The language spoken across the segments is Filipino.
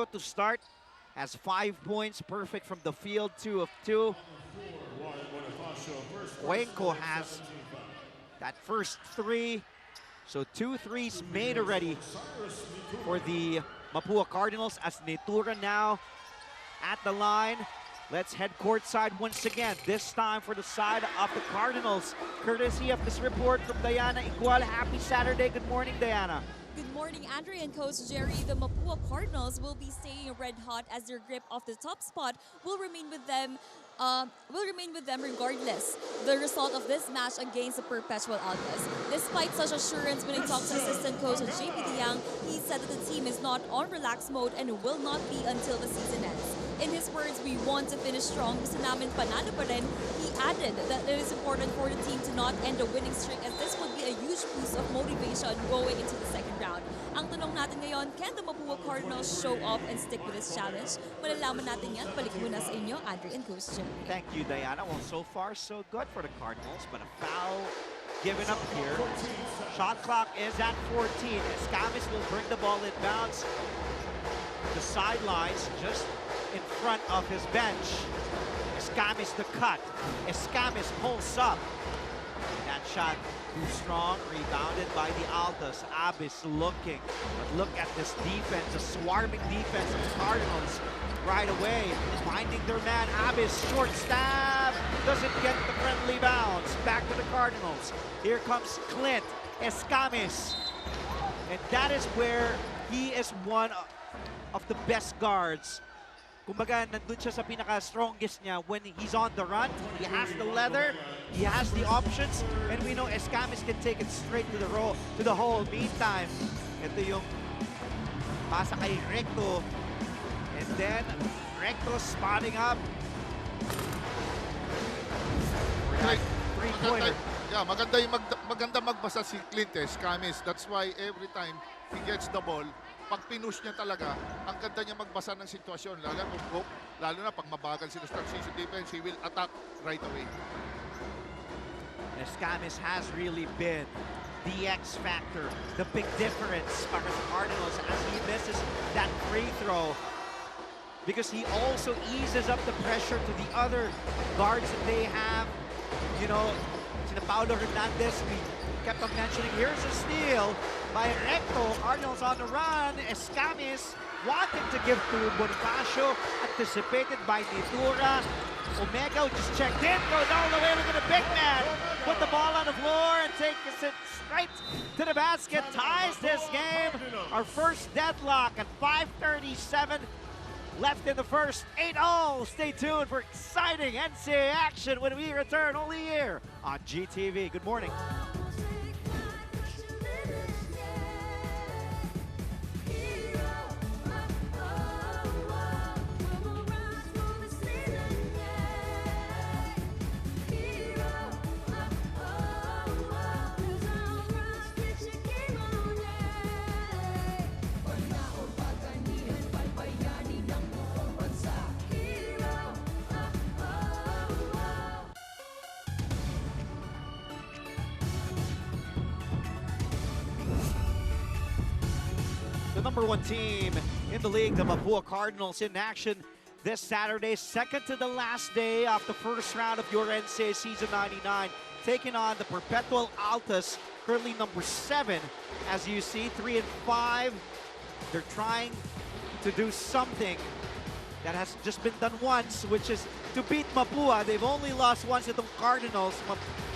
to start has 5 points, perfect from the field, 2 of 2. Wenko has that first 3, so 2 threes made already for the Mapua Cardinals as Netura now at the line. Let's head courtside once again, this time for the side of the Cardinals. Courtesy of this report from Diana Igual. Happy Saturday. Good morning, Diana. Good morning, Andre and Coach Jerry. The Mapua Cardinals will be staying red hot as their grip of the top spot will remain with them. Regardless the result of this match against the Perpetual Altas. Despite such assurance, when he talked to assistant coach JP Diang, he said that the team is not on relaxed mode and will not be until the season ends. In his words, we want to finish strong. Gusto namin panalo pa rin. He added that it is important for the team to not end a winning streak as this would be a huge boost of motivation going into the second round. Ang tanong natin ngayon, can the Mapua Cardinals show off and stick with this challenge? Malalaman natin yan. Balik muna sa inyo, Andre and Coach Jerry. Thank you, Diana. Well, so far, so good for the Cardinals, but a foul given up here. Shot clock is at 14. Escamis will bring the ball in bounds. The sidelines just in front of his bench. Escamis the cut. Escamis pulls up. That shot too strong, rebounded by the Altas. Abis looking, but look at this defense, the swarming defense of the Cardinals right away, finding their man. Abis, short stab, doesn't get the friendly bounce. Back to the Cardinals. Here comes Clint Escamis, and that is where he is one of the best guards. Kumbaga, nandun siya sa pinaka-strongest niya when he's on the run. He has the leather, he has the options, and we know Escamis can take it straight to the hole. Meantime, ito yung pasa kay Recto. And then, Recto spotting up. Three-pointer. Yeah, maganda magbasa si Clint Escamis. That's why every time he gets the ball, pag pinush niya talaga, ang ganda niya magbasa ng sitwasyon. Lalo na pag mabagal sila sa transition defense, he will attack right away. Escamis has really been the X factor, the big difference para sa Cardinals as he misses that free throw. Because he also eases up the pressure to the other guards that they have. You know, sina Paulo Hernandez, we kept on mentioning, here's a steal by Recto. Cardinals on the run. Escamis wanted to give to Bonifacio, anticipated by Netura. Omega just checked in, goes all the way to the big man. Put the ball on the floor and takes it straight to the basket. Ties this game. Our first deadlock at 5:37 left in the first. 8-all. Stay tuned for exciting NCAA action when we return only here on GTV. Good morning. The number 1 team in the league, the Mapua Cardinals, in action this Saturday, second to the last day of the first round of your NCAA Season 99, taking on the Perpetual Altas, currently number 7. As you see, 3 and 5. They're trying to do something that has just been done once, which is to beat Mapua. They've only lost once to the Cardinals,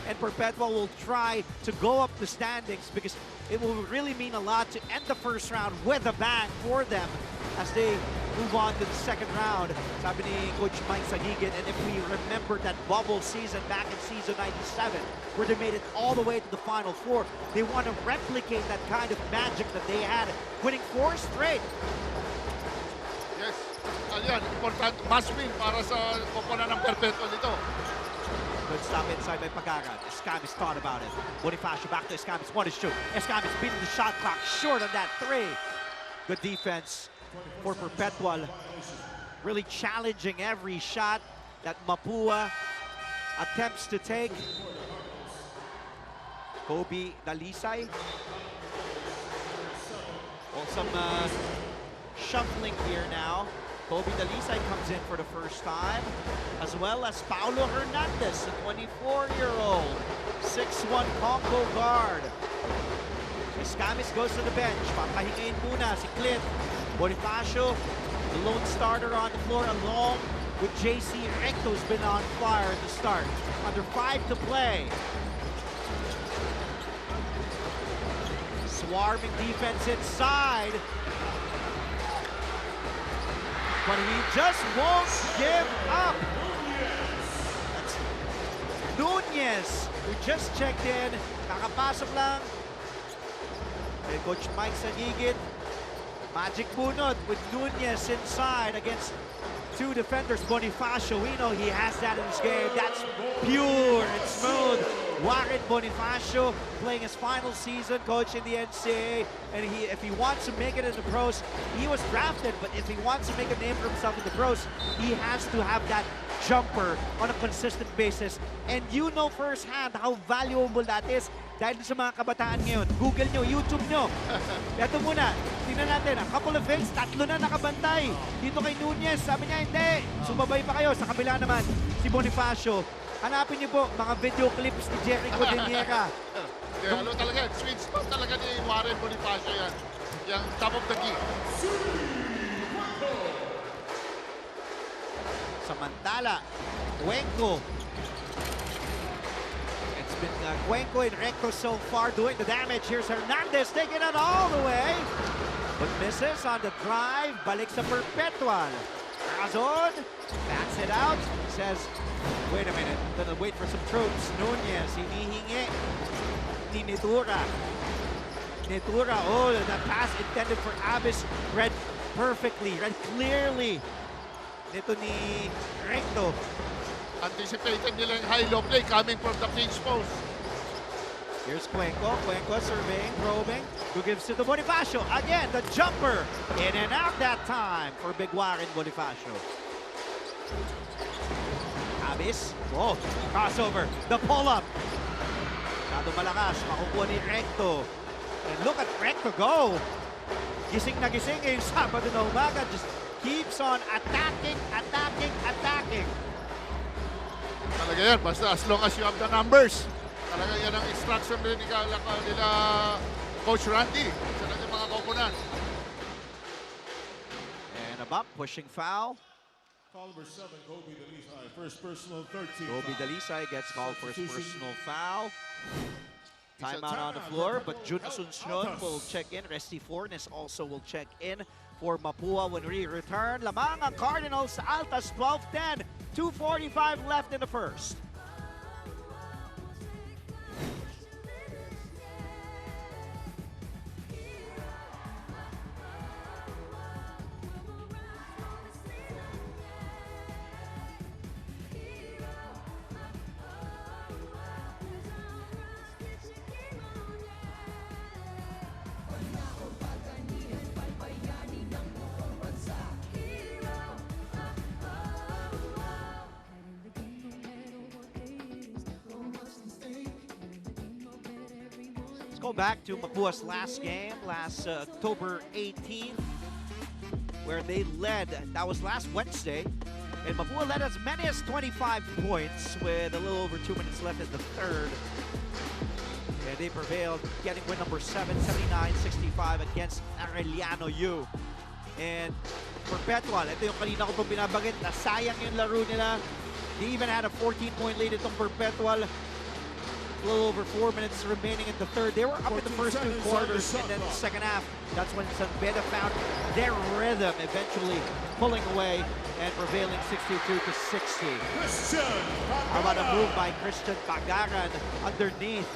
and Perpetual will try to go up the standings because it will really mean a lot to end the first round with a bang for them as they move on to the second round. Sabi ni Coach Mike Sanigit, and if we remember that bubble season back in season 97, where they made it all the way to the Final Four, they want to replicate that kind of magic that they had, winning 4 straight. Yes. Ayan, important. Must win para sa koponan ng Perpetual nito. Good stop inside by Pagagan. Escamis thought about it. Bonifacio back to Escamis. 1 to shoot. Escamis beating the shot clock short on that 3. Good defense for Perpetual. Really challenging every shot that Mapua attempts to take. Kobe Dalisay. Well, some shuffling here now. Kobe Dalisay comes in for the first time, as well as Paulo Hernandez, a 24-year-old, 6'1" Congo guard. Escamis goes to the bench. Papahingayin muna si Clint. Bonifacio, the lone starter on the floor, along with JC Recto's been on fire at the start. Under 5 to play. Swarming defense inside. But he just won't give up. That's Nunez, who just checked in. Kakapasok lang. And Coach Mike Sanigit. Magic bunot with Nunez inside against 2 defenders. Bonifacio, we know he has that in his game. That's pure and smooth. Warren Bonifacio playing his final season, coach in the NCAA, and if he wants to make it in the pros, he was drafted, but if he wants to make a name for himself in the pros, he has to have that jumper on a consistent basis. And you know firsthand how valuable that is dahil sa mga kabataan ngayon. Google nyo, YouTube nyo. Ito muna, tingnan natin, a couple of things, 3 na nakabantay. Dito kay Nunez, sabi niya hindi. Sumabay pa kayo. Sa kabila naman, si Bonifacio. Hanapin niyo po mga video clips ni Jericho Deniera. Ano talaga, sweet spot talaga ni Warren Bonifacio yan. Yung top of the key. Samantala, Cuenco. It's been Cuenco and Recto so far doing the damage. Here's Hernandez taking it all the way. But misses on the drive. Balik sa Perpetual. Razon backs it out. Says, wait a minute, gonna wait for some troops. Nunez, hinihingi ni Netura. Netura, oh, the pass intended for Abis read perfectly, read clearly. Nito ni Recto. Anticipated nila yung high-low play coming from the Kings post. Here's Cuenco. Cuenco surveying, probing. Who gives to the Bonifacio? Again, the jumper. In and out that time for Big Warren Bonifacio. Abis. Oh, crossover. The pull-up. Masyado malakas. Makukuha ni Recto. And look at Recto go. Gising na gising yung Sabado na umaga. Just keeps on attacking, attacking, attacking. Talaga yan, basta as long as you have the numbers. Talaga yan ang instruction nila Coach Randy sa kanyang mga koponan. And a bump, pushing foul. Call number 7, Kobe Dalisay, first personal 13. Kobe Dalisay gets called for his personal foul. Timeout on the floor, but Jun Asuncion will check in. Resty Fornes also will check in for Mapua when we return. Lamang ang Cardinals, Altas 12-10. 2:45 left in the first. Go back to Mapua's last game, last October 18th, where they led. That was last Wednesday, and Mapua led as many as 25 points with a little over 2 minutes left in the third. And they prevailed, getting win number 7, 79-65 against Arellano U. And Perpetual, ito yung kanina ko pong binabagit, nasayang yung laro nila. They even had a 14-point lead itong Perpetual. A little over 4 minutes remaining in the third. They were up in the first 2 quarters, and then the second half, that's when San Beda found their rhythm, eventually pulling away and prevailing 62-60. How about a move by Christian Pagaran underneath?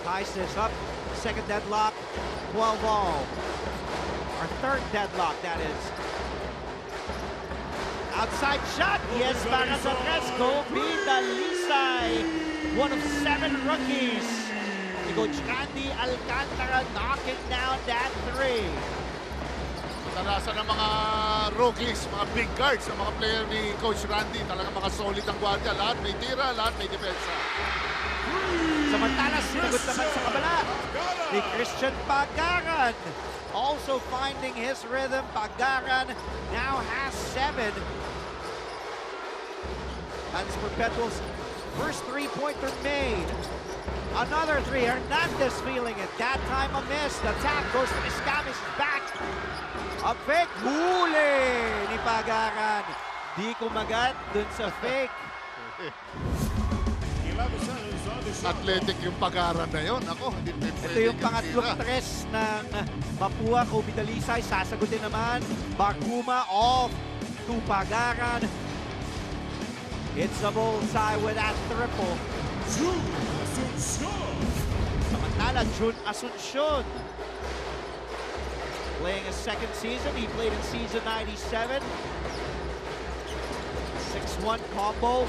Ties this up. Second deadlock, 12 all. Our third deadlock, that is. Outside shot, yes, para sa Fresco, Dalisay, one of 7 rookies. Coach Randy Alcantara knocking down that 3. Kadalasan ng mga rookies, mga big guards, ng mga player ni Coach Randy, talagang mga solid ang gwardiya. Lahat may tira, lahat may depensa. Samantala, sinagot naman sa kabala ni Christian Pagaran. Also finding his rhythm, Pagaran now has 7. That's Perpetual's first three-pointer made. Another 3, Hernandez feeling it. That time a miss. The tap goes to Escamis back. A fake, huli ni Pagaran. Di kumagat dun sa fake. Athletic yung Pagaran na yun. Ako, hindi Ito yung pangatlong tres ng Mapua, Kobe Dalisay. Sasagutin naman, Bakuma off to Pagaran. It's a bullseye with that triple. Samantala, Jun Asuncion. Playing his second season. He played in season 97. 6-1 combo.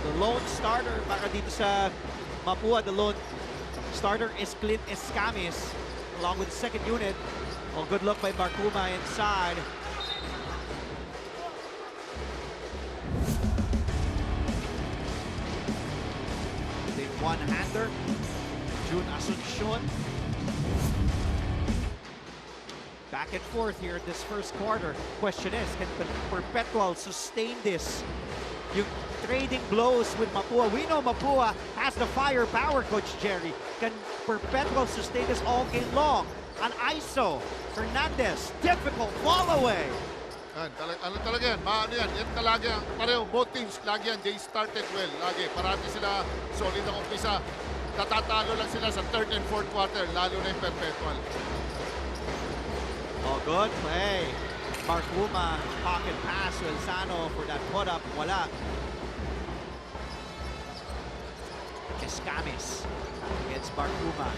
The lone starter para dito sa Mapua, the lone starter is Clint Escamis along with the second unit. Oh, good look by Barkuma inside. The one-hander, Jun Asuncion. Back and forth here in this first quarter. Question is, can Perpetual sustain this? Yung trading blows with Mapua. We know Mapua has the firepower, Coach Jerry. Can Perpetual sustain this all game long? An ISO, Hernandez, difficult fall away. Ano talaga yan? Maano yan? Yan talaga, pareho, both teams, lagi yan, they started well. Lagi, parati sila solid ang umpisa. Tatatalo lang sila sa third and fourth quarter, lalo na yung Perpetual. Oh, good play. Barkuma, pocket pass to Elzano for that put-up. Wala. Escamis against Barkuma.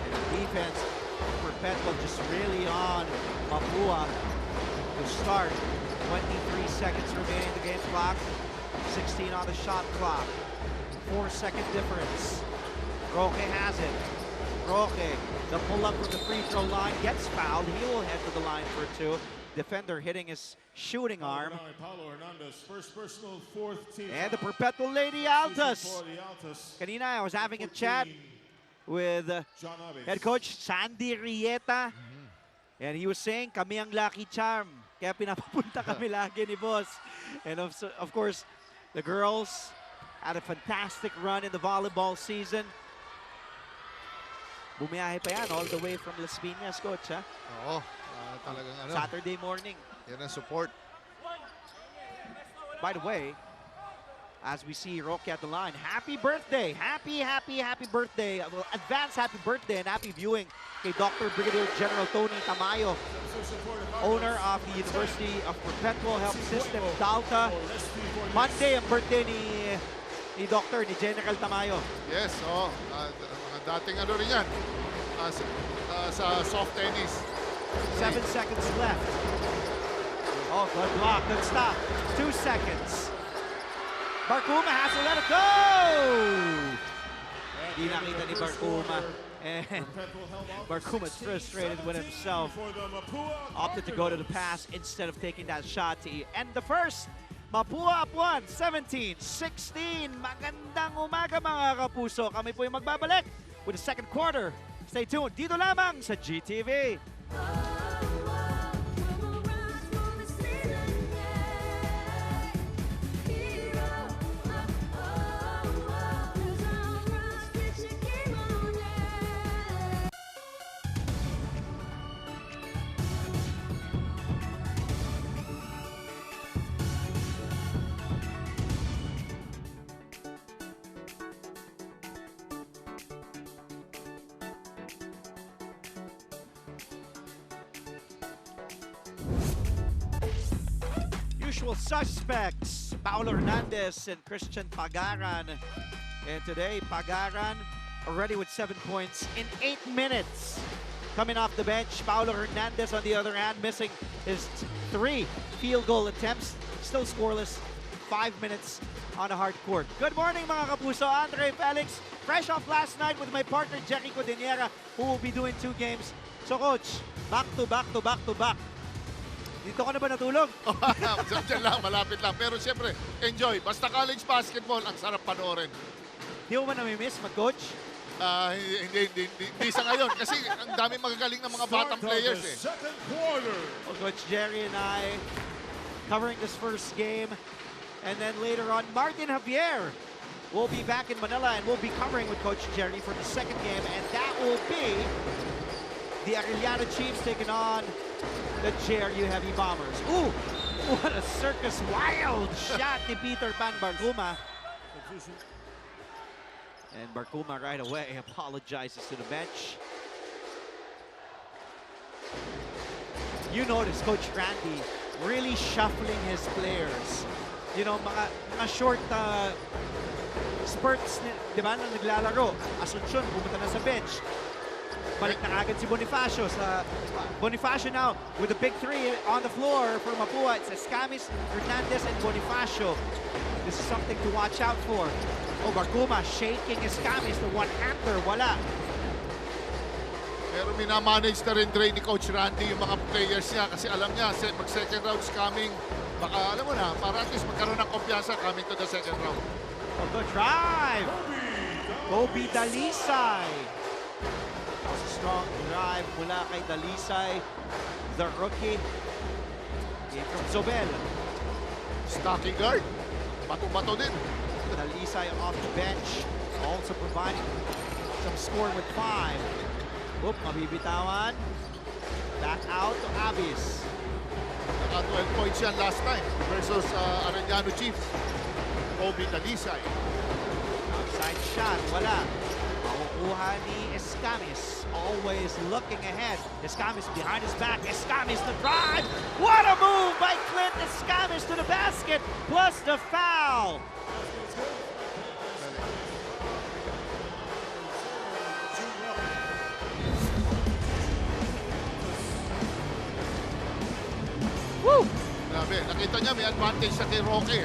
And the defense, Perpetual just really on Mapua to start. 23 seconds remaining in the game clock. 16 on the shot clock. 4-second difference. Roque has it. Roque, the pull-up from the free throw line, gets fouled. He will head to the line for 2. Defender hitting his shooting arm. And the Perpetual Lady Altas. Kanina, I was having a chat with head coach Sandy Rieta. And he was saying, kami ang lucky charm. Kaya pinapapunta kami lagi ni boss. And of course, the girls had a fantastic run in the volleyball season. Bumiyahe pa yan all the way from Las Piñas, coach, ha? Oo, talagang ano. Saturday morning. Yan ang support. By the way, as we see Roque at the line, happy birthday! Happy birthday! Well, advance happy birthday and happy viewing kay Dr. Brigadier General Tony Tamayo, owner of the University of Perpetual Health System, Dalta. Monday ang birthday ni Dr. ni General Tamayo. Yes, mga dating ano rin yan sa soft tennis. 7 seconds left. Oh, good block, good stop. 2 seconds. Barkuma has to let it go! Hindi nakita ni Barkuma. And Barkuma's frustrated with himself. Opted to go to the pass instead of taking that shot to end the first. Mapua up 1, 17-16. Magandang umaga mga kapuso. Kami po yung magbabalik with the second quarter. Stay tuned. Dito lamang sa GTV. Usual suspects, Paulo Hernandez and Christian Pagaran. And today, Pagaran already with 7 points in 8 minutes. Coming off the bench, Paulo Hernandez on the other hand, missing his 3 field goal attempts. Still scoreless 5 minutes on a hard court. Good morning mga kapuso. Andre Felix, fresh off last night with my partner Jericho Codiniera, who will be doing 2 games. So coach, back to back to back to back. Dito ka na ba natulog? Diyan lang, malapit lang. Pero siyempre, enjoy. Basta college basketball, ang sarap panoorin. Di mo ba namimiss mag-coach? Hindi sa ngayon. Kasi ang dami magagaling ng mga batang players eh. Second quarter. Well, Coach Jerry and I covering this first game. And then later on, Martin Javier will be back in Manila and we'll be covering with Coach Jerry for the second game. And that will be the Arellano Chiefs taking on the JRU Heavy Bombers. Ooh, what a circus wild shot ni Peter Pan Barguma. And Barguma right away apologizes to the bench. You notice Coach Randy really shuffling his players. You know, mga short spurts, di ba, na naglalaro. Asuncion, pumunta na sa bench. Balik na agad si Bonifacio. Bonifacio now with a big 3 on the floor for Mapua. It's Escamis, Hernandez, and Bonifacio. This is something to watch out for. Oh, Barguma shaking Escamis. The one-hander, wala. Pero minamanage na rin Dre ni Coach Randy yung mga players niya kasi alam niya, mag-second round's coming. Baka alam mo na, para at least magkaroon ng kumpiyansa coming to the second round. Oh, good drive. Kobe Dalisay. That was a strong drive mula kay Dalisay, the rookie. Came from Zobel. Stocking guard. Bato-bato din. Dalisay off the bench, also providing some score with 5. Oop, mabibitawan. Back out to Abis. Naka 12 points yan last time versus Arellano Chiefs. Kobe Dalisay. Outside shot, wala. Makukuha ni Escamis. Always looking ahead. Escamis behind his back. Escamis the drive. What a move by Clint Escamis to the basket, plus the foul. Woo! Grabe, nakita niya may advantage sa kay Roque.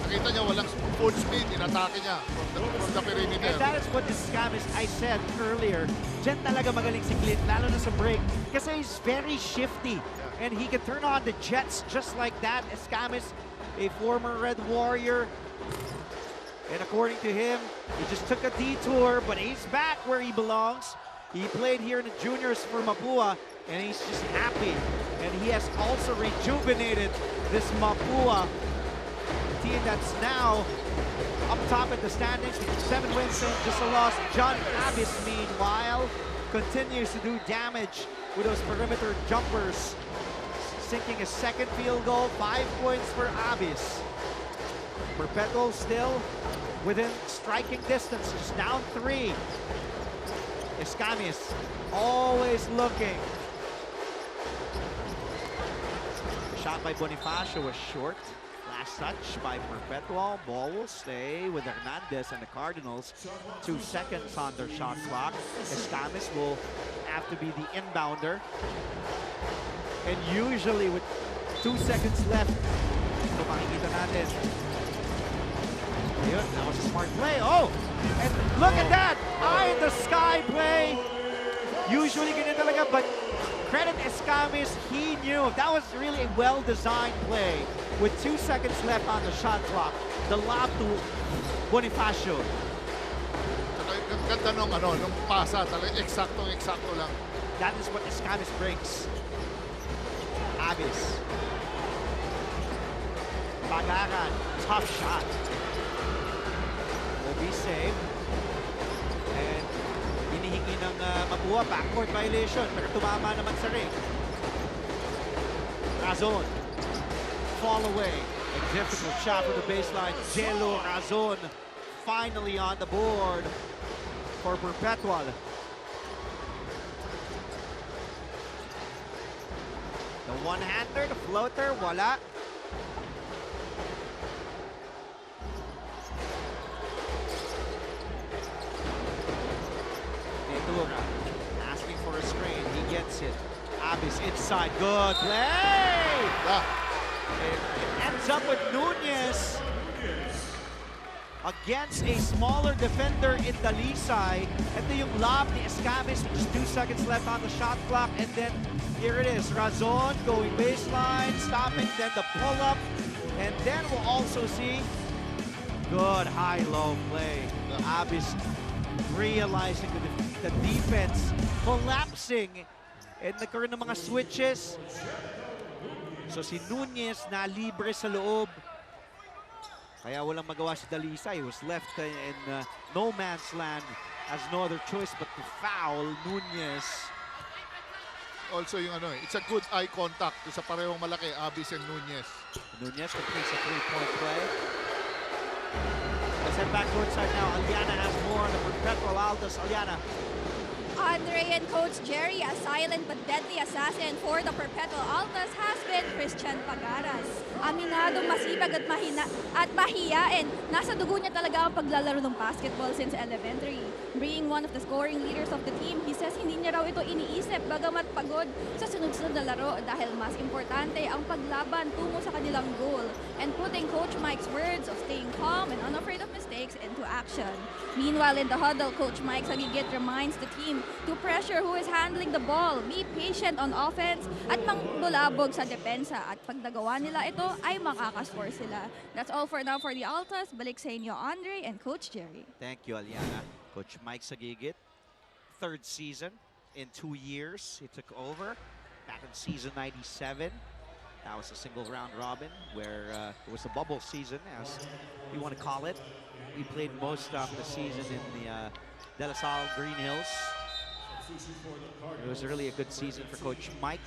Nakita niya walang full speed, inatake niya from the perimeter. And that is what Escamis, I said earlier, dyan talaga magaling si Clint, lalo na sa break. Kasi he's very shifty. And he can turn on the jets just like that. Escamis, a former Red Warrior. And according to him, he just took a detour, but he's back where he belongs. He played here in the juniors for Mapua, and he's just happy. And he has also rejuvenated this Mapua team that's now up top in the standings with 7 wins and just a loss. John Abis, meanwhile, continues to do damage with those perimeter jumpers, sinking a second field goal, 5 points for Abis. Perpetual still within striking distance, just down 3. Escamis always looking. Shot by Bonifacio was short. Last touch by Perpetual. Ball will stay with Hernandez and the Cardinals. 2 seconds on their shot clock. Escamis will have to be the inbounder. And usually with 2 seconds left, ito makikita natin. Ayun, that was a smart play. Oh! And look at that! Eye in the sky play. Usually ganyan talaga, but credit Escamis, he knew. That was really a well-designed play. With 2 seconds left on the shot clock, the lob to Bonifacio. Ang ganda nung pasa, talagang eksakto lang. That is what Escamis brings. Abis. Bagaran, tough shot. Will be saved. And hinihingi ng Mapua, backcourt violation. Pero tumama naman sa ring. Razon. Fall away. A difficult shot from the baseline. Jello Razon finally on the board for Perpetual. The one-hander, the floater, wala. Ventura asking for a screen. He gets it. Abis inside. Good play! Yeah. It ends up with Nunez against a smaller defender in Dalisay. Ito yung lob ni Escamis, just 2 seconds left on the shot clock, and then here it is, Razon going baseline, stopping, then the pull-up, and then we'll also see good high-low play. Abis realizing the defense collapsing, and nagkaroon ng mga switches. So si Nunez na libre sa loob. Kaya walang magawa si Dalisay. He was left in no man's land, has no other choice but to foul Nunez. Also yung it's a good eye contact sa parehong malaki, Abis and Nunez. Nunez completes a 3-point play. Let's head back courtside now. Aliana has more on the Perpetual Altas. Aliana. Andre and Coach Jerry, a silent but deadly assassin for the Perpetual Altas has been Christian Pagaras. Aminadong masibag at mahiyain. Nasa dugo niya talaga ang paglalaro ng basketball since elementary. Being one of the scoring leaders of the team, he says hindi niya raw ito iniisip bagamat pagod sa sunod-sunod na laro dahil mas importante ang paglaban tungo sa kanilang goal and putting Coach Mike's words of staying calm and unafraid of mistakes into action. Meanwhile, in the huddle, Coach Mike Sagigit reminds the team to pressure who is handling the ball, be patient on offense, at mangbulabog sa depensa. At pag nagawa nila ito, ay makakascore sila. That's all for now for the Altas. Balik sa inyo, Andre and Coach Jerry. Thank you, Aliana. Coach Mike Sagigit, 3rd season in 2 years. He took over back in season 97. That was a single round robin where it was a bubble season, as we want to call it. We played most of the season in the De La Salle Green Hills. It was really a good season for Coach Mike.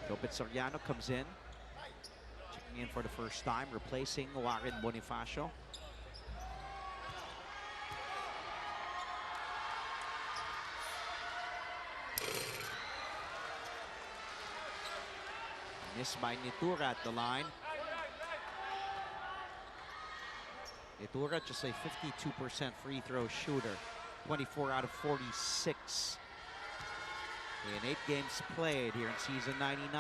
Jopet Soriano comes in, checking in for the first time, replacing Warren Bonifacio. Missed by Nitura at the line. Nitura just a 52% free throw shooter. 24 out of 46 in 8 games played here in season 99.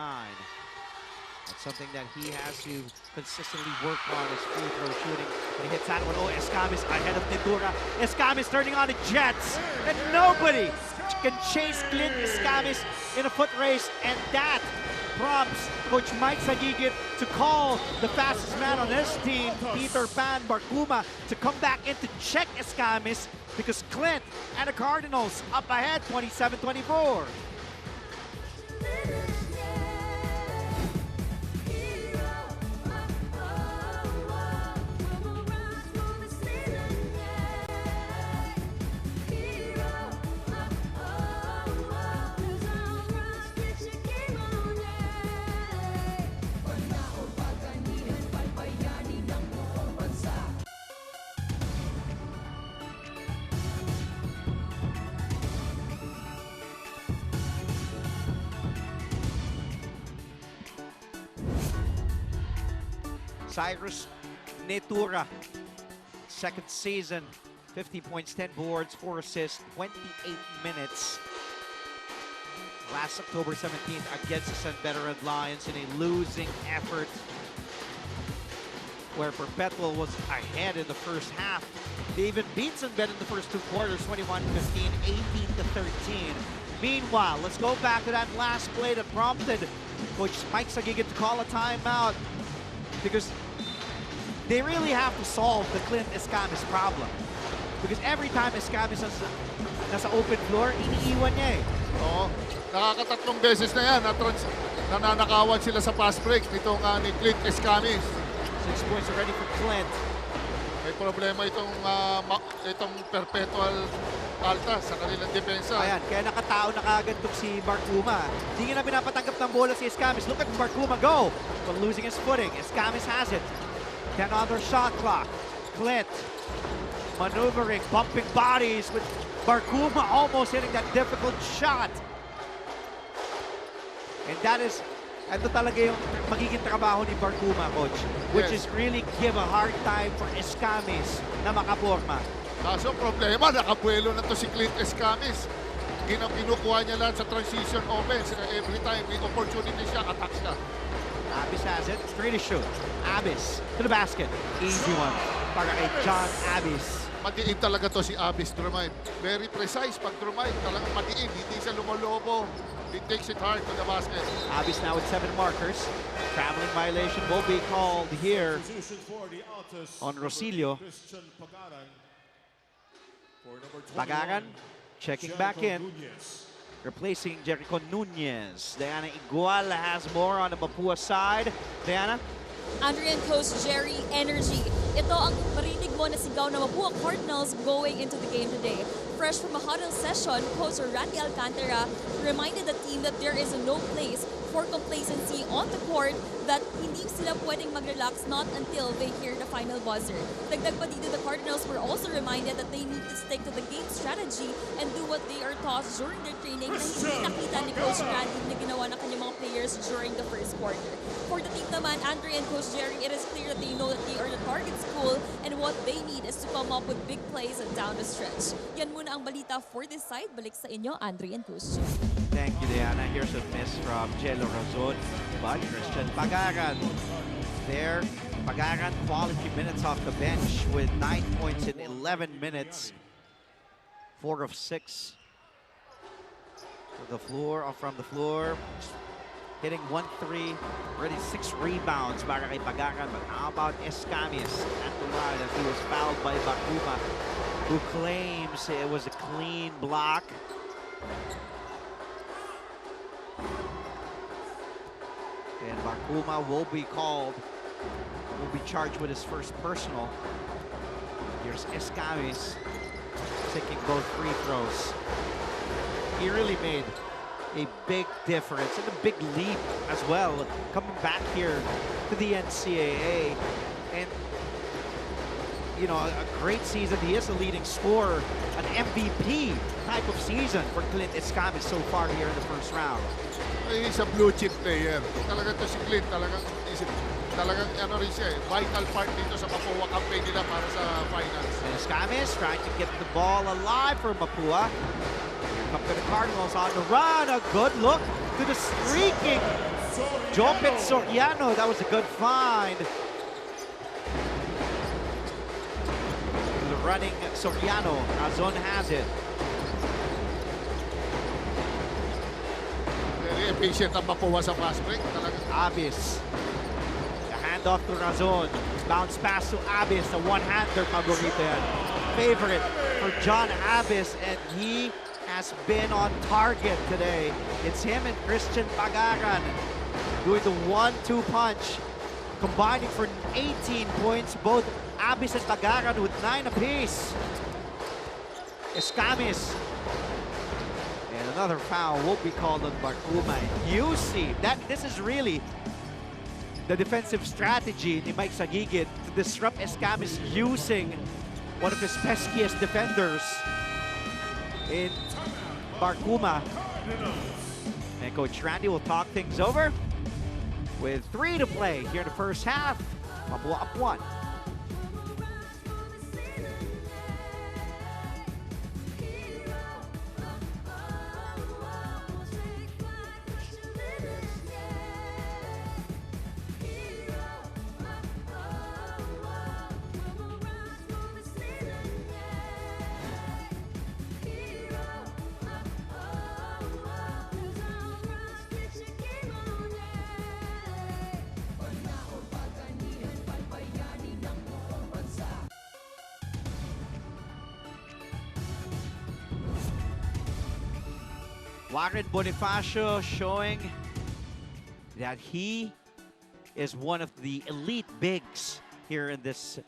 That's something that he has to consistently work on, his free throw shooting. But he hits that one. Oh, Escamis ahead of Nitura. Escamis turning on the Jets, and nobody can chase Clint Escamis in a foot race, and that prompts Coach Mike Sagigit to call the fastest man on his team, Peter Pan Barkuma, to come back in to check Escamis, because Clint and the Cardinals up ahead 27-24. Cyrus Nitura, 2nd season, 15 points, 10 boards, 4 assists, 28 minutes. Last October 17th against the San Veteran Lions in a losing effort where Perpetual was ahead in the first half. They even beat San Bet in the first 2 quarters, 21-15, 18-13. Meanwhile, let's go back to that last play that prompted Coach Mike Sagigit to call a timeout, because they really have to solve the Clint Escamis problem. Because every time Escamis nasa open floor, iniiwan niya eh. Oo, nakakatatlong beses na yan nananakawan sila sa fast break nitong ni Clint Escamis. 6 points already for Clint. May problema itong Perpetual Altas sa kanilang depensa. Ayan, kaya nakatao na kaagad si Barkuma. Hindi na pinapatanggap ng bola si Escamis. Look at Barkuma go, but losing his footing. Escamis has it. 10 on their shot clock. Clint maneuvering, bumping bodies with Barkuma almost hitting that difficult shot. And that is, ito talaga yung magiging trabaho ni Barkuma, Coach, which is really give a hard time for Escamis na makaporma. Kaso problema, nakabuelo na to si Clint Escamis. Kinukuha niya lahat sa transition offense. Every time may opportunity siya, attack siya. Abis has it. 3 to shoot. Abis to the basket. Easy one para kay John Abis. Madiin talaga to si Abis Drummond. Very precise pag Drummond. Talagang madiin. Hindi siya lumolobo. He takes it hard to the basket. Abis now with 7 markers. Traveling violation will be called here Substitution for the Altas, on Rosilio. Christian Pagaran. For number 21, Pagaran checking back in. Jericho Nunez. Replacing Jericho Nunez. Diana Igual has more on the Mapua side. Diana? Andre and Coach Jerry, energy. Ito ang marinig mo na sigaw ng Mapua Cardinals going into the game today. Fresh from a huddle session, Coach Randy Alcantara reminded the team that there is no place for complacency on the court, that hindi sila pwedeng mag-relax not until they hear the final buzzer. Dagdag pa dito, the Cardinals were also reminded that they need to stick to the game strategy and do what they are taught during their training na hindi nakita ni Coach Randy na ginawa ng kanyang mga players during the first quarter. For the team naman, Andre and Coach Jerry, it is clear that they know that they are the target school and what they need is to come up with big plays down the stretch. Yan muna ang balita for this side. Balik sa inyo, Andre and Coach Jerry. Thank you, Diana. Here's a miss from Jello Razon, but Christian Pagaran there. Pagaran quality minutes off the bench with 9 points in 11 minutes. 4 of 6 from the floor. Hitting 1-3, already 6 rebounds para kay Pagaran. But how about Escamis at the line as he was fouled by Bakuma, who claims it was a clean block. And Bakuma will be charged with his first personal. Here's Escamis taking both free throws. He really made a big difference and a big leap as well, coming back here to the NCAA. And, you know, a great season. He is a leading scorer, an MVP type of season for Clint Escamis so far here in the first round. He's a blue chip player. Talaga to si Clint, talagang ano rin siya, vital part dito sa Mapua campaign nila para sa finals. And Escamis trying to get the ball alive for Mapua. Here come the Cardinals on the run. A good look to the streaking Jopet Soriano. That was a good find. The running Soriano. Razon has it. Very efficient ang Mapua sa fast break. Talagang Abis. The handoff to Razon. Bounce pass to Abis. The one-hander paborito yan. Favorite for John Abis, and he has been on target today. It's him and Christian Pagaran doing the 1-2 punch, combining for 18 points. Both Abis and Pagaran with 9 apiece. Escamis. And another foul will be called on Barkuma. You see, this is really the defensive strategy ni Mike Sagigit to disrupt Escamis using one of his peskiest defenders in Barkuma. And Coach Randy will talk things over with 3 to play here in the first half. Mapua up 1. Warren Bonifacio showing that he is one of the elite bigs here in this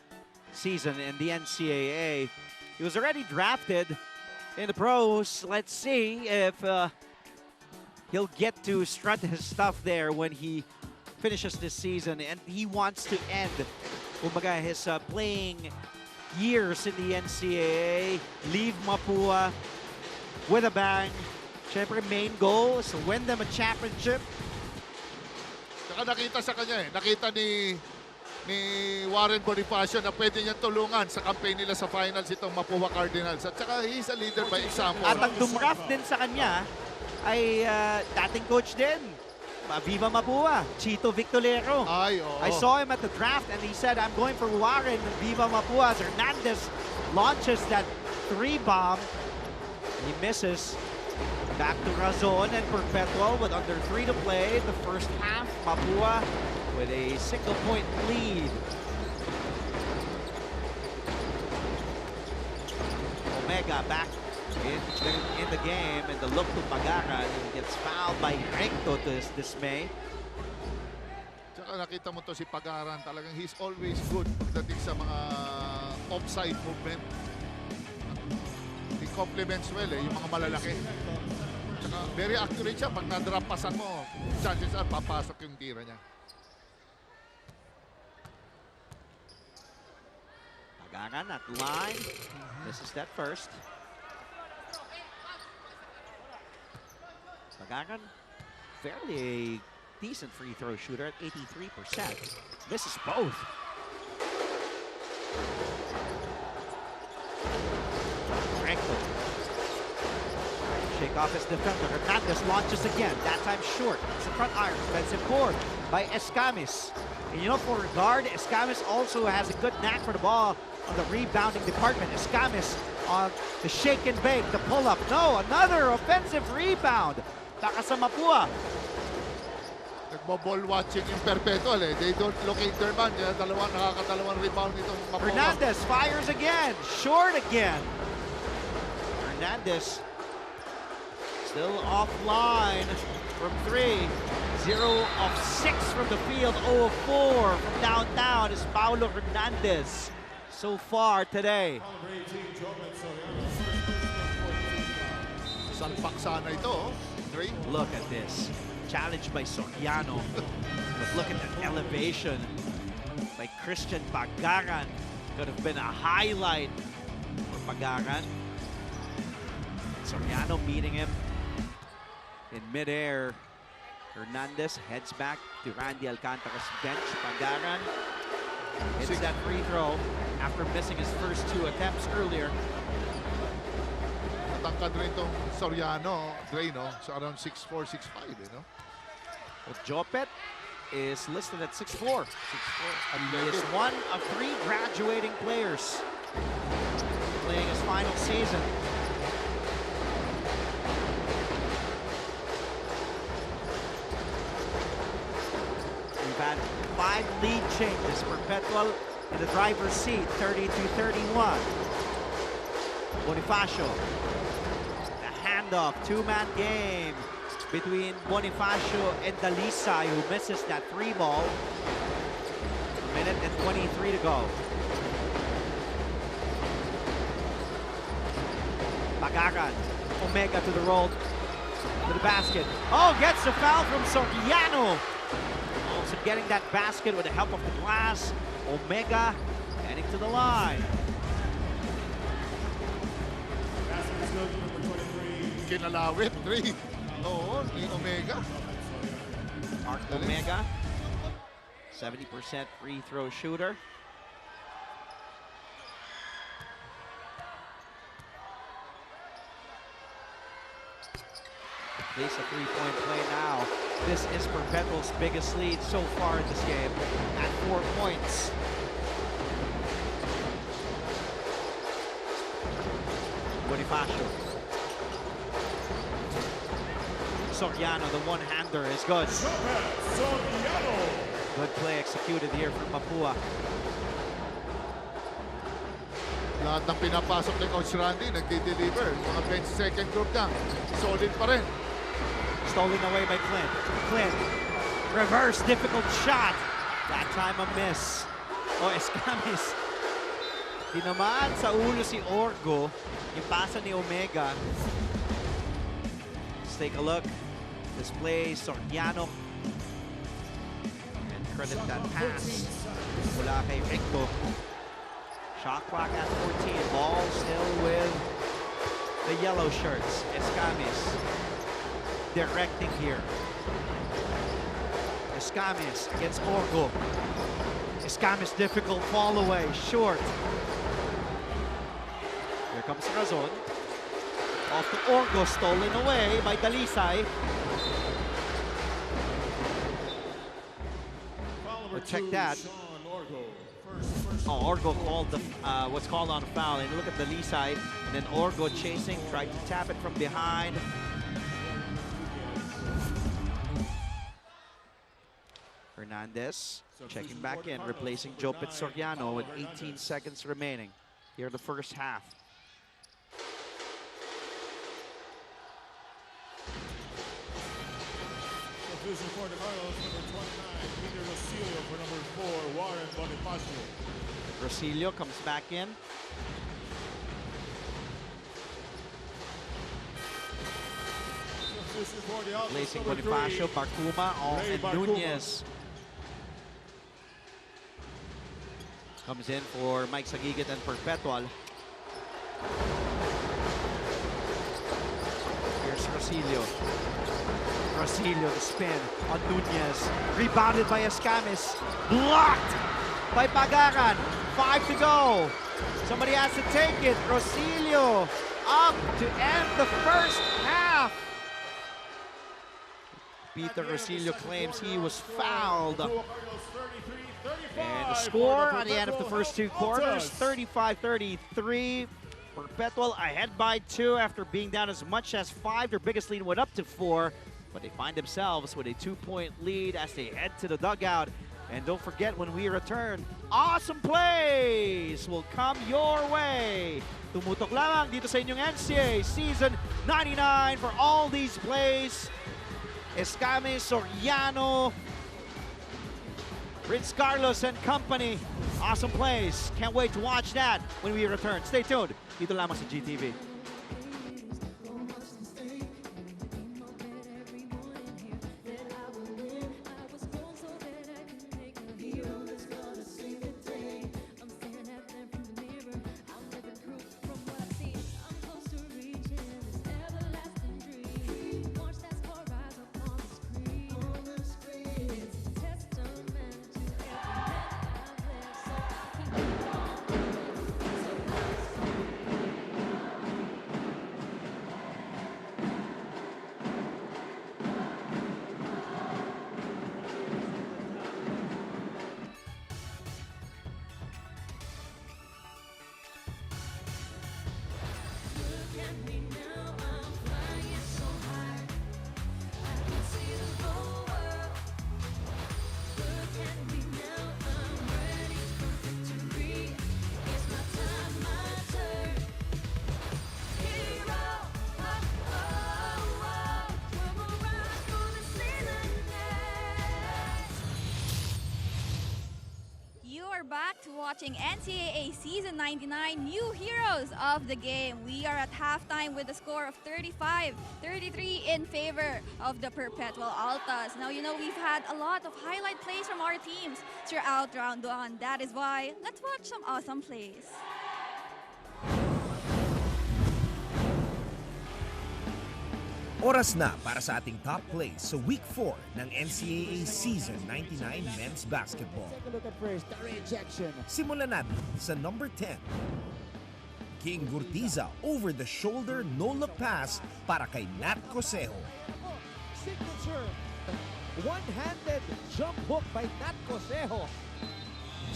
season in the NCAA. He was already drafted in the pros. Let's see if he'll get to strut his stuff there when he finishes this season. And he wants to end his playing years in the NCAA, leave Mapua with a bang. Siyempre, main goal is to win them a championship. Saka nakita sa kanya nakita ni Warren Bonifacio na pwede niyang tulungan sa campaign nila sa finals itong Mapua Cardinals. At saka he's a leader by example. At ang dumraft din sa kanya ay dating coach din Viva Mapua, Chito Victolero. Ay, oo. I saw him at the draft and he said, I'm going for Warren, Viva Mapua. As Hernandez launches that 3-bomb. He misses. Back to Razon and Perpetual with under 3 to play. The first half, Mapua with a single-point lead. Omega back in the game, and the look to Pagaran, and gets fouled by Recto to his dismay. Tsaka nakita mo to si Pagaran, talagang he's always good pagdating sa mga offside movement. He complements well yung mga malalaki. Tsaka very accurate siya. Pag nadrapasan mo, chances are papasok yung tira niya. Pagaran at line. This is that first. Pagaran, fairly a decent free throw shooter at 83%. Misses both. Recto. Shake off his defender. Hernandez launches again. That time short. It's a front iron. Defensive board by Escamis. And you know, for a guard, Escamis also has a good knack for the ball on the rebounding department. Escamis on the shake and bake, the pull-up. No, another offensive rebound. Taka sa Mapua. Nagbo-ball watching yung Perpetual eh. They don't locate their man. Kaya nakakadalawang rebound itong Mapua. Hernandez fires again. Short again. Hernandez still offline from 3. 0 of 6 from the field. 0 of 4 from downtown is Paulo Hernandez so far today. Salpak sana ito. Dre. Look at this. Challenged by Soriano. But look at that elevation by Christian Pagaran. Could have been a highlight for Pagaran. Soriano meeting him in midair. Hernandez heads back to Randy Alcantara's bench. Pagaran hits that free throw after missing his first 2 attempts earlier. Matangkad rin itong Soriano, Dre, no? So around 6'4", 6'5", you know? But Jopet is listed at 6'4". And he is one of 3 graduating players playing his final season. We've had 5 lead changes. Perpetual in the driver's seat, 32-31. Bonifacio. The handoff, 2-man game between Bonifacio and Dalisay, who misses that 3 ball. 1 minute and 23 to go. Pagaran, Omega to the roll, to the basket. Oh, gets the foul from Soriano. Also getting that basket with the help of the glass. Omega heading to the line. Kinalawit, Dre. Oo, ni Omega. Mark Omega, 70% free throw shooter. Place a 3-point play now. This is Perpetual's biggest lead so far in this game at 4 points. Bonifacio. Soriano, the one-hander, is good. Good play executed here from Mapua. Lahat ng pinapasok ni Coach Randy, nagdi-deliver. Mga bench second group na, solid pa rin. Stolen away by Clint. Clint, reverse, difficult shot. That time a miss. Oh, Escamis. Tinamaan sa ulo si Orgo. Yung pasa ni Omega. Let's take a look. This play, Soriano. And credit that pass. Mula kay Recto. Shot clock at 14. Ball still with the yellow shirts. Escamis directing here. Escamis against Orgo. Escamis difficult fall away, short. Here comes Razon. Off to Orgo, stolen away by Dalisay. check that. Oh, Orgo called the what's called on a foul, and look at the Lee side, and then Orgo chasing, tried to tap it from behind. Hernandez checking back in, replacing Jopet Soriano with 18 seconds remaining here in the first half. Substitution for the Cardinals, number 29, Peter Rosillo for number 4, Warren Bonifacio. Rosillo comes back in. Substitution for the Altas, Replacing number 3, Bonifacio, Barcuma, and Barcuma. Nunez. Comes in for Mike Sagigit and Perpetual. Here's Rosillo. Rosillo, the spin on Nunez. Rebounded by Escamis. Blocked by Pagaran. 5 to go. Somebody has to take it. Rosillo up to end the first half. Peter Rosillo claims he was fouled. And the score at the end of the first 2 quarters, 35-33. Perpetual ahead by 2 after being down as much as 5. Their biggest lead went up to 4, but they find themselves with a 2-point lead as they head to the dugout. And don't forget, when we return, awesome plays will come your way. Tumutok lamang dito sa inyong NCAA Season 99 for all these plays. Escamis, Soriano, Prince Carlos and company. Awesome plays. Can't wait to watch that when we return. Stay tuned. Dito lamang sa GTV. Back to watching NCAA Season 99 New Heroes of the Game. We are at halftime with a score of 35-33 in favor of the Perpetual Altas. Now, you know, we've had a lot of highlight plays from our teams throughout round 1. That is why, let's watch some awesome plays. Oras na para sa ating top plays sa Week 4 ng NCAA Season 99 Men's Basketball. Take a look at first, the rejection. Simulan natin sa number 10. King Gurtiza over the shoulder no-look pass para kay Nat Cosejo. Signature. One-handed jump hook by Nat Cosejo.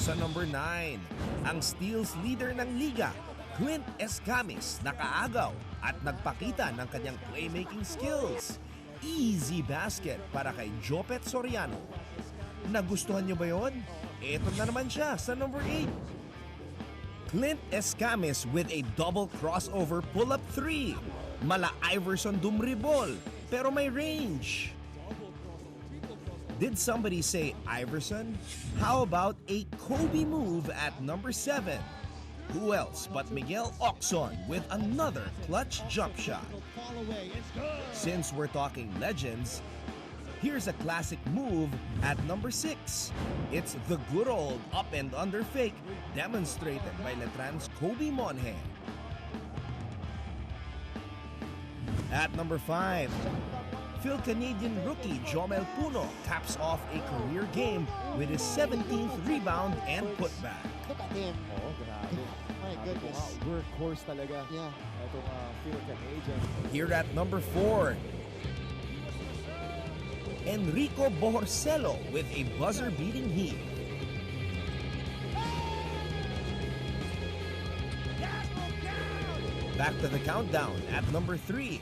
Sa number 9, ang steals leader ng liga, Clint Escamis, nakaagaw at nagpakita ng kanyang playmaking skills. Easy basket para kay Jopet Soriano. Nagustuhan niyo ba yon? Ito na naman siya sa number 8. Clint Escamis with a double crossover pull-up 3. Mala Iverson Dumribol, pero may range. Did somebody say Iverson? How about a Kobe move at number 7? Who else but Miguel Oxon with another clutch jump shot? Since we're talking legends, here's a classic move at number 6. It's the good old up and under fake demonstrated by Letran's Kobe Monje. At number 5, Phil Canadian rookie Jomel Puno caps off a career game with his 17th rebound and putback. Look at him. Oh, grabe. My goodness. Workhorse talaga. Yeah. Itong Phil Canadian. Here at number 4, Enrico Bohorcelo with a buzzer-beating heave. Back to the countdown at number 3.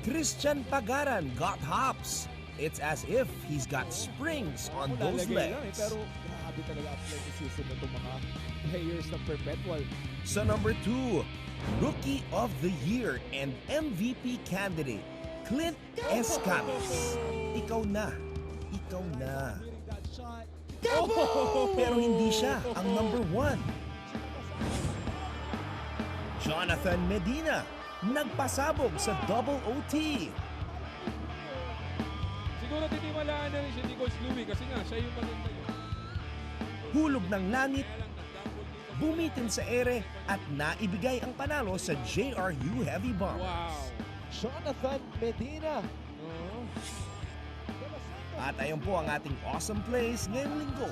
Christian Pagaran got hops. It's as if he's got springs on those Lalagay lang legs. pero grabe talaga athleticism nitong mga players ng Perpetual. Sa number 2, Rookie of the Year and MVP candidate, Clint Escamis. Ikaw na. Ikaw na. Hitting that shot. Pero hindi siya ang number 1. Jonathan Medina, nagpasabog sa double OT. Siguro tiniwalaan na rin siya ni Coach Louie kasi nga siya yung maganda yun. Hulog ng langit, bumitin sa ere at naibigay ang panalo sa JRU Heavy Bombers. Wow! Jonathan Medina. At ayun po ang ating awesome plays ngayong linggo.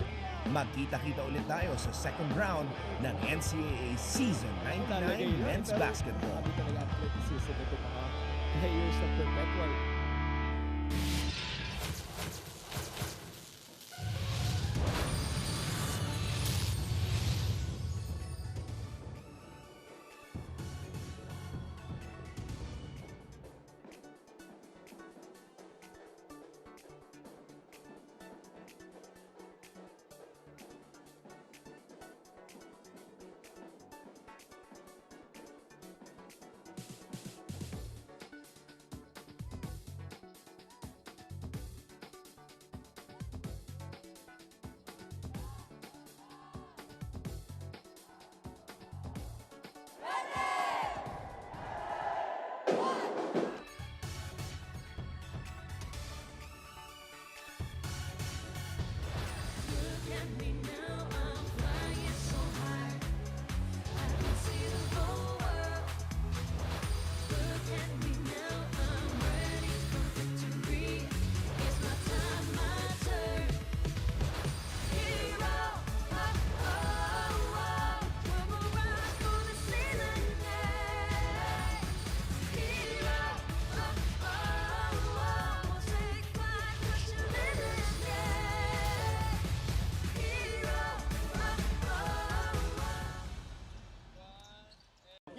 Magkita-kita ulit tayo sa second round ng NCAA Season 99 Men's Basketball. Grabe talaga athleticism nitong mga players ng Perpetual.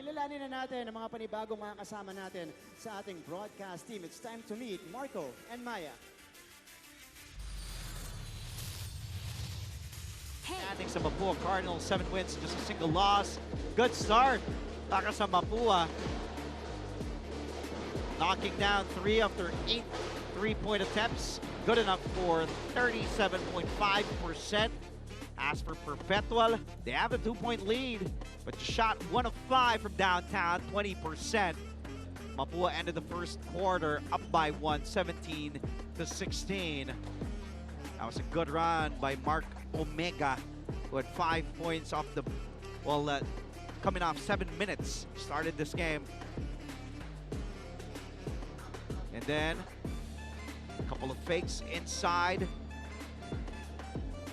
Kilalanin na natin ang mga panibagong mga kasama natin sa ating broadcast team. It's time to meet Marco and Maya. Standing sa Mapua Cardinals, 7 wins, just a single loss. Good start para sa Mapua. Knocking down 3 of their 8 3-point attempts. Good enough for 37.5%. As for Perpetual, they have a 2-point lead, but shot 1 of 5 from downtown, 20%. Mapua ended the first quarter up by 1, 17-16. That was a good run by Mark Omega, who had 5 points off the, coming off 7 minutes, started this game. And then, a couple of fakes inside.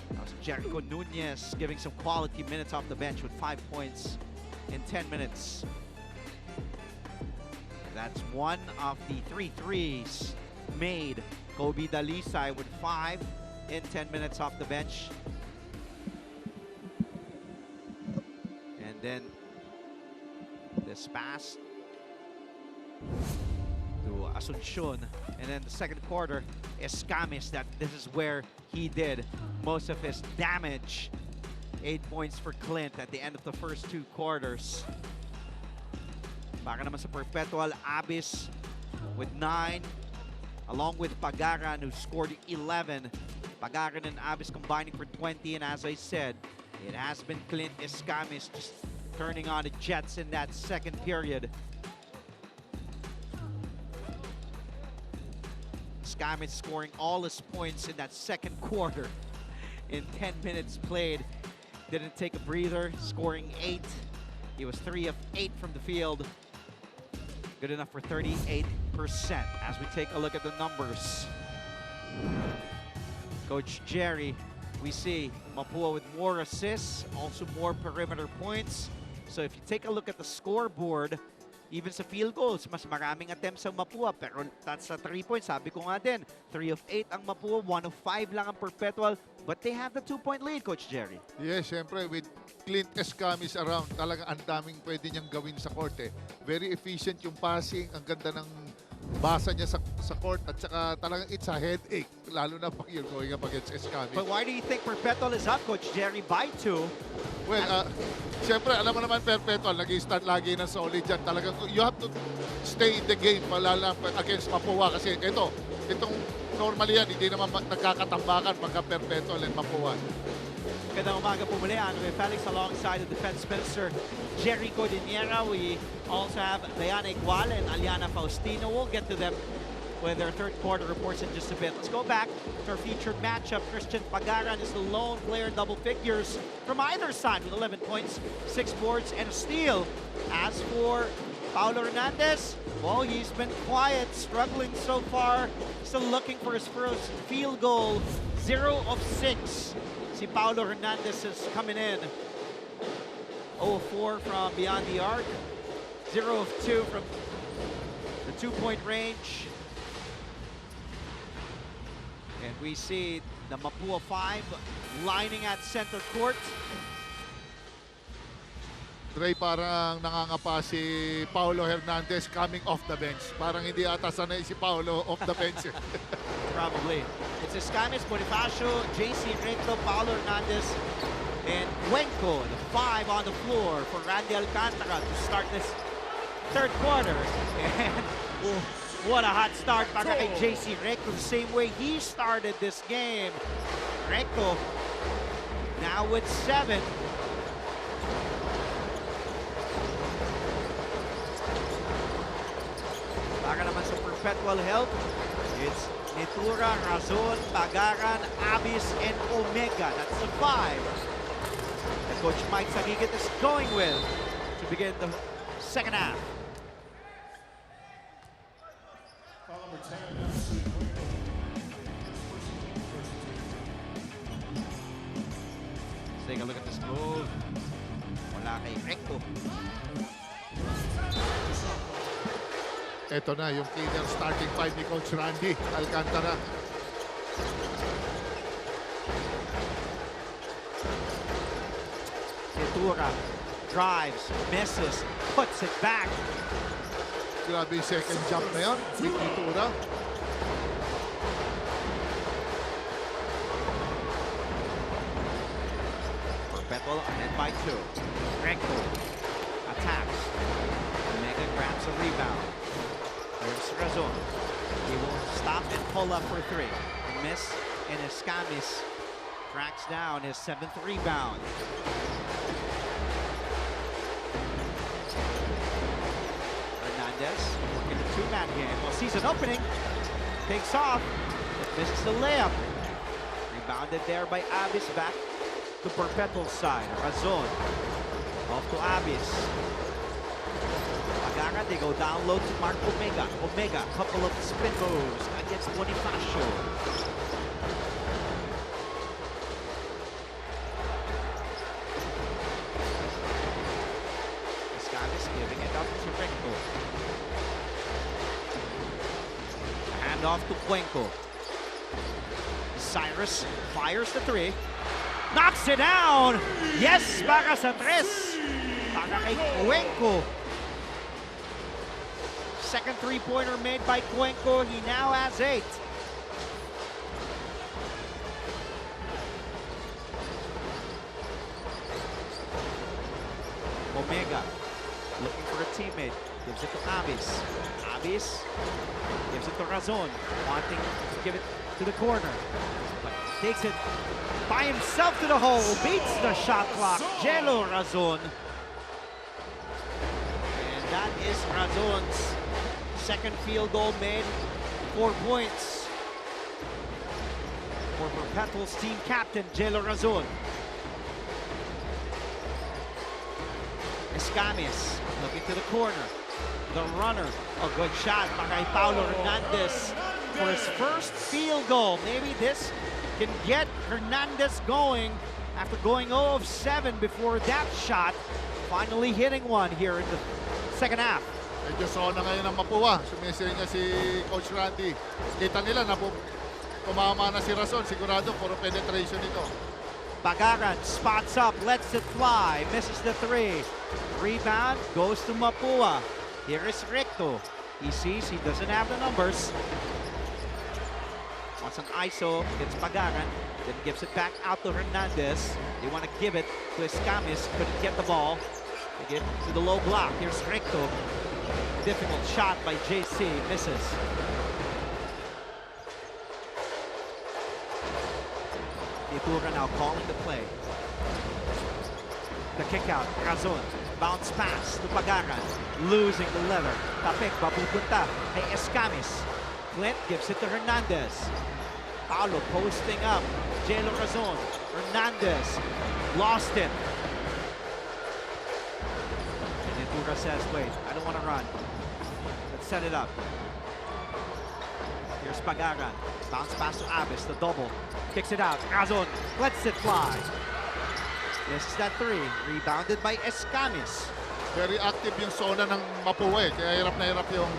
That was Jericho Nunez giving some quality minutes off the bench with 5 points in 10 minutes. That's one of the 3 threes made. Kobe Dalisay with 5 in 10 minutes off the bench. And then this pass to Asuncion. And then the second quarter, Escamis, this is where he did most of his damage. 8 points for Clint at the end of the first 2 quarters. Para naman sa Perpetual, Abis with 9, along with Pagaran, who scored 11. Pagaran and Abis combining for 20, and as I said, it has been Clint Escamis just turning on the Jets in that second period. Escamis scoring all his points in that second quarter in 10 minutes played. Didn't take a breather, scoring 8. He was 3 of 8 from the field. Good enough for 38% as we take a look at the numbers. Coach Jerry, we see Mapua with more assists, also more perimeter points. So if you take a look at the scoreboard, even sa field goals, mas maraming attempts ang Mapua. Pero that's sa 3 points, sabi ko nga din, 3 of 8 ang Mapua, 1 of 5 lang ang Perpetual. But they have the 2-point lead, Coach Jerry. Yes, syempre with Clint Escamis around, talagang ang daming pwede niyang gawin sa court eh. Very efficient yung passing, ang ganda ng basa niya sa court at saka talagang it's a headache, lalo na pag you're going up against Escamis. But why do you think Perpetual is up, Coach Jerry, by 2? Well, siyempre, alam mo naman, Perpetual, nag-i-start lagi ng solid dyan. Talagang, you have to stay in the game palala against Mapua kasi itong normally yan, hindi naman nagkakatambakan pagka Perpetual and Mapua. Magandang umaga po muli. Andre Felix alongside the defense minister, Jerry Cordiniera. We also have Diana Igual and Aliana Faustino. We'll get to them with their third quarter reports in just a bit. Let's go back to our featured matchup. Christian Pagaran is the lone player in double figures from either side with 11 points, 6 boards, and a steal. As for Paulo Hernandez, well, he's been quiet, struggling so far. Still looking for his first field goal. 0 of 6. Si Paulo Hernandez is coming in. 0 of 4 from beyond the arc. 0 of 2 from the 2-point range. And we see the Mapua 5 lining at center court. Dre, parang nangangapa si Paulo Hernandez coming off the bench. Parang hindi ata sanay si Paulo off the bench. Probably. It's Escamis, Bonifacio, JC Recto, Paulo Hernandez, and Cuenco, the 5 on the floor for Randy Alcantara to start this third quarter. And what a hot start para kay JC Recto, the same way he started this game. Recto now with 7. Para naman sa Perpetual Health, it's Nitura, Razon, Pagaran, Abis, and Omega. That's the 5 that Coach Mike Sagigit is going with to begin the second half. Let's take a look at this move. Wala kay Recto. Ito na yung cleaner starting 5 ni Coach Randy Alcantara. Nitura drives, misses, puts it back. Grabe yung second jump na yun, ni Nitura. Perpetual ahead by 2. Recto attacks. Omega grabs a rebound. Here's Razon. He will stop and pull up for 3. Miss, and Escamis tracks down his 7th rebound. Hernandez working a 2-man game. Well, sees an opening. Takes off. Misses the layup. Rebounded there by Abis. Back to Perpetual side. Razon. Off to Abis. Pagaran, they go down low to Mark Omega. Omega, couple of spin moves against Bonifacio. Escamis giving it up to Recto. Hand off to Cuenco. Cyrus fires the 3. Knocks it down! Yes, para sa 3. Para kay Cuenco. Second three-pointer made by Cuenco. He now has 8. Omega looking for a teammate. Gives it to Abis. Abis gives it to Razon. Wanting to give it to the corner. But takes it by himself to the hole. Beats the shot clock. Jello Razon. And that is Razon's second field goal made. 4 points for Perpetual's team captain, Jello Razon. Escamis looking to the corner. The runner, a good shot by Paulo Hernandez for his first field goal. Maybe this can get Hernandez going after going 0 of 7 before that shot. Finally hitting one here in the second half. Medyo sona ngayon ng Mapua. Sumisiri niya si Coach Randy. Kita nila na tumama na si Razon. Sigurado puro penetration ito. Pagaran spots up, lets it fly, misses the three. Rebound goes to Mapua. Here is Recto. He sees he doesn't have the numbers. Wants an ISO, it's Pagaran. Then gives it back out to Hernandez. They want to give it to Escamis, couldn't get the ball. They give it to the low block. Here's Recto. Difficult shot by JC, misses. Itura now calling the play. The kick out, Razon. Bounce pass to Pagaran. Losing the leather. Tapik, mapupunta kay Escamis. Clint gives it to Hernandez. Paulo posting up. Jelo Razon. Hernandez lost it. And Itura says, wait, I don't want to run. Let's set it up. Here's Pagaran. Bounce pass to Abis, the double. Kicks it out. Razon lets it fly. Misses that three. Rebounded by Escamis. Very active yung zona ng Mapua, kaya hirap na hirap yung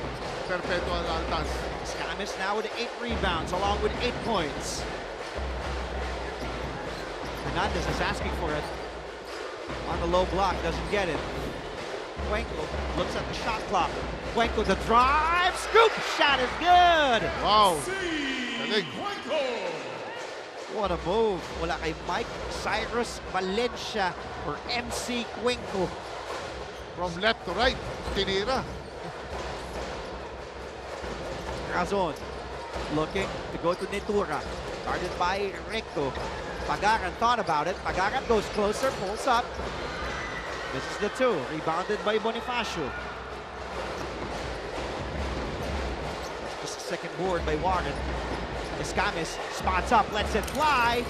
Perpetual Altas. Escamis now with 8 rebounds along with 8 points. Hernandez is asking for it. On the low block, doesn't get it. Cuenco looks at the shot clock. Cuenco the drive, scoop shot is good. Wow. What a move. Wala kay Mike Cyrus Valencia or MC Cuenco. From left to right, tinira. Razon looking to go to Nitura. Guarded by Recto. Pagaran thought about it. Pagaran goes closer, pulls up. This is the two. Rebounded by Bonifacio. Just a second board by Warren. Escamis spots up, lets it fly.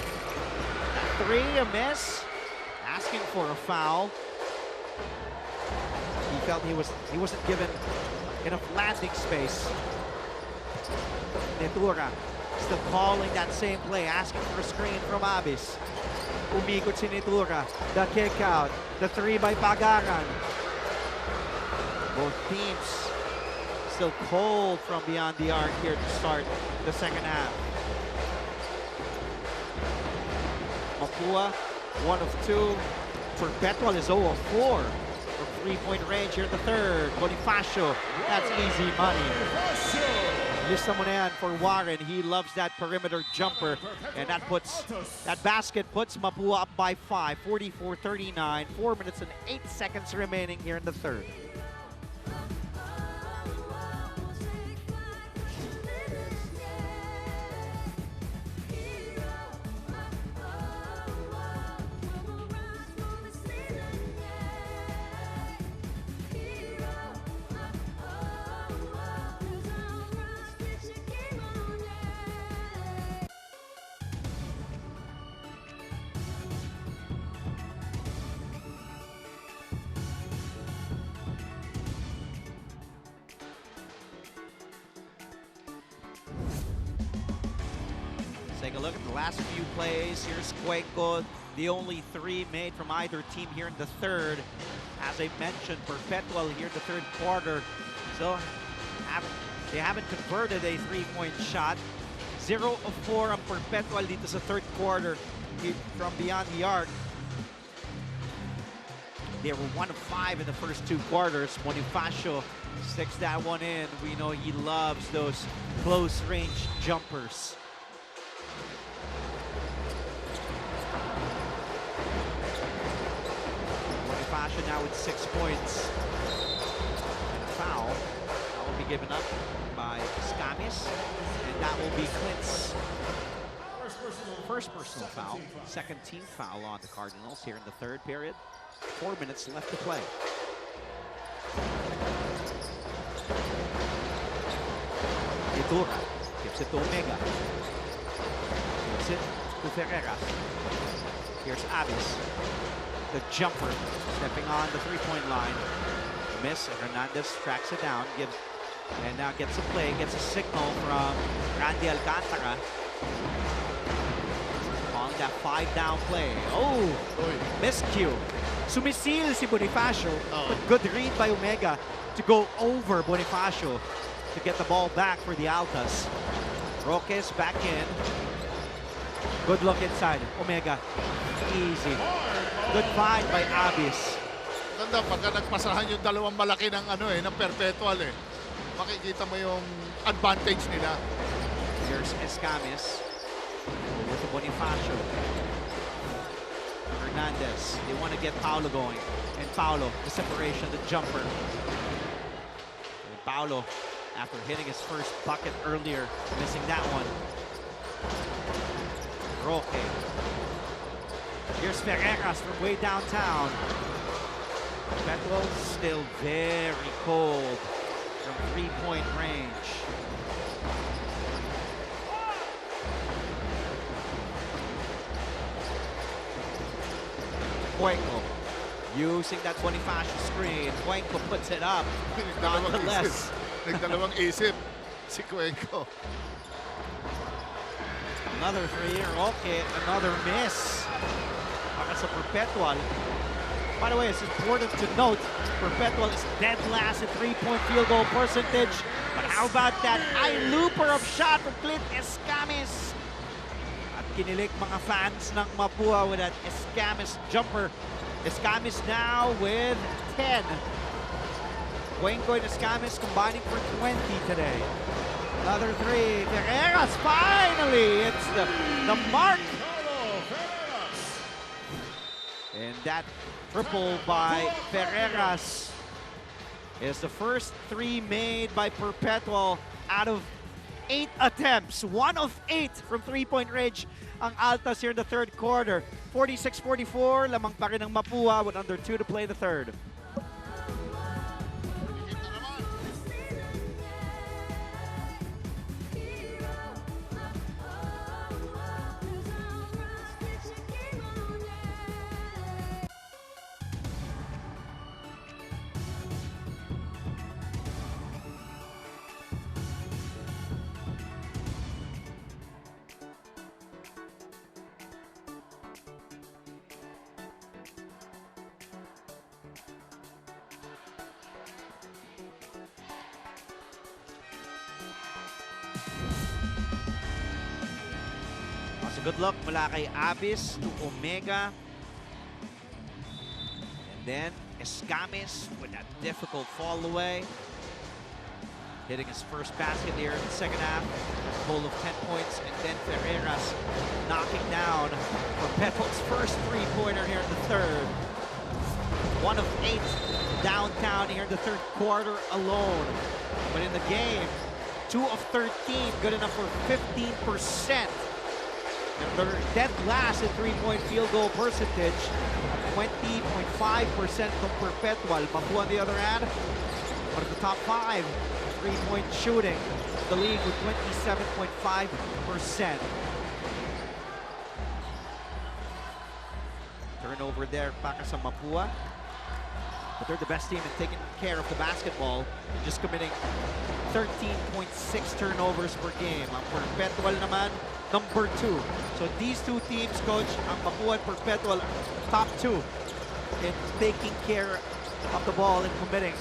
That three, a miss. Asking for a foul. He felt he wasn't given enough landing space. Nitura still calling that same play, asking for a screen from Abis. Umikot si Nitura. The kick out. The three by Pagaran. Both teams still cold from beyond the arc here to start the second half. Mapua, 1 of 2. Perpetual is 0 of 4 from three-point range here in the third. Bonifacio, that's easy money. Lista mo na yan for Warren. He loves that perimeter jumper. And that basket puts Mapua up by 5, 44-39. 4 minutes and 8 seconds remaining here in the third. Take a look at the last few plays. Here's Cuenco, the only 3 made from either team here in the third. As I mentioned, Perpetual here in the third quarter. So they haven't converted a 3-point shot. 0 of 4 on Perpetual dito sa third quarter from beyond the arc. They were 1 of 5 in the first 2 quarters. Bonifacio sticks that one in. We know he loves those close range jumpers. Bonifacio now with 6 points. And a foul. That will be given up by Escamis. And that will be Clint's first personal foul. Second team foul on the Cardinals here in the third period. 4 minutes left to play. Itura gives it to Omega. Gives it to Ferreira. Here's Abis. The jumper stepping on the three-point line. Miss, and Hernandez tracks it down, and now gets a play, gets a signal from Randy Alcantara. On that 5-down play. Oh, miscue. Sumisil si Bonifacio, but good read by Omega to go over Bonifacio to get the ball back for the Altas. Roques back in. Good look inside. Omega. Easy. Good find by Abis. Ganda, pagka nagpasahan yung dalawang malaki ng ng Perpetual makikita mo yung advantage nila. Here's Escamis with Bonifacio. Hernandez. They want to get Paulo going. And Paulo, the separation, the jumper. And Paulo, after hitting his first bucket earlier, missing that one. Roque. Here's Ferreras from way downtown. Perpetual still very cold from three-point range. Cuenco using that Bonifacio screen. Cuenco puts it up. Nonetheless. Nagdalawang isip si Cuenco. Another three. Okay, another miss. Para sa Perpetual. By the way, it's important to note, Perpetual is dead last in three-point field goal percentage. But how about that high looper of shot from Clint Escamis? At kinilig mga fans ng Mapua with that Escamis jumper. Escamis now with 10. Cuenco and Escamis combining for 20 today. Another three. Ferreras finally! It's the mark. And that triple by Ferreras is the first three made by Perpetual out of 8 attempts. 1 of 8 from three-point range ang Altas here in the third quarter. 46-44, lamang pa rin ang Mapua with under 2 to play the third. So good luck mula kay Abis to Omega. And then Escamis with that difficult fall away. Hitting his first basket here in the second half. A total of 10 points. And then Ferreras knocking down Perpetual's first three-pointer here in the third. 1 of 8 downtown here in the third quarter alone. But in the game, 2 of 13, good enough for 15%. And they're dead last in three-point field goal percentage, 20.5% from Perpetual. Mapua on the other hand, one of the top 5 three-point shooting in the league with 27.5%. Turnover there para sa Mapua. But they're the best team in taking care of the basketball, just committing 13.6 turnovers per game. Ang Perpetual naman, number 2. So these two teams, Coach, ang Mapua and Perpetual, top 2 in taking care of the ball and committing.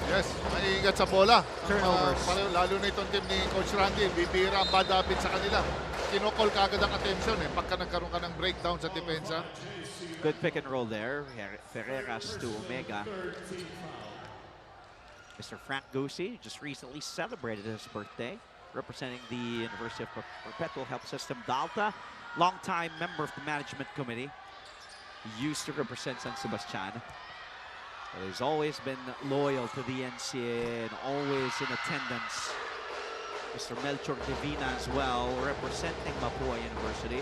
Yes, maingat sa bola. Turnovers. Lalo na itong team ni Coach Randy, bibira ang bad habit sa kanila. Kinokol kagad ang attention pagka nagkaroon ka ng breakdown sa depensa. Good pick and roll there. Ferreras to Omega. Mr. Frank Gusi just recently celebrated his birthday, representing the University of Perpetual Health System Dalta, longtime member of the management committee. He used to represent San Sebastian. But he's always been loyal to the NCAA and always in attendance. Mr. Melchor Divina as well, representing Mapua University.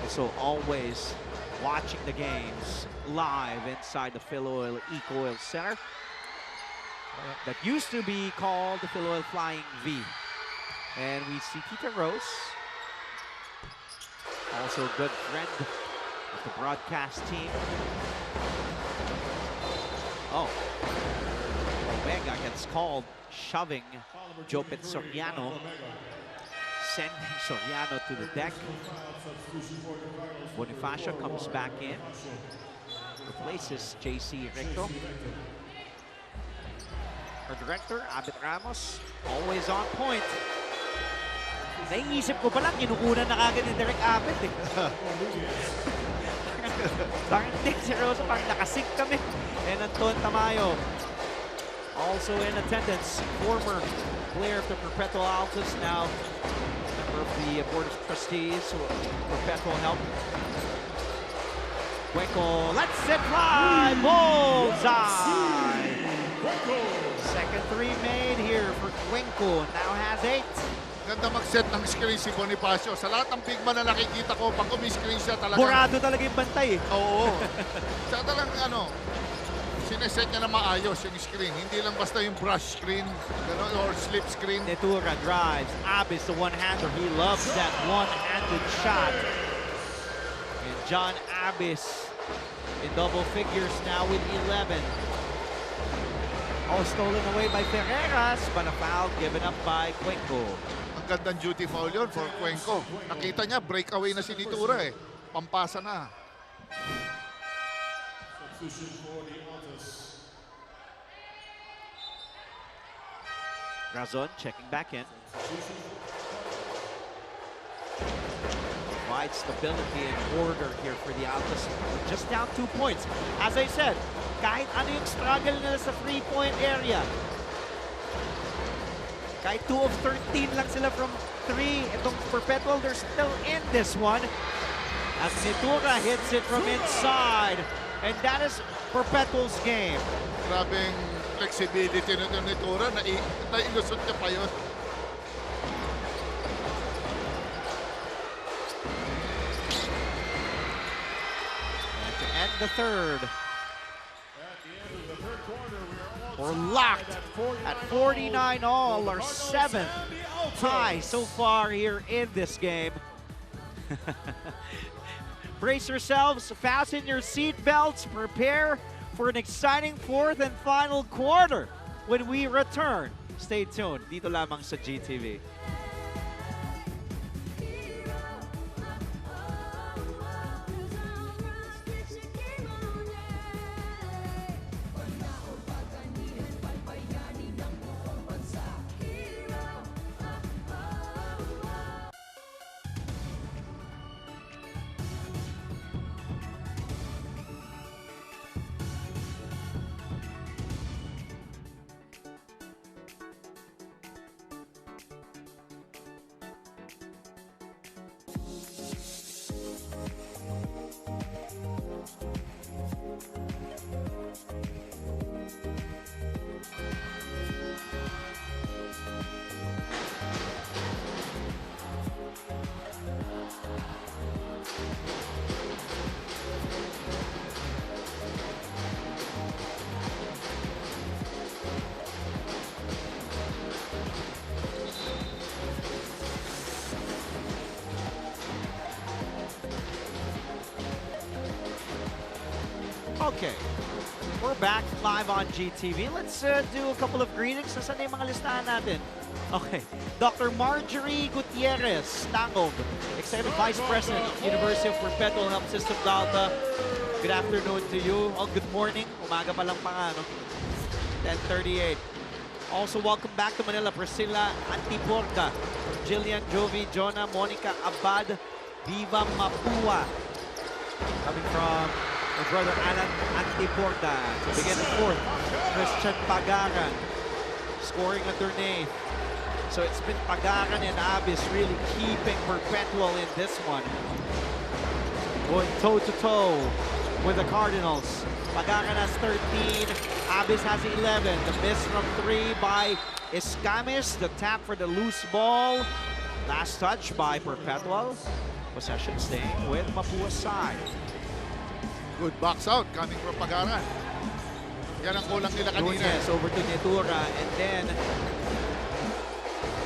Also always watching the games live inside the Philoil Eco-Oil Center. That used to be called the Philoil Flying V. And we see Tita Rose, also a good friend of the broadcast team. Oh, Omega gets called, shoving Jopet Soriano, sending Soriano to the deck. Bonifacio comes back in, replaces JC Recto. Our director, Abit Ramos, always on point. Naiisip ko pala, kinukunan na kagad ni Derek Abed eh. Parang hindi, seryoso, parang nakasink kami. And Anton Tamayo, also in attendance, former player of the Perpetual Altas, now member of the Board of Trustees, Perpetual Help. Cuenco lets it fly, bullseye! Second three made here for Cuenco, now has 8. Ganda mag-set ng screen si Bonifacio. Sa lahat ng big man na nakikita ko, pag umi-screen siya talaga. Burado talaga yung bantay eh. Oo. Siya talagang sineset niya na maayos yung screen. Hindi lang basta yung brush screen or slip screen. Netura drives. Abis, the one-hander. He loves that one-handed shot. And John Abis in double figures now with 11. All stolen away by Ferreras, but a foul given up by Cuenco. Ang gandang duty foul yun for Cuenco. Nakita niya, breakaway na si Netura eh. Pampasa na. Razon checking back in. Wide stability and order here for the Altas. Just down 2 points. As I said, kahit ano yung struggle nila sa 3-point area. Kahit 2 of 13 lang sila from 3. Itong Perpetual, they're still in this one. As Netura hits it from inside. And that is Perpetual's game. Grabing flexibility nito ni Netura. Nailusot niya pa yun. And to end the third. We're locked at 49 all, our 7th tie so far here in this game. Brace yourselves, fasten your seat belts, prepare for an exciting 4th and final quarter when we return. Stay tuned, dito lamang sa GTV. Okay, we're back live on GTV. Let's do a couple of greetings. Nasaan na yung mga listahan natin? Okay, Dr. Marjorie Gutierrez, Tangog, Executive Vice President, University of Perpetual Health System, Dalta. Good afternoon to you. Oh, good morning. Umaga pa lang pa nga, no? 10:38. Also, welcome back to Manila, Priscilla Antiporta, Jillian, Jovi, Jonah, Monica Abad, Viva Mapua. Coming from my brother Alan Antiporta to begin the 4th. Christian Pagaran scoring underneath. So it's been Pagaran and Abis really keeping Perpetual in this one. Going toe-to-toe with the Cardinals. Pagaran has 13, Abis has 11. The miss from 3 by Escamis. The tap for the loose ball. Last touch by Perpetual. Possession staying with Mapua's side. Good box out coming from Pagaran. Yan ang kulang nila kanina. Nunez over to Netura, and then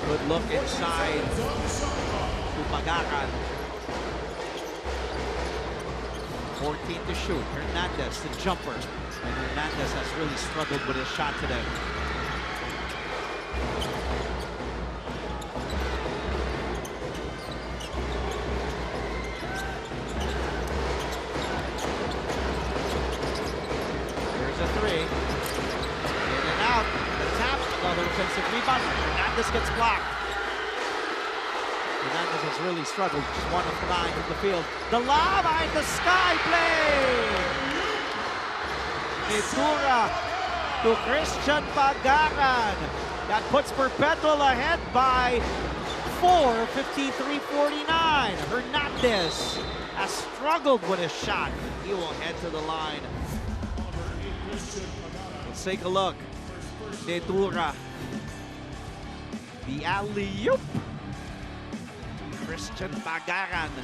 good look inside to Pagaran. 14 to shoot. Hernandez, the jumper. And Hernandez has really struggled with his shot today. Offensive rebound. Hernandez gets blocked. Hernandez has really struggled. Just 1 of 9 from the field. The lob behind the sky play! Itura to Christian Pagaran. That puts Perpetual ahead by 4, 53-49. Hernandez has struggled with his shot. He will head to the line. Let's take a look. Itura. The alley-oop. Christian Pagaran.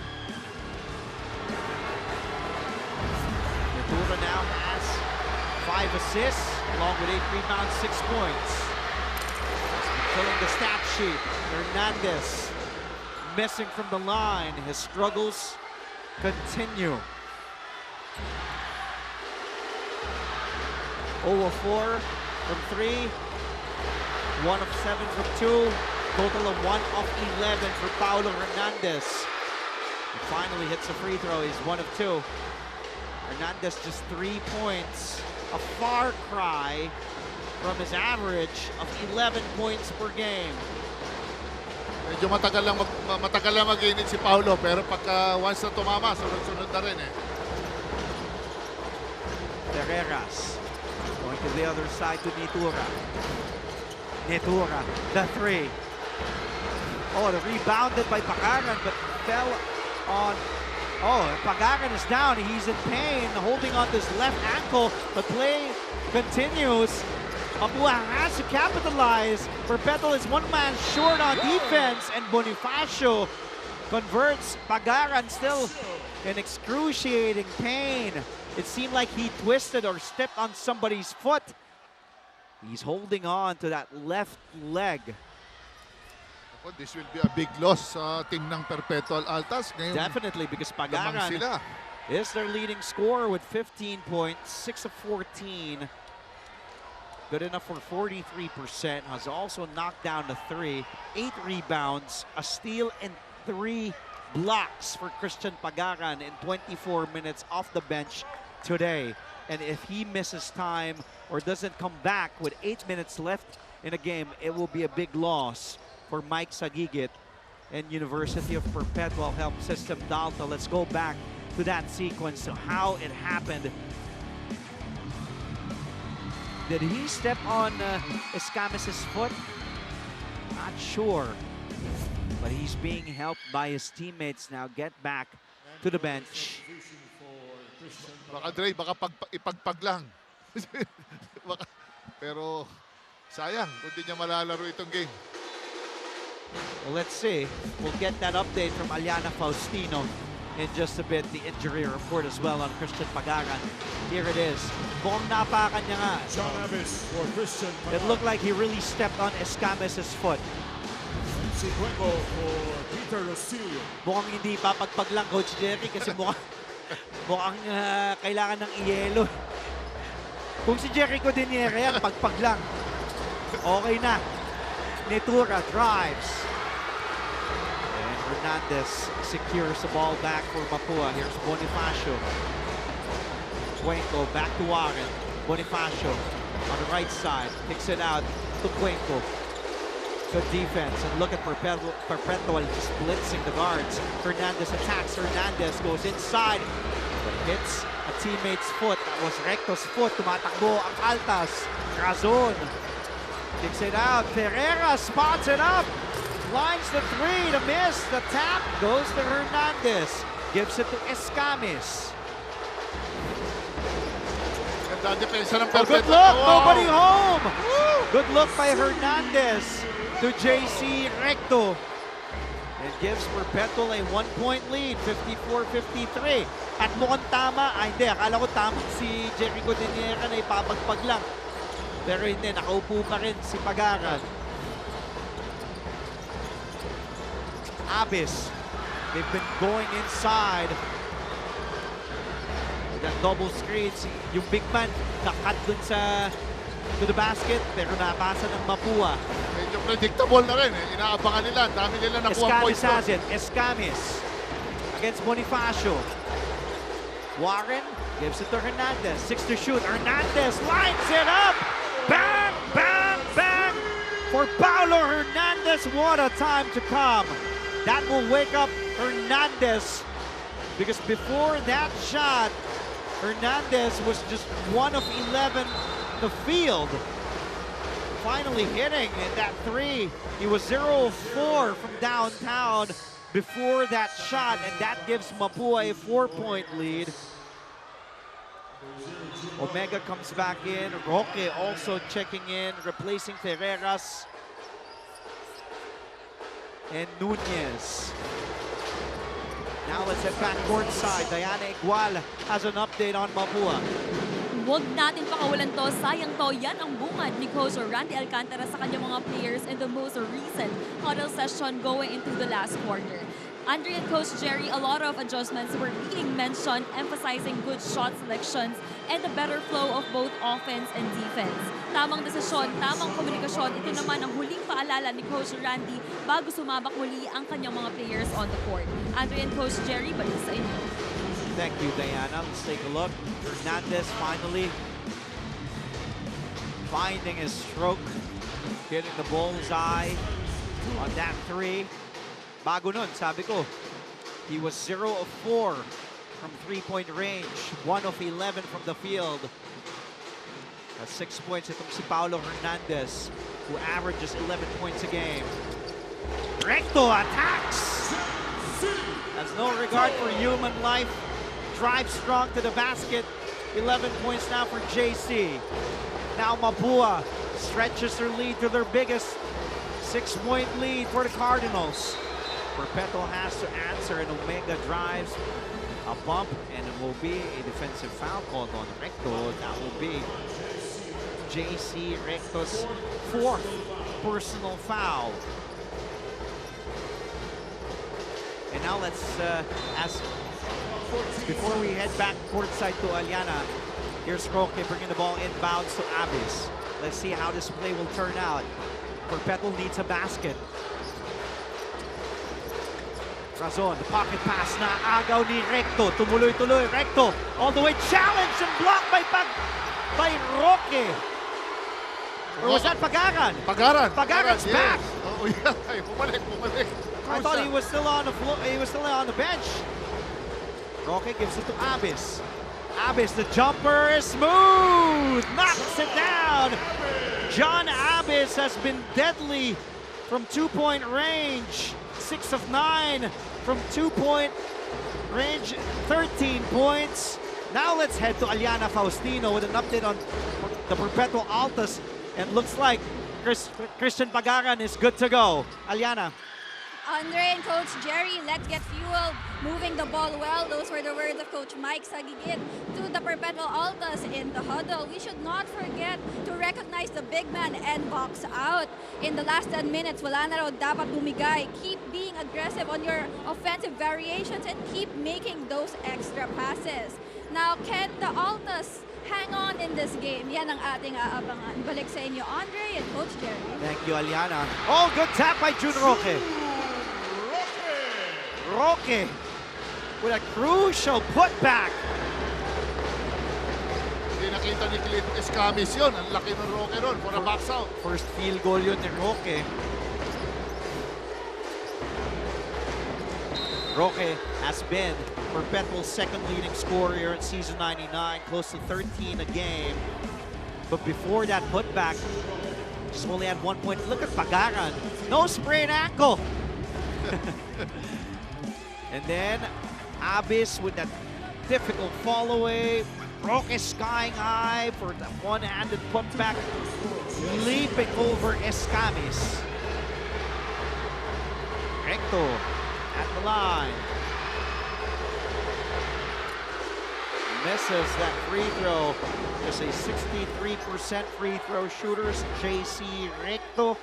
Itura now has 5 assists, along with 8 rebounds, 6 points. Filling the stat sheet. Hernandez missing from the line. His struggles continue. 0 of 4 from 3. 1 of 7 from 2. Total of 1 of 11 for Paulo Hernandez. He finally hits a free throw. He's 1 of 2. Hernandez just 3 points. A far cry from his average of 11 points per game. Medyo matagal lang mag-init si Paulo, pero pagka once na tumama, sunod-sunod na rin eh. Ferreras going to the other side to Nitura. Nitura, the 3. Oh, the rebounded by Pagaran, but fell on. Oh, Pagaran is down. He's in pain, holding on to his left ankle. The play continues. Mapua has to capitalize. Perpetual is 1 man short on defense, and Bonifacio converts. Pagaran still in excruciating pain. It seemed like he twisted or stepped on somebody's foot. He's holding on to that left leg. This will be a big loss sa team ng Perpetual Altas. Ngayon, definitely, because Pagaran is their leading scorer with 15 points, 6 of 14. Good enough for 43%. Has also knocked down the 3. 8 rebounds, a steal, and 3 blocks for Christian Pagaran in 24 minutes off the bench today. And if he misses time or doesn't come back with 8 minutes left in a game, it will be a big loss for Mike Sagigit and University of Perpetual Health System Dalta. Let's go back to that sequence, to how it happened. Did he step on Escamis' foot? Not sure. But he's being helped by his teammates now. Get back to the bench. Baka Dre, baka ipagpag lang. Pero sayang kung di niya malalaro itong game. Well, let's see. We'll get that update from Aliana Faustino in just a bit. The injury report as well on Christian Pagaran. Here it is. Mukhang napakan niya nga. for Christian Pagaran. It looked like he really stepped on Escamis' foot. Sequenco for Peter Rosillo. Mukhang hindi papagpag lang, Coach Jerry, kasi mukhang kailangan ng iyelo. Kung si Jericho Diniere yan, pagpag lang. Okay na. Nitura drives. And Hernandez secures the ball back for Mapua. Here's Bonifacio. Cuenco back to Warren. Bonifacio on the right side. Kicks it out to Cuenco. Good defense. And look at Perpetual just blitzing the guards. Hernandez attacks. Hernandez goes inside. But hits a teammate's foot. That was Recto's foot. Tumatakbo ang Altas. Razon kicks it out. Ferreira spots it up. Lines the 3 to miss. The tap goes to Hernandez. Gives it to Escamis. Oh, good look. Nobody home. Good look by Hernandez to JC Recto. It gives Perpetual a 1-point lead, 54-53. At mukhang tama, hindi, akala ko tama si Jericho Diniera na ipapagpag lang. Pero hindi, nakaupo pa rin si Pagaran. Abis, they've been going inside. With that double screen, yung big man nakat dun to the basket, pero napasa ng Mapua. Medyo predictable na rin eh. Inaabangan nila. Dami nila nakuha points. Escamis has it. Escamis against Bonifacio. Warren gives it to Hernandez. 6 to shoot. Hernandez lines it up. Bang, bang, bang for Paulo Hernandez. What a time to come. That will wake up Hernandez, because before that shot, Hernandez was just 1 of 11 the field. Finally hitting in that 3. He was 0 of 4 from downtown before that shot, and that gives Mapua a 4-point lead. Omega comes back in. Roque also checking in, replacing Ferreras and Nunez. Now let's head back courtside. Diana Igual has an update on Mapua. Huwag natin pakawalan to, sayang to, yan ang bungad ni Coach Randy Alcantara sa kanyang mga players in the most recent huddle session going into the last quarter. Andre and Coach Jerry, a lot of adjustments were being mentioned, emphasizing good shot selections and the better flow of both offense and defense. Tamang desisyon, tamang komunikasyon, ito naman ang huling paalala ni Coach Randy bago sumabak muli ang kanyang mga players on the court. Andre and Coach Jerry, balik sa inyo. Thank you, Diana. Let's take a look. Hernandez finally finding his stroke, hitting the bullseye on that 3. Bago nun, sabi ko, he was 0 of 4 from 3-point range, 1 of 11 from the field. At 6 points, itong si Paulo Hernandez, who averages 11 points a game. Recto attacks! Has no regard for human life. Drives strong to the basket. 11 points now for JC. Now Mapua stretches their lead to their biggest 6-point lead for the Cardinals. Perpetual has to answer, and Omega drives a bump, and it will be a defensive foul called on Recto. That will be JC Recto's 4th personal foul. And now let's before we head back courtside to Aliana, here's Roque bringing the ball inbounds to Abis. Let's see how this play will turn out. Perpetual needs a basket. Razon, the pocket pass na agaw ni Recto. Tumuloy-tuloy. Recto all the way, challenged and blocked by Roque. Or was that Pagaran? Pagaran's yes. back. Oh yeah, bumalik. I thought he was still on the floor. He was still on the bench. Roque gives it to Abis. Abis, the jumper is smooth. Knocks it down. John Abis has been deadly from 2-point range. 6 of 9 from 2-point range, 13 points. Now let's head to Aliana Faustino with an update on the Perpetual Altas. And looks like Christian Pagaran is good to go. Aliana. Andre and Coach Jerry, let's get fueled, moving the ball well. Those were the words of Coach Mike Sagigit to the Perpetual Altas in the huddle. We should not forget to recognize the big man and box out. In the last 10 minutes, wala na raw dapat bumigay. Keep being aggressive on your offensive variations and keep making those extra passes. Now, can the Altas hang on in this game? Yan ang ating aabangan. Balik sa inyo, Andre and Coach Jerry. Thank you, Aliana. Oh, good tap by Jun Roque. Roque with a crucial putback. Hindi nakita ni Clint Escamis yun. Ang laki ng Roque ron for a box out. First field goal yun ni Roque. Roque has been Perpetual's second leading scorer here in season 99, close to 13 a game. But before that putback, just only had 1 point. Look at Pagaran. No sprained ankle. And then Abis with that difficult fall away. Roque skying high for the one-handed putback, leaping over Escamis. Recto at the line. Misses that free throw. Just a 63% free throw shooters. JC Recto.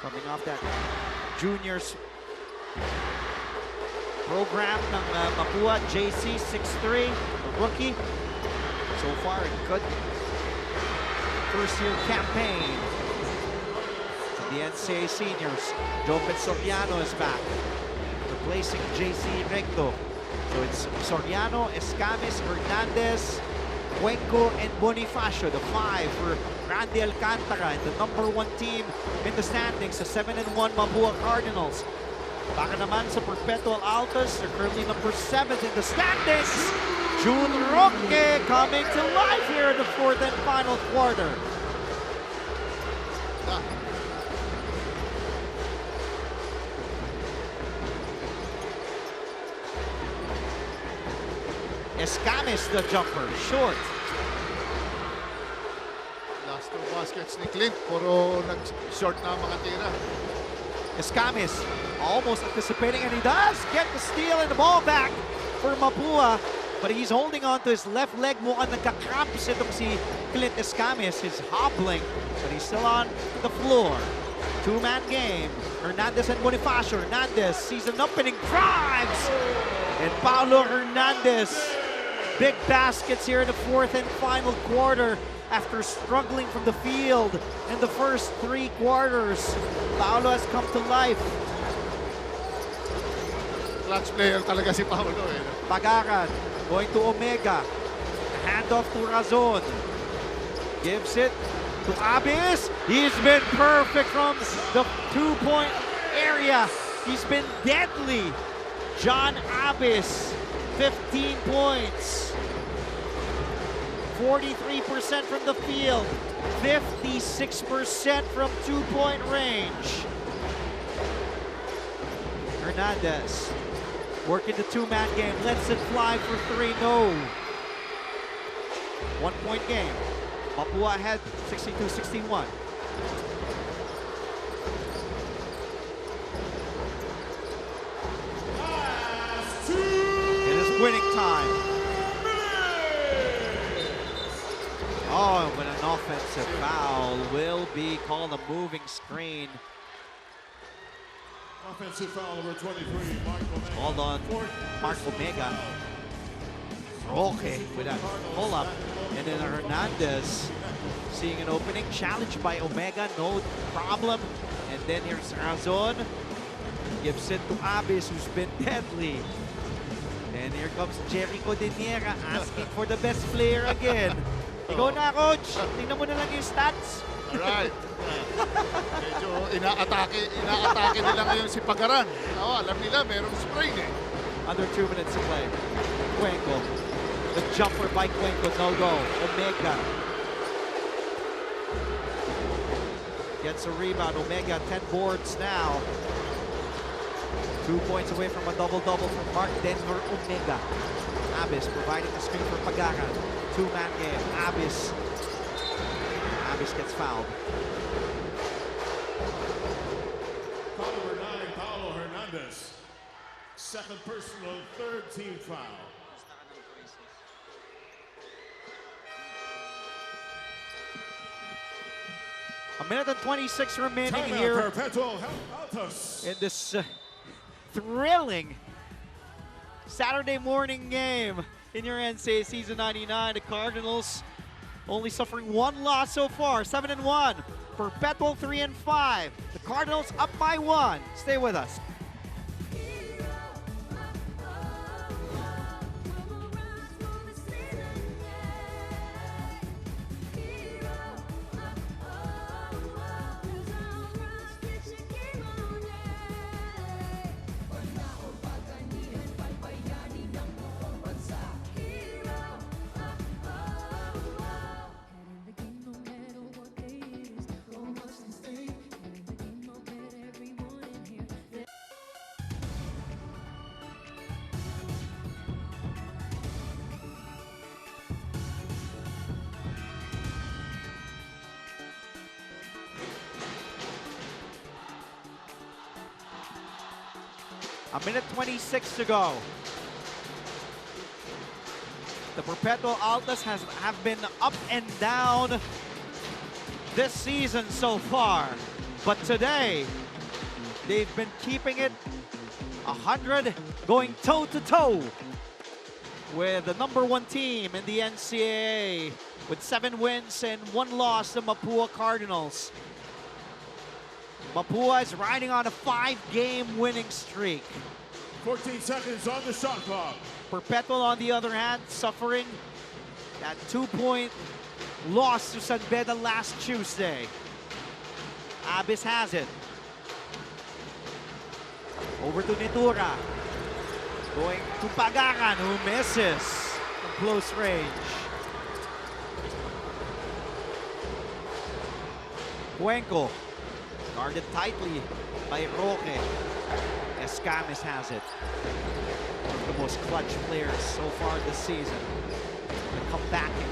Coming off that juniors program ng Mapua, JC 6'3", a rookie. So far, a good first-year campaign. The NCAA seniors, Jopet Soriano is back, replacing JC Recto. So it's Soriano, Escamis, Hernandez, Cuenco and Bonifacio, the 5 for Randy Alcantara, and the #1 team in the standings, the 7-1 Mapua Cardinals. Baka naman sa Perpetual Altas, they're currently #7 in the standings. June Roque coming to life here in the 4th and final quarter. Escamis, the jumper, short. Last 2 baskets ni Clint, puro nag-short na mga tira. Escamis almost anticipating, and he does get the steal and the ball back for Mapua. But he's holding on to his left leg. Mukhang nagka-cramps itong si Clint Escamis. He's hobbling, but he's still on the floor. 2-man game. Hernandez and Bonifacio. Hernandez sees an opening, drives! And Paulo Hernandez. Big baskets here in the 4th and final quarter after struggling from the field in the first 3 quarters. Paulo has come to life. Clutch player talaga si Paulo eh. Pagaran going to Omega. Handoff to Razon. Gives it to Abis. He's been perfect from the 2-point area. He's been deadly. John Abis, 15 points. 43% from the field. 56% from 2-point range. Hernandez working the 2-man game. Lets it fly for 3. No. 1-point game. Mapua ahead 62-61. It is winning time. Oh, but an offensive foul will be called, a moving screen. Offensive foul number 23, Michael. Called on Mark Omega. Roque with a pull-up. And then Hernandez seeing an opening. Challenged by Omega, no problem. And then here's Razon. Gives it to Abis, who's been deadly. And here comes Jericho Deniera asking for the best player again. Ikaw na, coach. Tingnan mo na lang yung stats. Alright. Medyo ina-atake nila ngayon si Pagaran. Oh, alam nila, merong sprain eh. Under 2 minutes to play. Cuenco. The jumper by Cuenco, no go. Omega. Gets a rebound. Omega, 10 boards now. 2 points away from a double-double from Mark Denver Omega. Abis providing the screen for Pagaran. 2-man game. Abis gets fouled. Foul number 9, Paulo Hernandez. Second personal, 3rd team foul. A minute and 26 remaining Timeout, here Perpetual Altas. in this thrilling Saturday morning game in your NCAA Season 99. The Cardinals only suffering 1 loss so far, 7-1. Perpetual 3-5. The Cardinals up by 1. Stay with us. A minute 26 to go. The Perpetual Altas have been up and down this season so far. But today, they've been keeping it 100, going toe-to-toe with the #1 team in the NCAA with 7 wins and 1 loss, the Mapua Cardinals. Mapua is riding on a 5-game winning streak. 14 seconds on the shot clock. Perpetual, on the other hand, suffering That 2-point loss to San Beda last Tuesday. Abis has it. Over to Nitura. Going to Pagaran, who misses from close range. Cuenco, guarded tightly by Roque. Escamis has it. One of the most clutch players so far this season. The comebacking.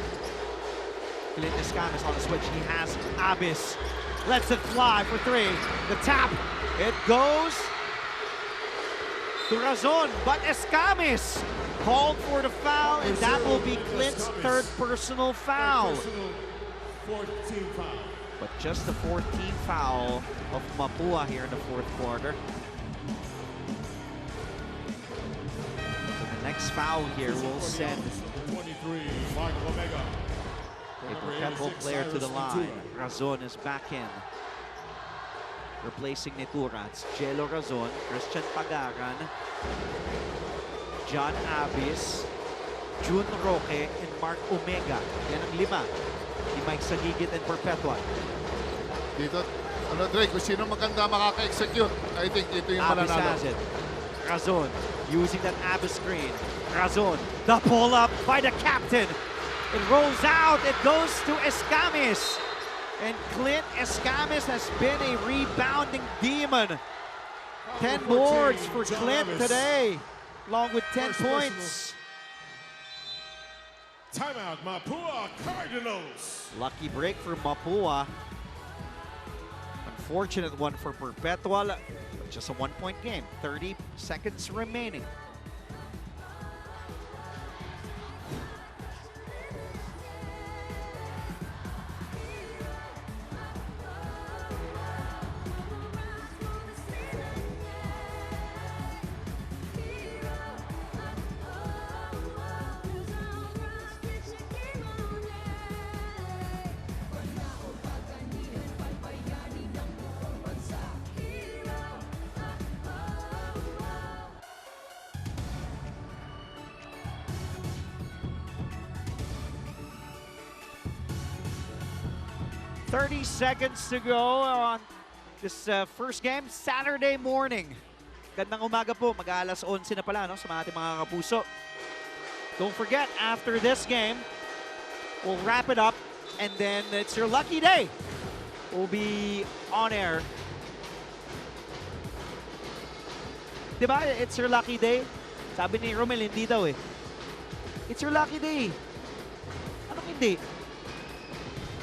Clint Escamis on the switch. He has Abis. Lets it fly for three. The tap. It goes to Razon, but Escamis called for the foul, and that will be Clint's third personal foul. 14 foul. But just the 14th foul of Mapua here in the fourth quarter. So the next foul here will send 23, Mark Omega. a Perpetual player to the line. Razon is back in. Replacing Nitura. It's Jello Razon, Christian Pagaran, John Abis, Jun Roque, and Mark Omega. Yan ang lima. Ni Mike Sanigit and Perpetual. Dito, Dre, kung sino maganda makaka-execute, I think ito yung Abis mananalo. has it. Razon using that Abis screen. Razon, the pull-up by the captain. It rolls out. It goes to Escamis. And Clint Escamis has been a rebounding demon. 10 boards for Clint today, along with 10 points. Timeout, Mapua Cardinals. Lucky break for Mapua. Unfortunate one for Perpetual. Just a 1-point game. 30 seconds remaining. .30 seconds to go on this first game, Saturday morning. Gandang umaga po, mag-alas 11 na pala no, sa mga ating mga kapuso. Don't forget, after this game, we'll wrap it up and then it's your lucky day. We'll be on air. Diba? It's your lucky day. Sabi ni Romel, hindi daw eh. It's your lucky day. Anong hindi?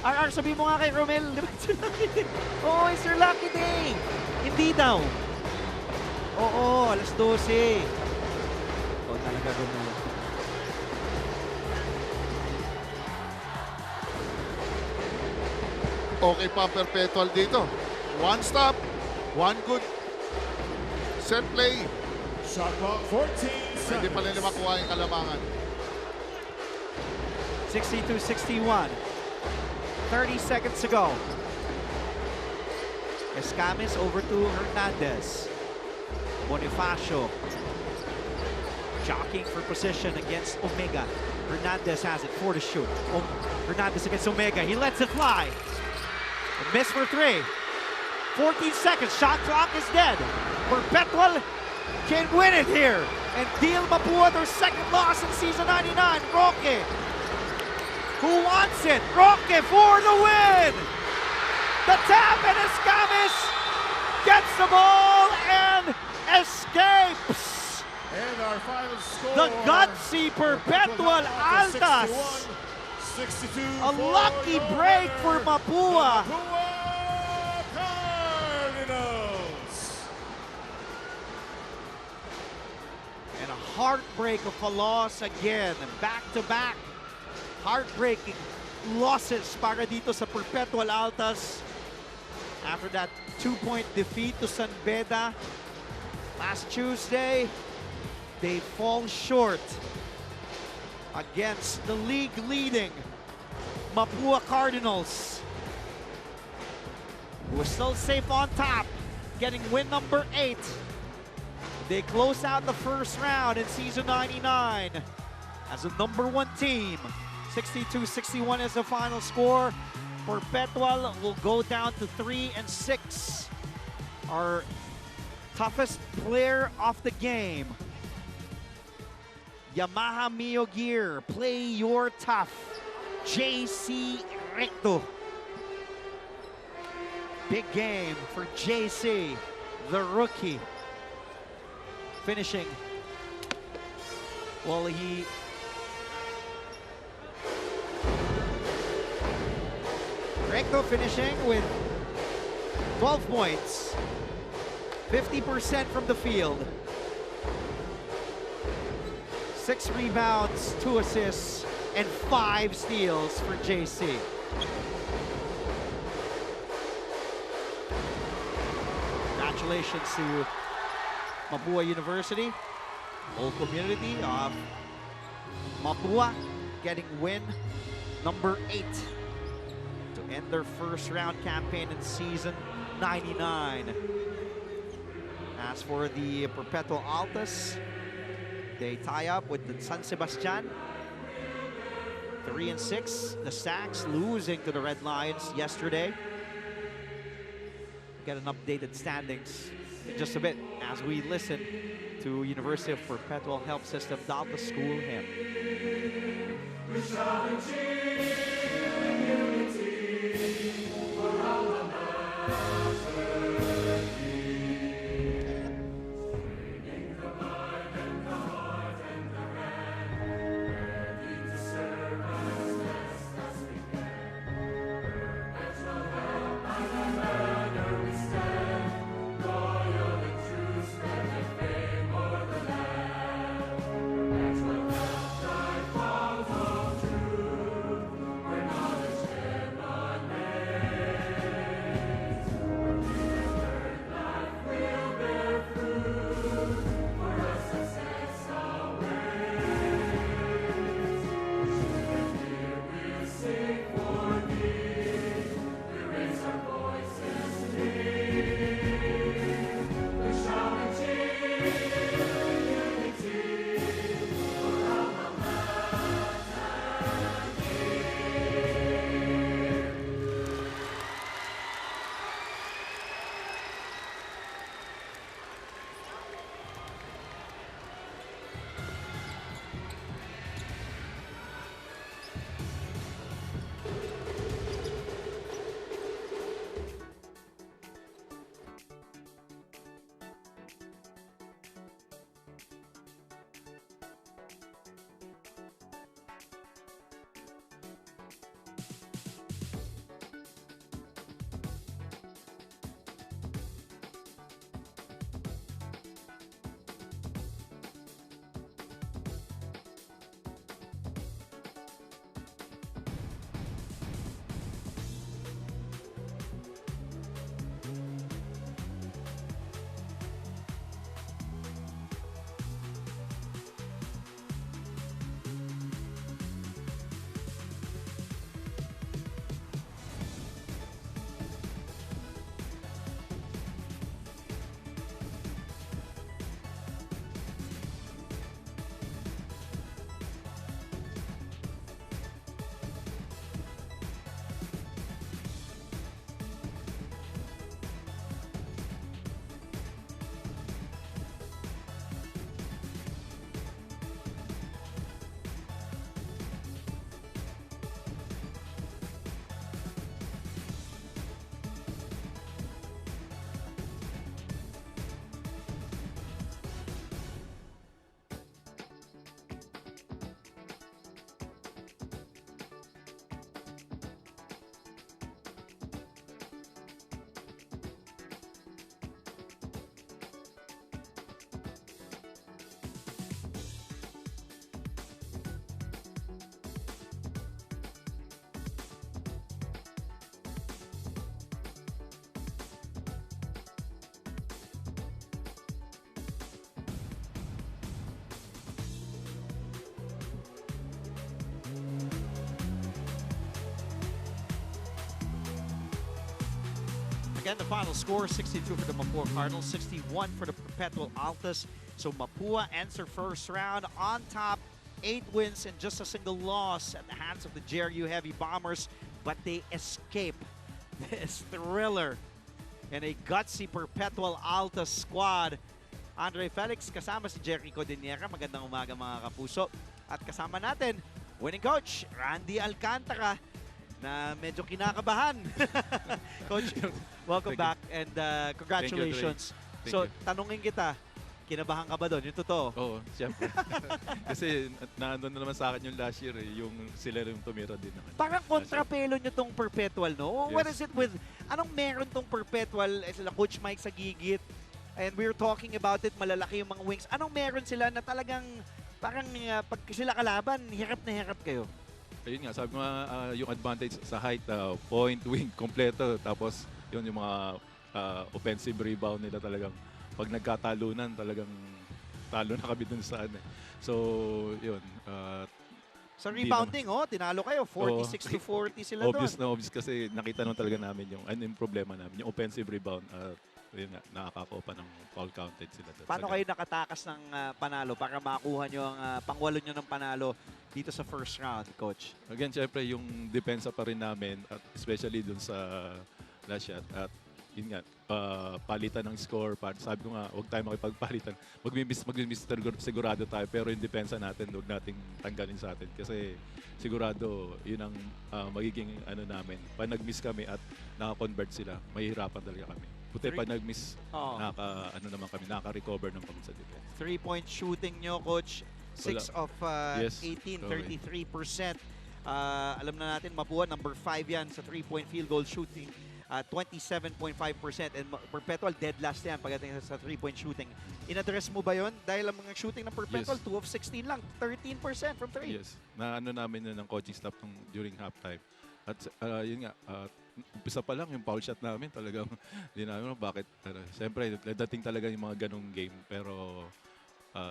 RR, sabi mo nga kay Romel, di ba? It's your lucky day. Oo, it's your lucky day. Hindi daw. Oo, alas 12. Oo, talaga Romel. Okay pa Perpetual dito. One stop, one good set play. Shot clock 14 Hindi seconds. pa nila makuha yung kalamangan. 62-61. 30 seconds to go. Escamis over to Hernandez. Bonifacio jockeying for position against Omega. Hernandez has it for the shoot. Hernandez against Omega. He lets it fly. A miss for three. 14 seconds. Shot clock is dead. Perpetual can win it here and deal Mapua their second loss in season 99. Roque, who wants it? Roque for the win! The tap, and Escamis gets the ball and escapes! And our final score. The gutsy Perpetual Altas! 62 A lucky break for Mapua! Mapua Cardinals. And a heartbreak of a loss again. Back-to-back heartbreaking losses para dito sa Perpetual Altas after that 2-point defeat to San Beda last Tuesday. They fall short against the league-leading Mapua Cardinals, who are still safe on top, getting win number 8. They close out the first round in season 99 as a #1 team. 62-61 is the final score. Perpetual will go down to 3-6. Our toughest player of the game, Yamaha Mio Gear, play your tough, JC Recto. Big game for JC, the rookie. Finishing, well, Recto finishing with 12 points, 50% from the field, 6 rebounds, 2 assists, and 5 steals for JC. Congratulations to Mapua University, whole community of Mapua getting win number 8 to end their first round campaign in season 99. As for the Perpetual Altas, they tie up with the San Sebastian, 3-6. The Sacs losing to the Red Lions yesterday. Get an updated standings in just a bit as we listen to University of Perpetual Health System Delta School hymn. Again, the final score, 62 for the Mapua Cardinals, 61 for the Perpetual Altas. So Mapua ends their first round on top 8 wins and just a single loss at the hands of the JRU Heavy Bombers, but they escape this thriller and a gutsy Perpetual Altas squad. Andre Felix kasama si Jericho Diniera. Magandang umaga mga kapuso. At kasama natin, winning coach, Randy Alcantara, na medyo kinakabahan. Coach, welcome back and congratulations. Thank So, you. tanungin kita, kinabahan ka ba doon? Yung totoo? Oo, siyempre. Kasi naandun na naman sa akin yung last year, yung sila yung tumira din naman. Parang kontrapelo nyo tong Perpetual, no? What is Yes. it with, anong meron tong Perpetual? Sila Coach Mike sa gigit, and we're talking about it, malalaki yung mga wings. Anong meron sila na talagang, parang pag sila kalaban, hirap na hirap kayo? Ayun nga, sabi ko nga, yung advantage sa height, point, wing, kompleto. Tapos, yun yung mga offensive rebound nila talagang pag nagkatalunan, talagang talo na kami dun sa ano. So, yun. Sa rebounding, tinalo kayo. 46 to 40 sila doon. Obvious kasi nakita naman talaga namin yung problema namin, yung offensive rebound. Yun nga, nakakakopa ng foul counted sila doon. Paano kayo nakatakas ng panalo para makuha nyo ang pangwalo nyo ng panalo dito sa first round, Coach? Again, syempre, yung depensa pa rin namin, at especially dun sa last shot. At yun nga, palitan ng score. Sabi ko nga, huwag tayo makipagpalitan. Mag-miss sigurado tayo, pero yung depensa natin, huwag nating tanggalin sa atin. Kasi sigurado, yun ang magiging ano namin. Pag nag-miss kami at naka-convert sila, mahihirapan talaga kami. Buti pag nag-miss, naka-recover ng kami sa defense. 3-point shooting nyo, Coach. 6 of 18, 33%. Alam na natin, Mapua, number 5 yan sa 3-point field goal shooting. 27.5%, and Perpetual dead last yan pagdating sa 3-point shooting. In-address mo ba yun? Dahil ang mga shooting ng Perpetual, 2 of 16 lang, 13% from 3. Yes, na ano namin yun ng coaching staff during halftime. At yun nga, umpisa pa lang yung foul shot namin, talagang hindi namin bakit. Siyempre, dating talaga yung mga ganong game, pero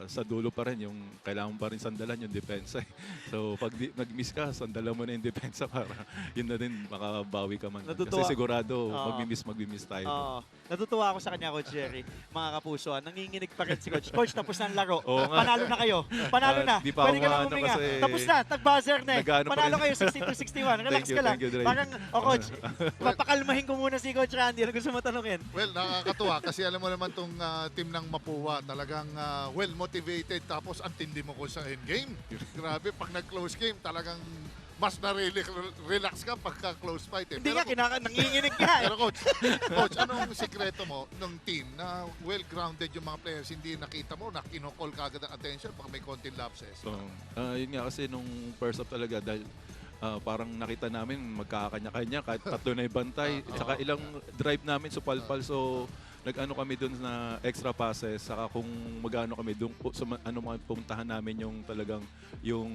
sa dulo pa rin, yung kailangan pa rin sandalan yung depensa. So, pag nag-miss ka, sandalan mo na yung depensa para yun na din, makabawi ka man. Kasi sigurado, mag-miss tayo. Natutuwa ako sa kanya, Coach Jerry. Mga kapuso, nanginginig pa rin si Coach. Coach, tapos na ang laro. Panalo na kayo. Panalo na. Pwede ka na huminga. Tapos na, tag-buzzer na eh. Panalo kayo 62-61. Relax ka lang. Parang, Coach, papakalmahin ko muna si Coach Randy. Ano gusto mo tanungin? Well, nakakatuwa kasi alam mo naman tong team ng Mapua, talagang motivated, tapos ang tindi mo ko sa endgame. Grabe, pag nag-close game, talagang mas na-relax ka pagka close fight. Hindi nga, nanginginig ka. Pero coach, anong sikreto mo ng team na well-grounded yung mga players, hindi nakita mo na kinokall ka agad ang attention pag may konting lapses? Yun nga kasi nung first up talaga, dahil parang nakita namin magkakanya-kanya, kahit tatlo na yung bantay, saka ilang drive namin supalpal, so nag-ano kami dun na extra passes, saka kung mag-ano kami dun, puntahan namin yung talagang yung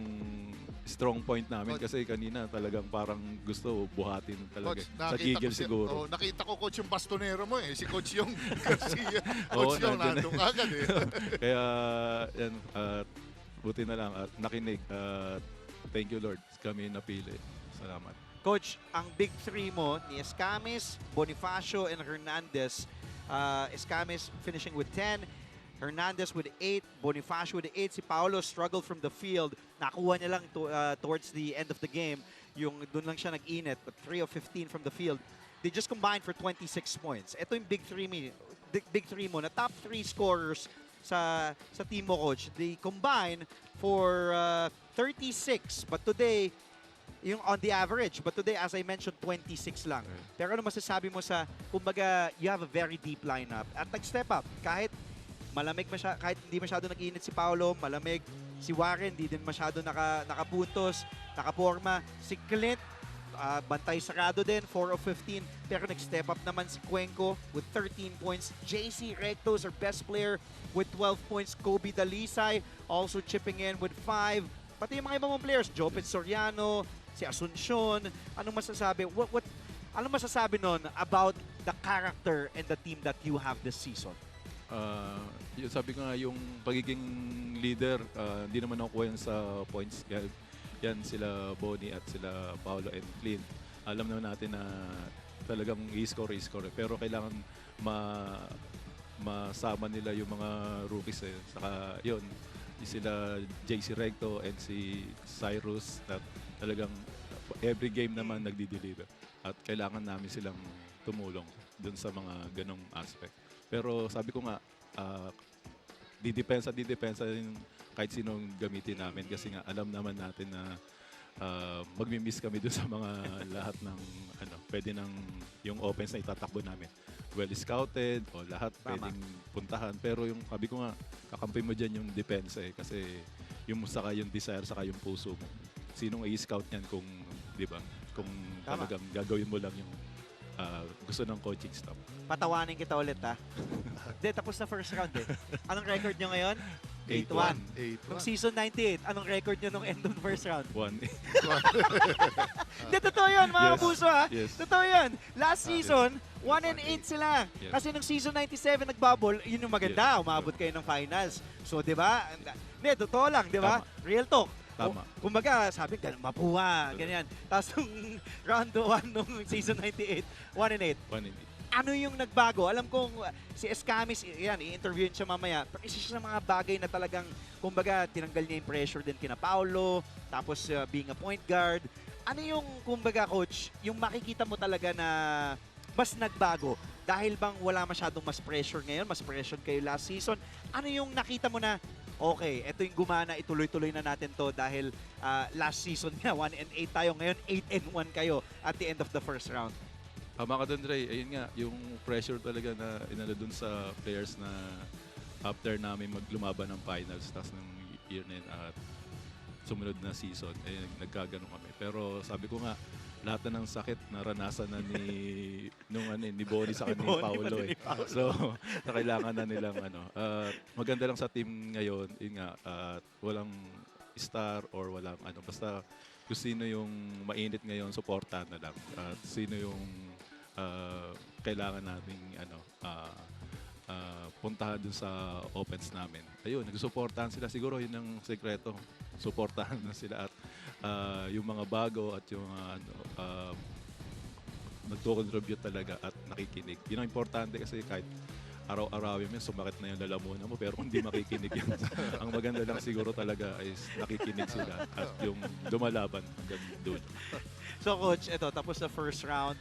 strong point namin. Coach, kasi kanina talagang parang gusto buhatin talaga. Coach, sa gigil siguro. Nakita ko, Coach, yung bastonero mo eh. Si Coach yung Coach yung nandun agad eh. Kaya yan, buti na lang at nakinig. Thank you, Lord. Kami napili. Salamat. Coach, ang big three mo ni Escamis, Bonifacio, and Hernandez. Escamis finishing with 10, Hernandez with 8, Bonifacio with 8. Si Paolo struggled from the field. Nakuha niya lang towards the end of the game. Doon lang siya nag-init, but 3 of 15 from the field. They just combined for 26 points. Ito yung big three mo na top 3 scorers sa team mo, Coach. They combine for 36, but today, yung on the average. But today, as I mentioned, 26 lang. Pero ano masasabi mo kumbaga, you have a very deep lineup at nag-step up. Kahit kahit hindi masyado nag-init si Paolo, malamig. Si Warren, hindi din masyado nakapuntos, nakaporma. Si Clint, bantay sarado din, 4 of 15. Pero nag-step up naman si Cuenco with 13 points. JC Recto is our best player with 12 points. Kobe Dalisay also chipping in with 5. Pati yung mga ibang players, Jopet Soriano, si Asuncion. Anong masasabi? Anong masasabi nun about the character and the team that you have this season? Sabi ko nga, yung pagiging leader, hindi naman nakukuha yan sa points. Yan sila Bonnie at sila Paolo and Clint. Alam naman natin na talagang i-score. Pero kailangan masama nila yung mga rookies. Saka yun, sila JC Recto and si Cyrus na talagang every game naman nagdi-deliver. At kailangan namin silang tumulong dun sa mga ganong aspect. Pero sabi ko nga, didepensa rin kahit sinong gamitin namin kasi nga alam naman natin na magmi-miss kami dun sa mga lahat ng pwede ng yung offense na itatakbo namin. Well scouted o lahat pwedeng puntahan. Pero yung sabi ko nga, kakampi mo dyan yung depensa kasi yung saka yung desire saka yung puso mo. Sinong i-scout niyan kung, di ba? Kung talagang gagawin mo lang yung gusto ng coaching staff. Patawanin kita ulit, ha? Hindi, tapos na first round, eh. Anong record nyo ngayon? 8-1. Nung season 98, anong record nyo nung end of the first round? 1. Hindi, totoo yun, mga kapuso, ha? Yes. Totoo yun. Last season, 1-8 sila. Yes. Kasi nung season 97, nagbubble, yun yung maganda. Umabot kayo ng finals. So, di ba? Hindi, totoo lang, di ba? Real talk. Tama. Kumbaga, sabi ka, Mapua, ganyan. Tapos nung round 1 nung season 98, 1-8. 1-8. Ano yung nagbago? Alam kong si Escamis, yan, i-interviewin siya mamaya. Pero isa siya sa mga bagay na talagang, kumbaga, tinanggal niya yung pressure din kina Paolo, tapos being a point guard. Ano yung, kumbaga, coach, yung makikita mo talaga na mas nagbago? Dahil bang wala masyadong mas pressure ngayon, mas pressure kayo last season? Ano yung nakita mo na, okay, ito yung gumana, ituloy-tuloy na natin to dahil last season nga, 1-8 tayo. Ngayon, 8-1 kayo at the end of the first round. Tama ka doon, Dre. Ayun nga, yung pressure talaga na inala dun sa players na after namin maglumaban ng finals, tapos ng year na yun at sumunod na season, nagkaganon kami. Pero sabi ko nga, lahat na ng sakit naranasan na ni Bonnie sa ni Paolo. So, na kailangan na nilang maganda lang sa team ngayon, yun nga, walang star or walang basta kung sino yung mainit ngayon, suportahan na lang. At sino yung kailangan nating puntahan dun sa offense namin. Ayun, nagsusuportahan sila. Siguro yun ang sekreto. Suportahan na sila at yung mga bago at yung nagto-contribute talaga at nakikinig. Yun ang importante kasi kahit araw-araw yun, sumakit na yung lalamunan mo pero hindi makikinig yun. Ang maganda lang siguro talaga is nakikinig sila at yung lumalaban hanggang doon. So coach, eto, tapos sa first round,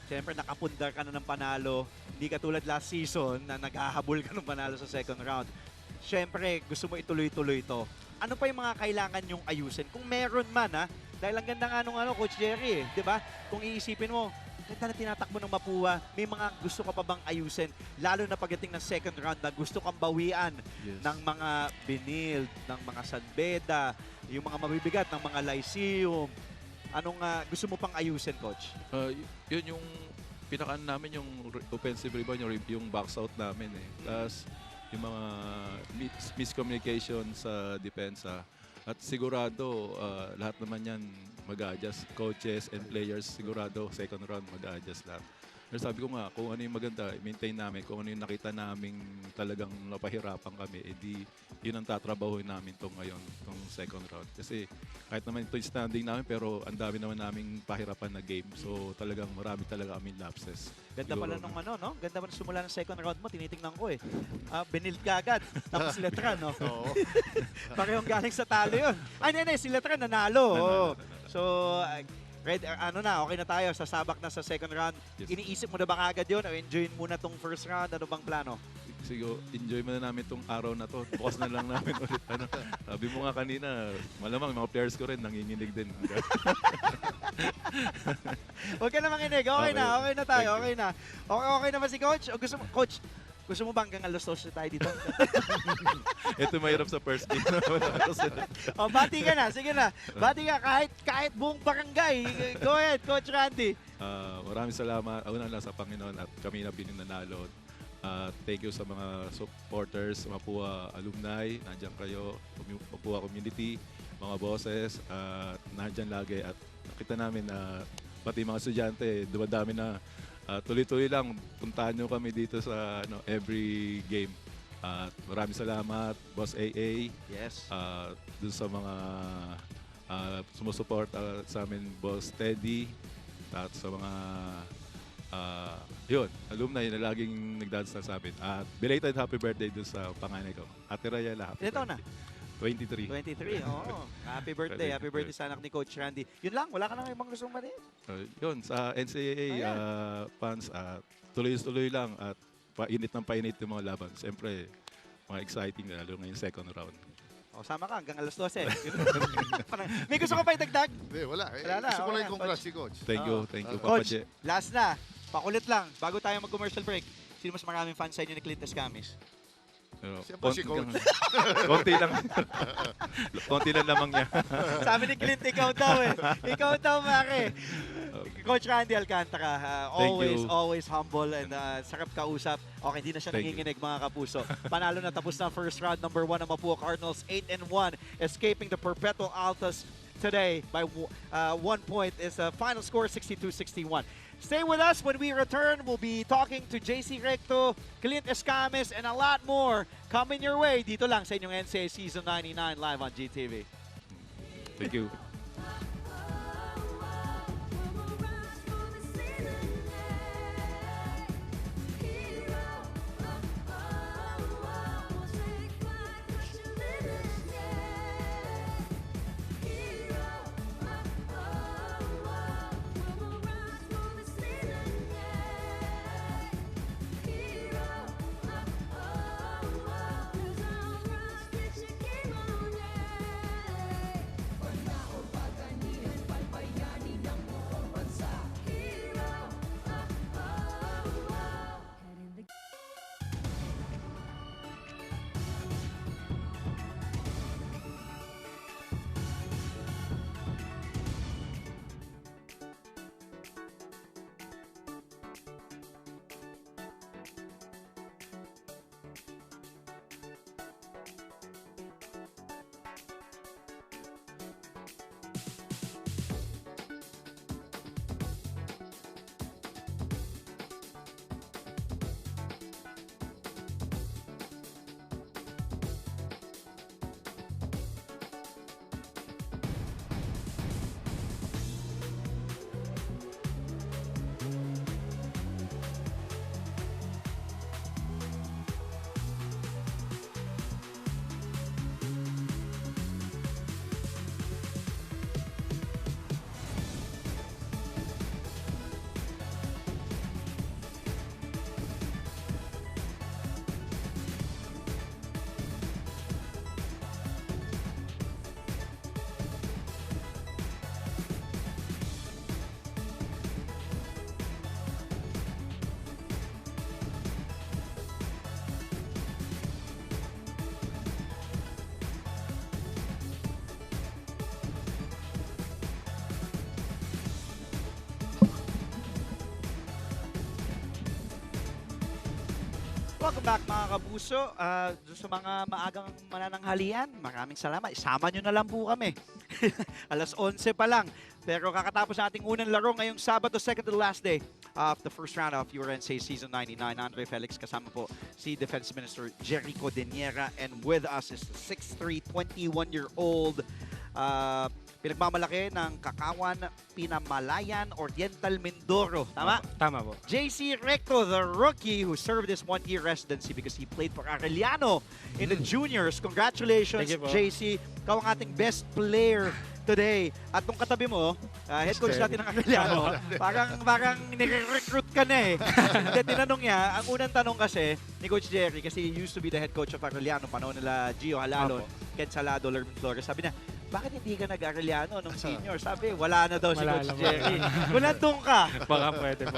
siyempre nakapundar ka na ng panalo. Hindi ka tulad last season na naghahabol ka ng panalo sa second round. Siyempre, gusto mo ituloy-tuloy ito. Ano pa yung mga kailangan nyong ayusin? Kung meron man, dahil ang ganda nga nung Coach Jerry, di ba? Kung iisipin mo, ganda na tinatakbo ng Mapua, may mga gusto ka pa bang ayusin? Lalo na pagdating ng second round na gusto kang bawian ng mga Binild, ng mga Sanbeda, yung mga mabibigat, ng mga Lyceum. Anong gusto mo pang ayusin, Coach? Yun yung pinakaan namin yung offensive rebound, yung box out namin. Tapos yung mga miscommunication sa depensa. At sigurado, lahat naman yan mag-a-adjust. Coaches and players, sigurado second round mag-a-adjust lahat. Pero sabi ko nga, kung ano yung maganda, i-maintain namin. Kung ano yung nakita namin talagang napahirapan kami, edi yun ang tatrabahuin namin ngayon, tong second round. Kasi kahit naman ito yung standing namin, pero ang dami naman naming pahirapan na game. So talagang marami talaga kami lapses. Ganda pala nung no? Ganda pa sumula ng second round mo, tinitingnan ko eh. Binild ka agad, tapos Letran, no? Oo. Parehong galing sa talo yun. Ay, si Letran nanalo. So, okay na tayo, sasabak na sa second round. Yes. Iniisip mo na ba agad yun? O enjoyin muna tong first round? Ano bang plano? Siguro, enjoy mo na namin tong araw na to. Bukas na lang namin ulit. Sabi mo nga kanina, malamang mga players ko rin nanginginig din. Huwag ka na manginig. Okay na tayo. Okay na. Okay na ba si Coach? O gusto mo ba hanggang alas 12 tayo dito? Ito mahirap sa first game. Bati ka na. Sige na. Bati ka kahit buong barangay. Go ahead, Coach Randy. Maraming salamat. Una lang sa Panginoon at kami na pinanalo. Thank you sa mga supporters, Mapua alumni, nandiyan kayo, Mapua community, mga bosses, nandiyan lagi at nakita namin na pati mga estudyante, dumadami na tuloy-tuloy lang, puntahan nyo kami dito sa every game. Maraming salamat, Boss AA. Yes. Dun sa mga sumusuport sa amin, Boss Teddy, at sa mga alumni na laging nagdadasal sa amin. At belated happy birthday dun sa panganay ko, Ate Rayala. Happy Ito na. birthday. 23. 23, oo. Happy birthday. Happy birthday sa anak ni Coach Randy. Yun lang, wala ka nang ibang gustong mali. Yun, sa NCAA fans, tuloy-tuloy lang at painit ng painit yung mga laban. Siyempre, mga exciting lalo ngayong second round. O, sama ka hanggang alas 12. May gusto ka pa itagdag? Hindi, wala. Wala na, Gusto ko okay lang na, congrats si Coach. Thank you, Papa Coach, Je. last na. Pakulit lang. Bago tayo mag-commercial break. Sino mas maraming fans sa inyo ni Clint Escamis? Siyempre si Coach. Konti lang. Konti lang lamang niya. Sabi ni Clint, ikaw daw eh. Ikaw daw, Mare. Coach Randy Alcantara, always humble and sarap kausap. Okay, hindi na siya nanginginig mga kapuso. Panalo na, tapos na first round. Number 1 ang Mapua Cardinals, 8-1, escaping the Perpetual Altas today by 1 point. Is the final score 62-61. Stay with us. When we return, we'll be talking to JC Recto, Clint Escamis, and a lot more coming your way dito lang sa inyong NCAA Season 99 live on GTV. Thank you. Welcome back mga kapuso. Sa mga maagang manananghalian, maraming salamat. Isama nyo na lang po kami. Alas 11 pa lang. Pero kakatapos ating unang laro ngayong Sabado, second to the last day of the first round of your NCAA Season 99. Andre Felix, kasama po si Defense Minister Jericho Deniera. And with us is the 6'3", 21-year-old pinagmamalaki ng Kakawan, Pinamalayan, Oriental Mindoro. Tama? Tama po. JC Recto, the rookie who served his one-year residency because he played for Arellano in the juniors. Congratulations, Thank you po. JC. Ikaw ang ating best player today. At nung katabi mo, head coach natin ng Arellano, parang nire-recruit ka na eh. Hindi, tinanong niya, ang unang tanong kasi ni Coach Jerry, kasi he used to be the head coach of Arellano, panahon nila Gio Halalon, Ken Salado, Lervin Flores. Sabi niya, bakit hindi ka nag-Arellano nung senior? Sabi, wala na daw si Coach Jerry. Kung nandun ka. Baka pwede po.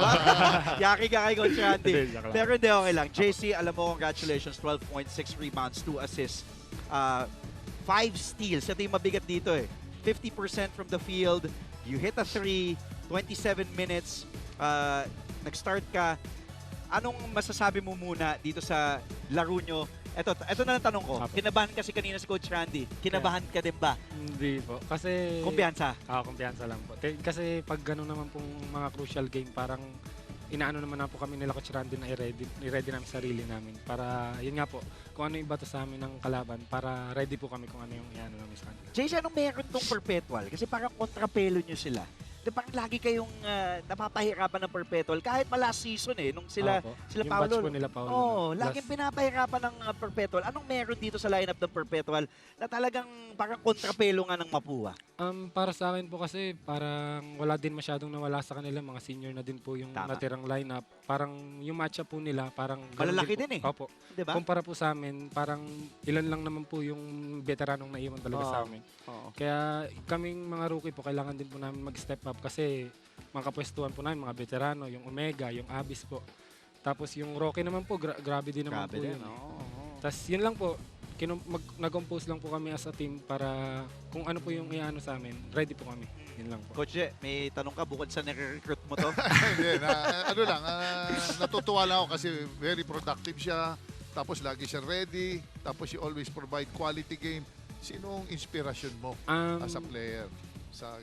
Yaki ka kay Coach Randy. Pero hindi, okay lang. JC, alam mo, congratulations, 12.6 rebounds, 2 assists, 5 steals. Ito yung mabigat dito eh. 50% from the field. You hit a 3, 27 minutes. Nag-start ka. Anong masasabi mo muna dito sa laro nyo? Ito na lang tanong ko. Kinabahan kasi kanina si Coach Randy. Kinabahan ka din ba? Hindi po. Kasi... Kumpiyansa? Kumpiyansa lang po. Kasi pag gano'n naman pong mga crucial game, parang inaano naman na po kami nila Coach Randy na i-ready namin sarili namin. Para, yun nga po, kung ano yung iba sa amin ng kalaban, para ready po kami kung ano yung iano namin sa kanila. JC, anong meron tong Perpetual? Kasi parang kontrapelo nyo sila. di parang lagi kayong napapahirapan ng Perpetual kahit last season nung sila Yung Paolo. batch po nila Paolo. Laging pinapahirapan ng Perpetual. Anong meron dito sa lineup ng Perpetual na talagang parang kontrapelo nga ng Mapua? Para sa akin po kasi parang wala din masyadong nawala sa kanila, mga senior na din po yung natirang lineup. Parang yung matchup po nila parang malalaki din Opo. Diba? Kumpara po sa amin, parang ilan lang naman po yung veteranong naiwan talaga sa amin. Kaya kaming mga rookie po, kailangan din po namin mag-step up kasi mga kapwestuhan po namin, mga veterano, yung Omega, yung Abyss po. Tapos yung Rocky naman po, grabe din naman po yun. Tapos yun lang po, nag-compose lang po kami as a team para kung ano po yung iano sa amin, ready po kami. Yun lang po. Coach, may tanong ka bukod sa nire-recruit mo to? Hindi, natutuwa lang ako kasi very productive siya. Tapos lagi siya ready. Tapos he always provide quality game. Sinong inspirasyon mo as a player? Sa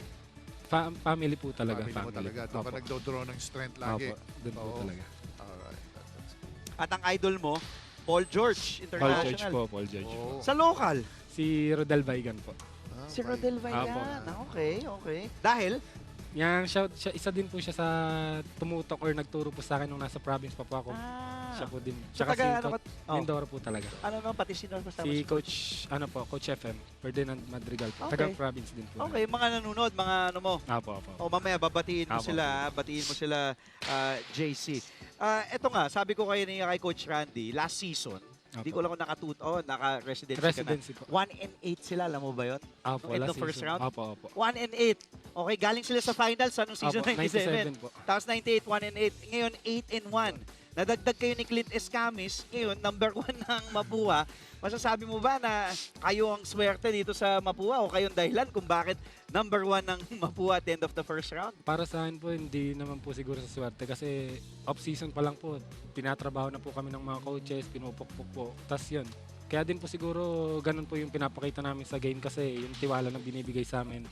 family po talaga. Family mo talaga. Doon ka nagdodraw ng strength lagi. Doon po talaga. Alright. At ang idol mo, Paul George, International. Paul George po. Sa local? Si Rodel Baigan po. Si Rodel Baigan. Okay. Dahil? Siya, isa din po siya sa tumutok or nagturo po sa akin nung nasa province pa po ako. Siya po din. Tsaka si Mindoro po talaga. Pati sino pa si Coach, Coach FM, Ferdinand Madrigal po. Tagang province din po. Okay, mga nanonood, mga ano mo. Apo. Mamaya babatiin mo sila, JC. Eto nga, sabi ko kayo kay Coach Randy, last season, hindi ko lang kung naka-residency ka na. 1-8 sila, alam mo ba yun? Apo, last first round? Apo. 1-8. Okay, galing sila sa finals anong season 97. 97 po. Tapos 98, 1-8. Ngayon, 8-1. Nadagdag kayo ni Clint Escamis. Ngayon, number 1 ng Mapua. Masasabi mo ba na kayo ang swerte dito sa Mapua o kayong dahilan kung bakit number 1 ng Mapua at the end of the first round? Para sa akin po, hindi naman po siguro sa swerte kasi off-season pa lang po. Tinatrabaho na po kami ng mga coaches, pinupukpuk po. Tapos yun. Kaya din po siguro ganun po yung pinapakita namin sa game kasi yung tiwala na binibigay sa amin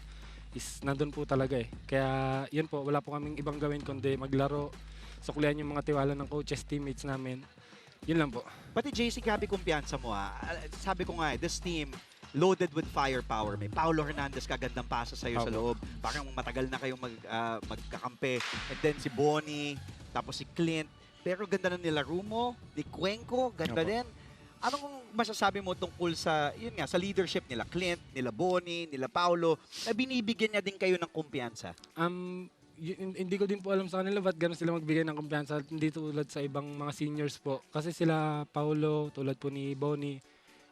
is nandun po talaga eh. Kaya yun po, wala po kaming ibang gawin kundi maglaro, suklihan yung mga tiwala ng coaches, teammates namin. Yun lang po. Pati JC, grabe kumpiyansa mo Sabi ko nga this team loaded with firepower. May Paulo Hernandez, kagandang pasa sa'yo sa loob. Parang matagal na kayong magkakampi. And then si Bonnie, tapos si Clint. Pero ganda na nila Rumo, ni Cuenco, ganda din. Anong masasabi mo tungkol sa, sa leadership nila Clint, nila Bonnie, nila Paulo, na binibigyan niya din kayo ng kumpiyansa? Hindi ko din po alam sa kanila ba't gano'n sila magbigay ng kumpiyansa. Hindi tulad sa ibang mga seniors po. Kasi sila Paulo, tulad po ni Bonnie,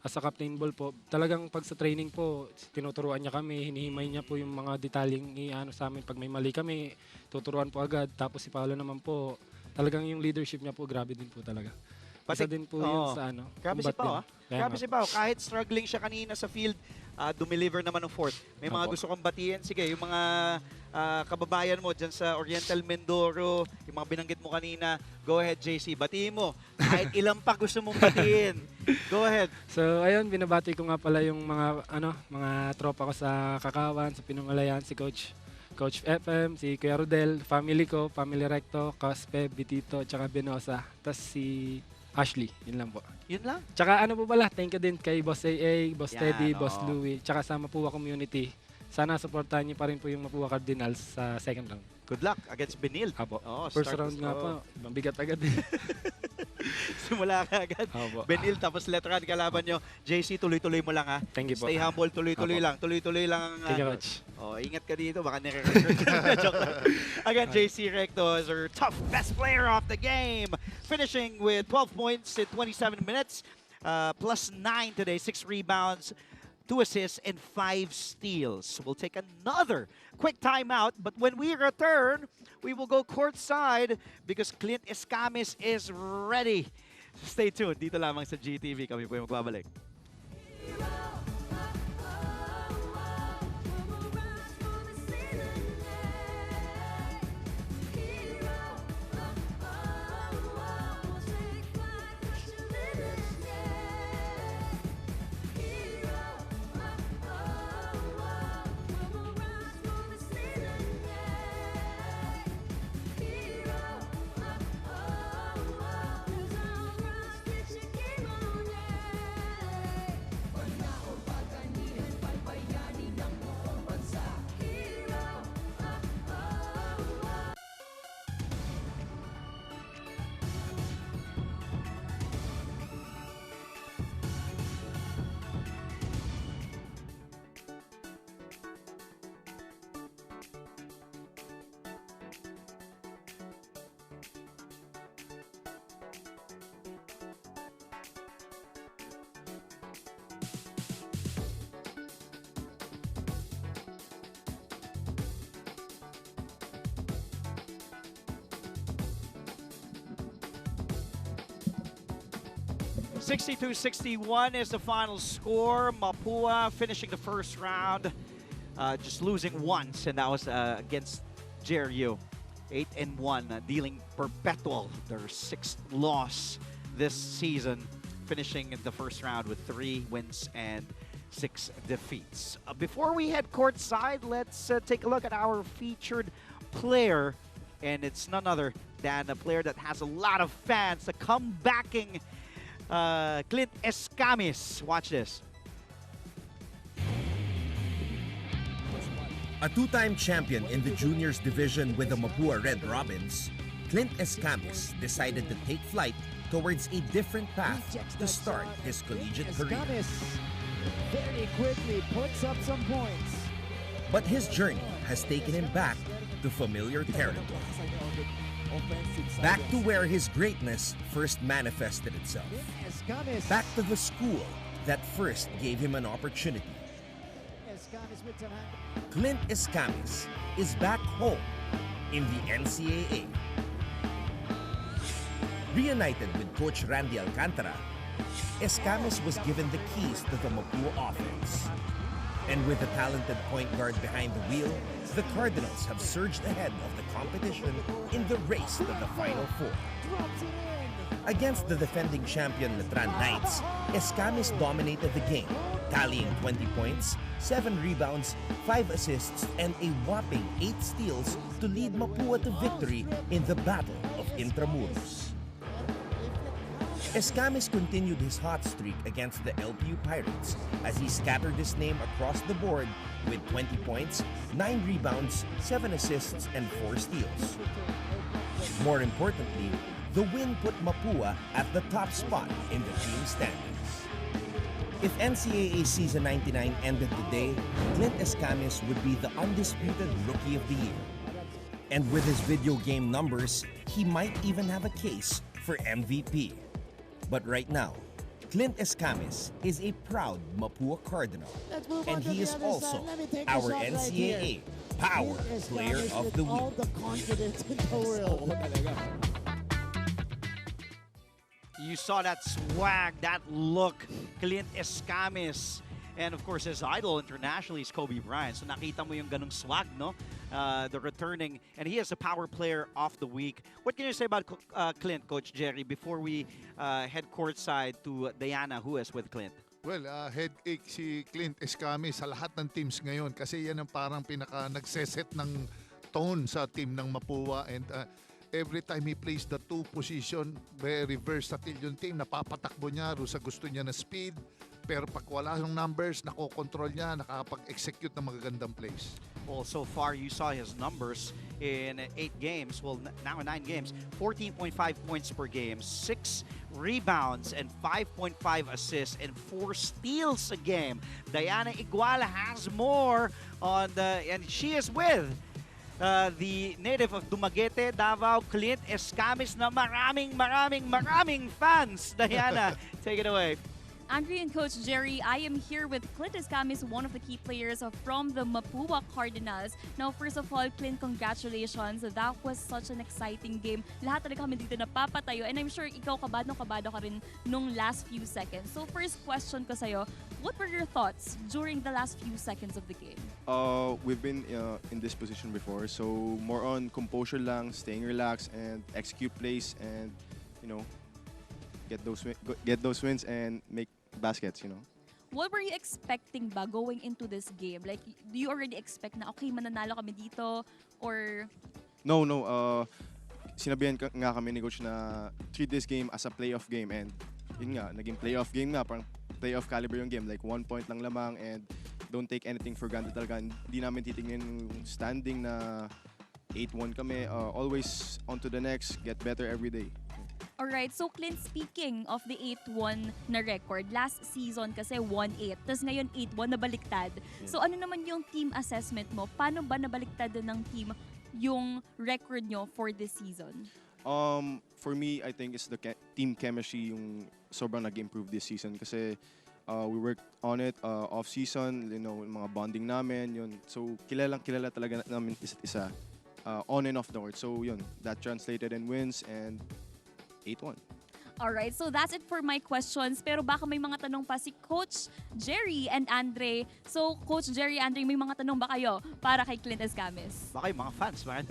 as a captain ball po, talagang pag sa training po, tinuturuan niya kami, hinihimay niya po yung mga detaling sa amin. Pag may mali kami, tuturuan po agad. Tapos si Paulo naman po, talagang yung leadership niya po, grabe din po talaga. Isa din po yun sa Grabe si Pao, Grabe si Pao. Kahit struggling siya kanina sa field, dumeliver naman ng fourth. May mga gusto kong batiin. Sige, yung mga kababayan mo dyan sa Oriental Mindoro, yung mga binanggit mo kanina, go ahead JC, batiin mo. Kahit ilang pa gusto mong batiin. Go ahead. So ayun, binabati ko nga pala yung mga tropa ko sa Kakawan, sa Pinamalayan, si Coach FM, si Kuya Rodel, family ko, family Recto, Cospe, Bitito, tsaka Benosa. Tapos si Ashley, yun lang po. Yun lang? Tsaka ano po pala, thank you din kay Boss AA, Boss Teddy, Boss Louie, tsaka sa Mapua community. Sana supportahan niyo pa rin po yung Mapua Cardinals sa second round. Good luck against Benil. Apo. First round nga po, mabigat agad. Simula ka agad. Benil, tapos letran kalaban nyo. JC, tuloy-tuloy mo lang ha. Thank you po. Stay humble, tuloy-tuloy lang. Tuloy-tuloy lang. Thank you, Coach. Ingat ka dito, baka nire-record ka. Again, JC Recto is our tough best player of the game. Finishing with 12 points in 27 minutes. Plus 9 today, 6 rebounds, 2 assists, and 5 steals. We'll take another quick timeout, but when we return, we will go courtside because Clint Escamis is ready. Stay tuned. Dito lamang sa GTV. Kami po yung magbabalik. 62-61 is the final score. Mapua finishing the first round, just losing once, and that was against JRU. 8-1, dealing Perpetual their 6th loss this season, finishing in the first round with 3 wins and 6 defeats. Before we head courtside, let's take a look at our featured player, and it's none other than a player that has a lot of fans, the comebacking Clint Escamis. Watch this. A two-time champion in the juniors division with the Mapua Red Robins, Clint Escamis decided to take flight towards a different path to start his collegiate career. Very quickly puts up some points. But his journey has taken him back to familiar territory. Back to where his greatness first manifested itself. Back to the school that first gave him an opportunity. Clint Escamis is back home in the NCAA. Reunited with Coach Randy Alcantara, Escamis was given the keys to the Mapua offense. And with a talented point guard behind the wheel, the Cardinals have surged ahead of the competition in the race to the Final Four. Against the defending champion Letran Knights, Escamis dominated the game, tallying 20 points, 7 rebounds, 5 assists, and a whopping 8 steals to lead Mapua to victory in the Battle of Intramuros. Escamis continued his hot streak against the LPU Pirates as he scattered his name across the board with 20 points, 9 rebounds, 7 assists, and 4 steals. More importantly, the win put Mapua at the top spot in the team standings. If NCAA Season 99 ended today, Clint Escamis would be the undisputed Rookie of the Year. And with his video game numbers, he might even have a case for MVP. But right now, Clint Escamis is a proud Mapua Cardinal. And he is also our NCAA Power Player of the Week. All the confidence in the world. You saw that swag, that look, Clint Escamis. And of course, his idol internationally is Kobe Bryant. So nakita mo yung ganung swag, no? The returning, and he is a Power Player of the Week. What can you say about Clint, Coach Jerry, before we head courtside to Diana, who is with Clint? Well, headache si Clint Escamis sa lahat ng teams ngayon kasi yan ang parang pinaka nagseset ng tone sa team ng Mapua, and every time he plays the 2 position, very versatile yung team. Napapatakbo niya sa gusto niya na speed, pero pag wala yung numbers, nakokontrol niya, nakakapag-execute ng magagandang plays. Well, so far you saw his numbers in 8 games, well now in 9 games, 14.5 points per game, 6 rebounds and 5.5 assists and 4 steals a game. Diana Iguala has more on the, and she is with the native of Dumaguete, Davao, Clint Escamis na maraming fans. Diana, take it away. Andre and Coach Jerry, I am here with Clint Escamis, one of the key players from the Mapua Cardinals. Now, first of all, Clint, congratulations. That was such an exciting game. Lahat talaga kami dito napapatayo. And I'm sure ikaw kabado ka rin nung last few seconds. So, first question ko sa'yo, what were your thoughts during the last few seconds of the game? We've been in this position before, so more on composure lang, staying relaxed, and execute plays, and, you know, get those wins and make baskets, you know. What were you expecting ba going into this game? Like, do you already expect na, okay, mananalo kami dito? Or... No. Sinabihan nga kami ni Coach na treat this game as a playoff game, and yun nga, naging playoff game nga, parang playoff caliber yung game, like 1 point lang lamang, and don't take anything for granted talaga. Hindi namin titingnan yung standing na 8-1 kami. Always on to the next, get better every day. Alright, so Clint, speaking of the 8-1 na record, last season kasi 1-8, tapos ngayon 8-1 nabaliktad. Yeah. So ano naman yung team assessment mo? Paano ba nabaliktad ng team yung record nyo for this season? For me, I think it's the team chemistry yung sobrang nag-improve this season kasi we worked on it off-season, you know, mga bonding namin, yun. So kilala talaga namin isa't isa on and off the court. So yun, that translated in wins and 8-1. Alright, so that's it for my questions. Pero baka may mga tanong pa si Coach Jerry and Andre. So, Coach Jerry, Andre, may mga tanong ba kayo para kay Clint Escamis? Baka yung mga fans, man.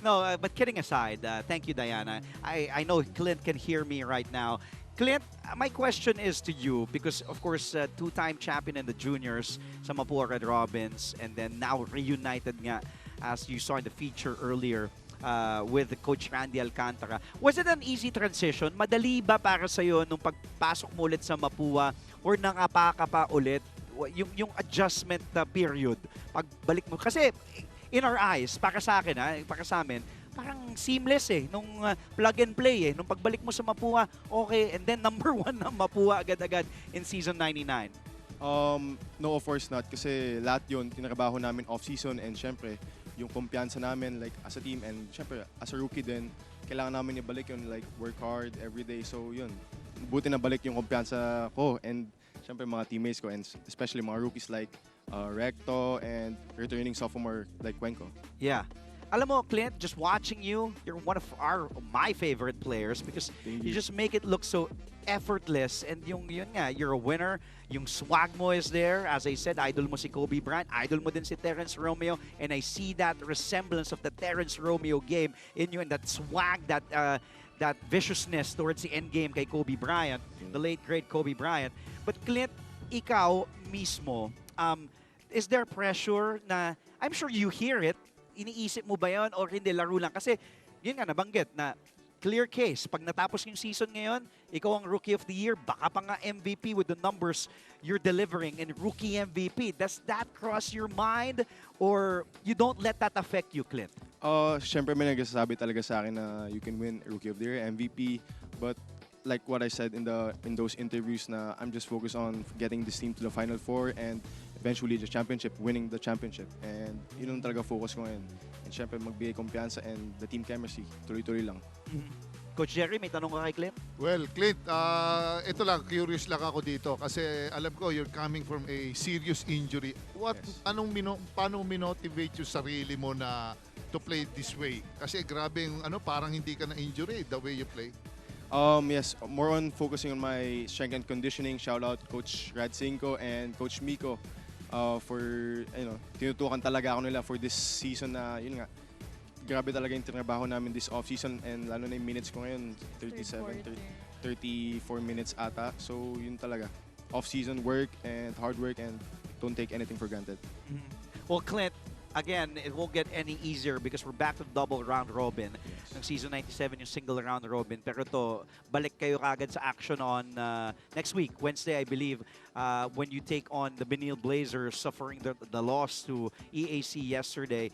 No, but kidding aside, thank you, Diana. I know Clint can hear me right now. Clint, my question is to you because, of course, two-time champion in the juniors sa Mapua Red Robins and then now reunited nga as you saw in the feature earlier with Coach Randy Alcantara. Was it an easy transition? Madali ba para sa'yo nung pagpasok mo ulit sa Mapua or nangapa ka pa ulit? Yung adjustment period, pagbalik mo. Kasi in our eyes, para sa akin, para sa amin, parang seamless nung plug and play nung pagbalik mo sa Mapua, okay, and then number 1 na Mapua agad-agad in season 99. No, of course not. Kasi lahat yun, tinarabaho namin off-season and syempre, yung kumpiyansa namin like as a team and syempre as a rookie din, kailangan namin ibalik yun like work hard every day. So yun, buti na balik yung kumpiyansa ko and syempre mga teammates ko and especially mga rookies like Recto and returning sophomore like Cuenco. Yeah. Alam mo, Clint, just watching you, you're one of my favorite players because you just make it look so effortless and yun nga, you're a winner. Yung swag mo is there. As I said, idol mo si Kobe Bryant, idol mo din si Terrence Romeo, and I see that resemblance of the Terrence Romeo game in you and that swag, that viciousness towards the end game kay Kobe Bryant, the late great Kobe Bryant. But Clint, ikaw mismo, is there pressure na, I'm sure you hear it, iniisip mo ba yun or hindi, laro lang? Kasi yun nga, nabanggit na clear case. Pag natapos yung season ngayon, ikaw ang Rookie of the Year, baka pa nga MVP with the numbers you're delivering and Rookie MVP. Does that cross your mind or you don't let that affect you, Clint? Syempre may nagsasabi talaga sa akin na you can win Rookie of the Year, MVP, but like what I said in those interviews na I'm just focused on getting this team to the Final Four and eventually the championship, winning the championship. And yun ang talaga focus ko ngayon. And syempre magbigay kumpiyansa and the team chemistry, tuloy-tuloy lang. Coach Jerry, may tanong ka kay Clint? Well, Clint, ito lang, curious lang ako dito kasi alam ko you're coming from a serious injury. Paano minotivate yung sarili mo na to play this way? Kasi grabe yung parang hindi ka na-injury the way you play. Yes, more on focusing on my strength and conditioning. Shout out Coach Radzinko and Coach Miko for, tinutukan talaga ako nila for this season na, yun nga, grabe talaga yung trabaho namin this off-season and lalo na yung minutes ko ngayon, 34 minutes ata. So, yun talaga. Off-season work and hard work and don't take anything for granted. Well, Clint, again, it won't get any easier because we're back to double round robin. Ng season 97 yung single round robin. Pero to, balik kayo kagad sa action on next week, Wednesday, I believe, when you take on the Benil Blazers suffering the loss to EAC yesterday.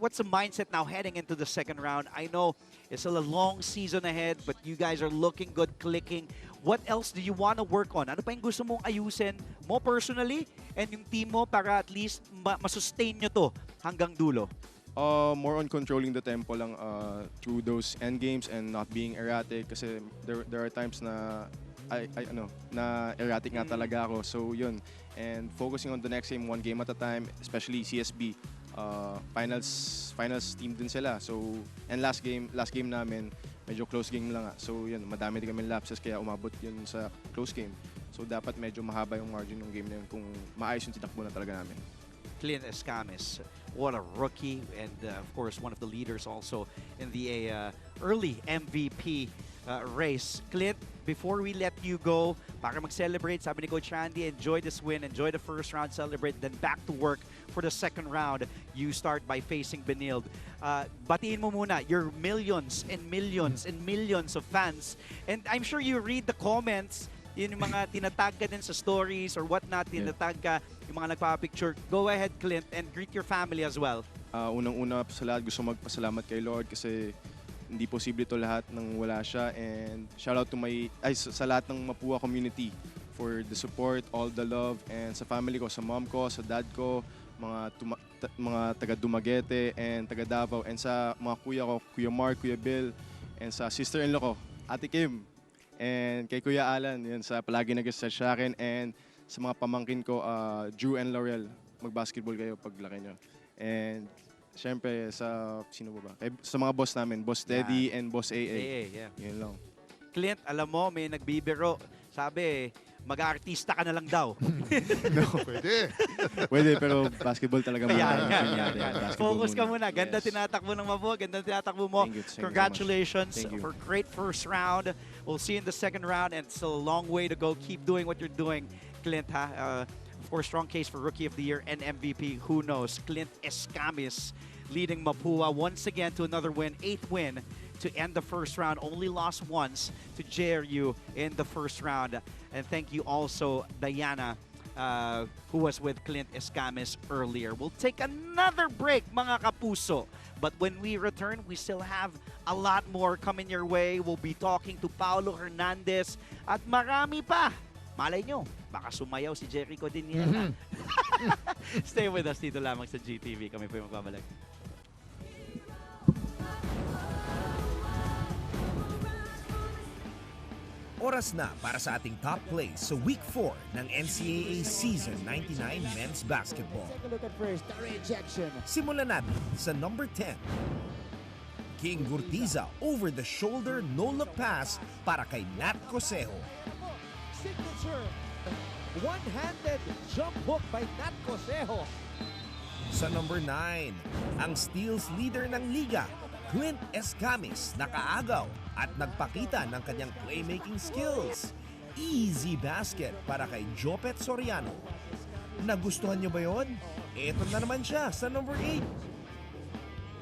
What's the mindset now heading into the second round? I know it's still a long season ahead, but you guys are looking good, clicking. What else do you want to work on? Ano pa yung gusto mong ayusin mo personally and yung team mo para at least masustain nyo to hanggang dulo? More on controlling the tempo lang through those end games and not being erratic kasi there are times na na erratic nga talaga ako. So yun, and focusing on the next game, one game at a time, especially CSB. Finals team din sila. So, and last game namin, medyo close game lang nga. So, yun, madami din kami lapses kaya umabot yun sa close game. So, dapat medyo mahaba yung margin ng game na yun kung maayos yung titakbo na talaga namin. Clint Escamis, what a rookie and of course one of the leaders also in the early MVP race. Clint, before we let you go, para mag-celebrate, sabi ni Coach Randy, enjoy this win, enjoy the first round, celebrate, then back to work for the second round. You start by facing Benilde. Batiin mo muna your millions and millions and millions of fans. And I'm sure you read the comments, yun yung mga tinatag ka din sa stories or whatnot, tinatag ka, yung mga nagpapicture. Go ahead, Clint, and greet your family as well. Unang-una sa lahat, gusto magpasalamat kay Lord kasi hindi posible ito lahat nang wala siya. And shout out to sa lahat ng Mapua community for the support, all the love, and sa family ko, sa mom ko, sa dad ko, mga taga Dumaguete and taga Davao, and sa mga kuya ko, Kuya Mark, Kuya Bill, and sa sister-in-law ko, Ate Kim, and kay Kuya Alan, yun, sa palagi nag-search sa akin, and sa mga pamangkin ko, Drew and Laurel, mag-basketball kayo paglaki nyo. And syempre, sino ba? Sa mga boss namin, Boss Teddy and Boss AA. Yeah. Yun lang. Clint, alam mo, may nagbibiro. Sabi, mag-artista ka na lang daw. No, pwede. Pwede, pero basketball talaga muna. Focus ka muna. Ganda tinatakbo ng Mapua. Ganda tinatakbo mo. Thank you Congratulations Thank you. for great first round. We'll see you in the second round, and it's still a long way to go. Keep doing what you're doing, Clint. Of course, strong case for Rookie of the Year and MVP. Who knows? Clint Escamis leading Mapua once again to another win, 8th win to end the first round. Only lost once to JRU in the first round. And thank you also, Diana, who was with Clint Escamis earlier. We'll take another break, mga kapuso. But when we return, we still have a lot more coming your way. We'll be talking to Paulo Hernandez at marami pa. Malay nyo, baka sumayaw si Jericho Diniela. Stay with us dito lamang sa GTV. Kami po yung magbabalik. Oras na para sa ating top plays sa Week 4 ng NCAA Season 99 Men's Basketball. Take a look at first, the rejection. Simulan natin sa number 10. King Gurtiza over the shoulder no-look pass para kay Nat Cosejo. Signature. One-handed jump hook by Nat Cosejo. Sa number 9, ang steals leader ng liga, Clint Escamis, nakaagaw at nagpakita ng kanyang playmaking skills. Easy basket para kay Jopet Soriano. Nagustuhan niyo ba yon? Ito na naman siya sa number 8.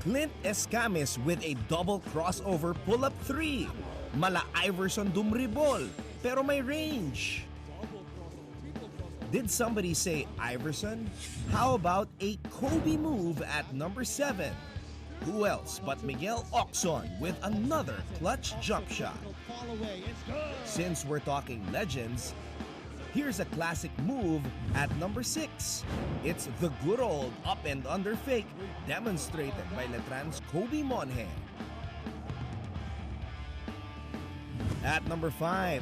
Clint Escamis with a double crossover pull-up 3. Mala Iverson dumribol, pero may range. Did somebody say Iverson? How about a Kobe move at number 7? Who else but Miguel Oxon with another clutch jump shot? Since we're talking legends, here's a classic move at number 6. It's the good old up and under fake demonstrated by Letran's Kobe Monje. At number 5,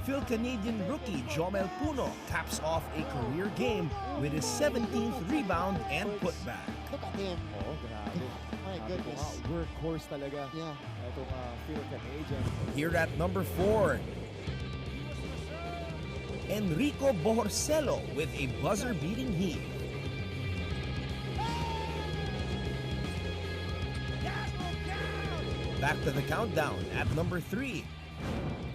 Phil Canadian rookie Jomel Puno caps off a career game with his 17th rebound and putback. Look at him. Oh, grabe. My goodness. Workhorse talaga. Yeah. Itong Phil Canadian. Here at number 4, Enrico Bohorcelo with a buzzer-beating heave. Back to the countdown at number 3.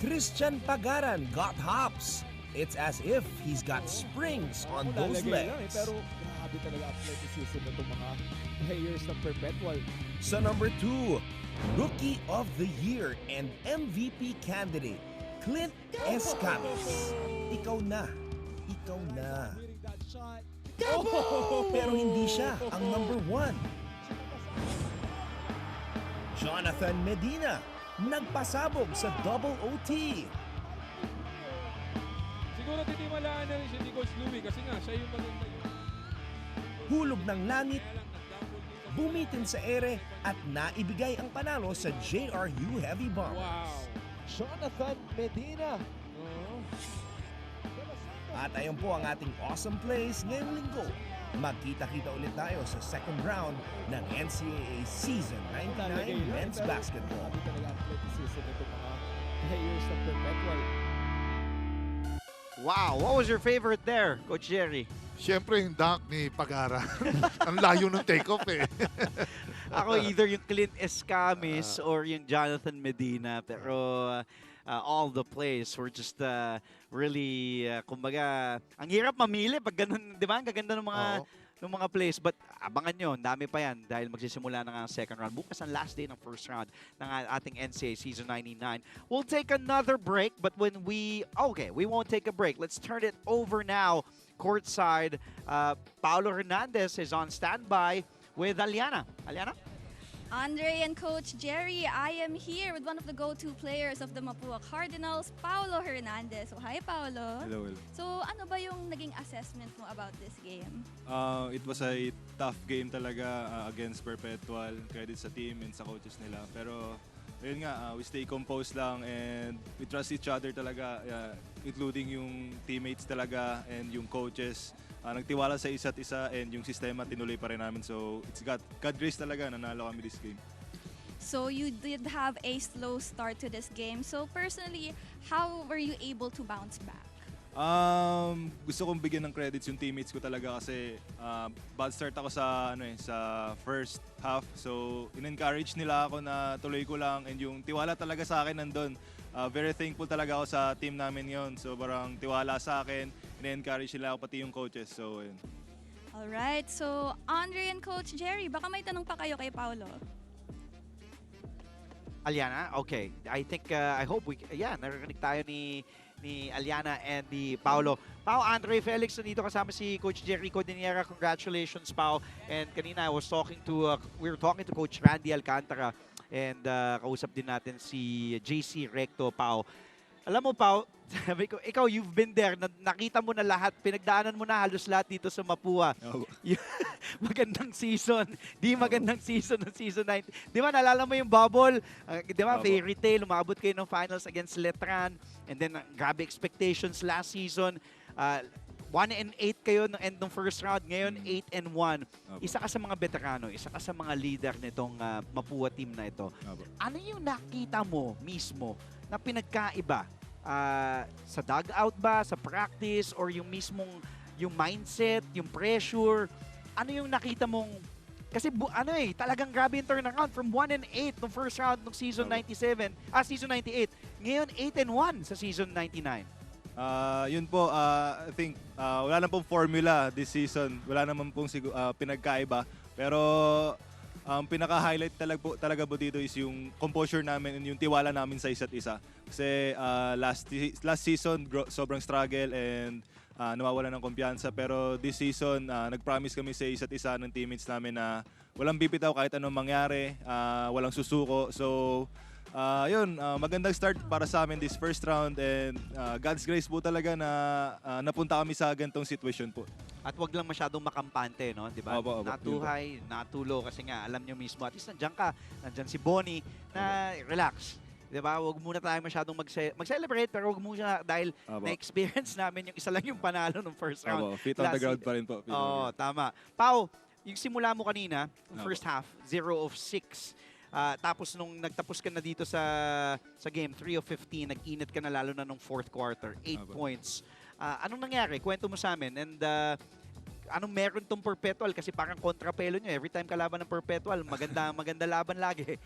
Christian Pagaran got hops. It's as if he's got springs on those legs. Pero grabe talaga athleticism ng mga players ng Perpetual. Sa number 2, Rookie of the Year and MVP candidate, Clint Escamis. Ikaw na. Ikaw na. Pero hindi siya ang number 1. Jonathan Medina, nagpasabog sa double OT. Siguro titimalaan na rin siya ni Coach Louie kasi nga siya yung maganda yun. Hulog ng langit, bumitin sa ere at naibigay ang panalo sa JRU Heavy Bombers. Wow! Jonathan Medina. At ayun po ang ating awesome plays ngayong linggo. Magkita-kita ulit tayo sa second round ng NCAA Season 99 Men's Basketball. Grabe talaga athleticism ng mga players ng Perpetual. Wow, what was your favorite there, Coach Jerry? Siyempre, yung dunk ni Pagara. Ang layo ng take-off eh. Ako either yung Clint Escamis or yung Jonathan Medina. Pero all the plays were just really, kumbaga, ang hirap mamili pag ganun, di ba? Ang gaganda ng mga plays. But abangan nyo, dami pa yan dahil magsisimula na nga ang second round. Bukas ang last day ng first round ng ating NCAA Season 99. We'll take another break, but when we won't take a break. Let's turn it over now. Courtside, Paulo Hernandez is on standby with Aliana. Aliana? Andre and Coach Jerry, I am here with one of the go-to players of the Mapua Cardinals, Paulo Hernandez. So, hi, Paulo. Hello. So, ano ba yung naging assessment mo about this game? It was a tough game talaga against Perpetual. Credit sa team and sa coaches nila. Pero, ayun nga, we stay composed lang and we trust each other talaga, including yung teammates talaga and yung coaches. Nagtiwala sa isa't isa and yung sistema tinuloy pa rin namin. So, it's God grace talaga, nanalo kami this game. So you did have a slow start to this game. So personally, how were you able to bounce back? Gusto kong bigyan ng credits yung teammates ko talaga kasi bad start ako sa sa first half. So in-encourage nila ako na tuloy ko lang, and yung tiwala talaga sa akin nandun. Very thankful talaga ako sa team namin yon. So parang tiwala sa akin, in-encourage nila ako, pati yung coaches. So yun. Alright, so Andre and Coach Jerry, baka may tanong pa kayo kay Paolo. Aliana, okay. I think, I hope narinig tayo ni Aliana and ni Paolo. Pao, Andre, Felix, nandito kasama si Coach Jerry Codiniera. Congratulations, Pao. And kanina we were talking to Coach Randy Alcantara, and kausap din natin si JC Recto, Pao. Alam mo, Pao, sabi ko, ikaw, you've been there, nakita mo na lahat, pinagdaanan mo na halos lahat dito sa Mapua. Oh. Magandang season, magandang season ng season 9. Di ba, naalala mo yung bubble? Di ba, fairy tale, umabot kayo ng finals against Letran, and then grabe expectations last season. 1-8 kayo ng end ng first round, ngayon 8-1. Isa ka sa mga veterano, isa ka sa mga leader nitong Mapua team na ito. Ano yung nakita mo mismo na pinagkaiba? Sa dugout ba, sa practice, or yung yung mindset, yung pressure? Ano yung nakita mong, kasi talagang grabe yung turnaround from 1-8 ng first round ng season 97, season 98. Ngayon 8-1 sa season 99. Yun po, I think wala na pong formula this season. Wala naman pong pinagkaiba. Pero pinaka-highlight talaga po dito is yung composure namin and yung tiwala namin sa isa't isa. Kasi last season, sobrang struggle and nawawala ng kumpiyansa. Pero this season, nag-promise kami sa isa't isa ng teammates namin na walang bibitaw kahit anong mangyari, walang susuko. So, magandang start para sa amin this first round, and God's grace po talaga na napunta kami sa ganitong sitwasyon po. At wag lang masyadong makampante, no? Di ba? Opo, Natuhay, natulo, kasi nga alam nyo mismo, at least nandiyan ka, nandiyan si Bonnie, na relax. Di ba? Huwag muna tayo masyadong mag-celebrate, pero huwag muna dahil na-experience namin yung isa lang yung panalo ng first round. Feet on the ground pa rin po. Oo, tama. Pao, yung simula mo kanina, first half, 0 of 6. Tapos nung nagtapos ka na dito sa game, 3 of 15, nag-init ka na lalo na nung fourth quarter, 8 points. Anong nangyari? Kwento mo sa amin. And anong meron tong Perpetual? Kasi parang kontrapelo nyo. Every time kalaban ng Perpetual, maganda laban lagi.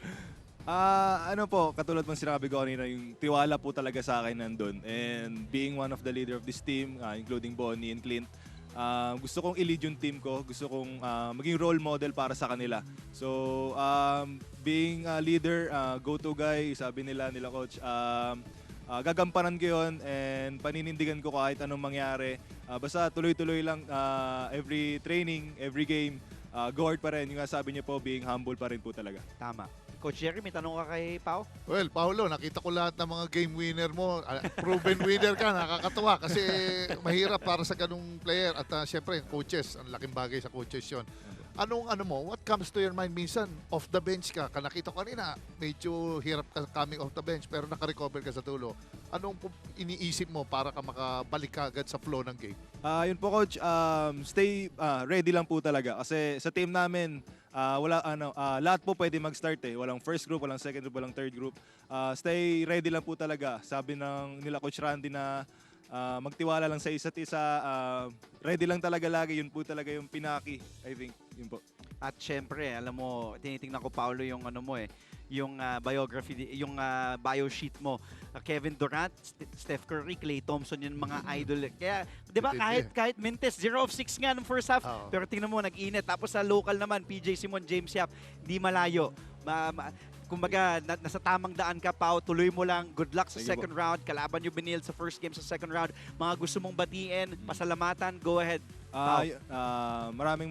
Katulad ng sinabi ko kanina, yung tiwala po talaga sa akin nandun. And being one of the leader of this team, including Bonnie and Clint, gusto kong i-lead yung team ko. Gusto kong maging role model para sa kanila. So, being a leader, go-to guy, sabi nila coach, gagampanan ko yun and paninindigan ko kahit anong mangyari. Basta tuloy-tuloy lang every training, every game, go hard pa rin. Yung sabi niya po, being humble pa rin po talaga. Tama. Coach Jerry, may tanong ka kay Pao? Well, Paolo, nakita ko lahat ng mga game winner mo. Proven winner ka, nakakatuwa kasi mahirap para sa ganung player. At syempre, coaches, ang laking bagay sa coaches yun. What comes to your mind minsan? Off the bench ka. Nakita ko kanina, medyo hirap ka coming off the bench pero naka-recover ka sa dulo. Anong iniisip mo para ka makabalik ka agad sa flow ng game? Yun po, coach, stay ready lang po talaga. Kasi sa team namin, lahat po pwede mag-start eh. Walang first group, walang second group, walang third group. Stay ready lang po talaga. Sabi nila Coach Randy na magtiwala lang sa isa't isa. Ready lang talaga lagi. Yun po talaga yung pinaki, I think. Yun po. At syempre, alam mo, tinitingnan ko, Paolo, yung yung biography, yung bio sheet mo. Kevin Durant, Steph Curry, Klay Thompson, yung mga idol. Kaya, di ba, kahit Mintes, 0 of 6 nga ng first half, pero tingnan mo, nag-init. Tapos sa local naman, PJ Simon, James Yap, di malayo. Kumbaga, nasa tamang daan ka, Pao. Tuloy mo lang. Good luck sa second round. Kalaban yung binil sa first game sa second round. Mga gusto mong batiin, pasalamatan, go ahead. Maraming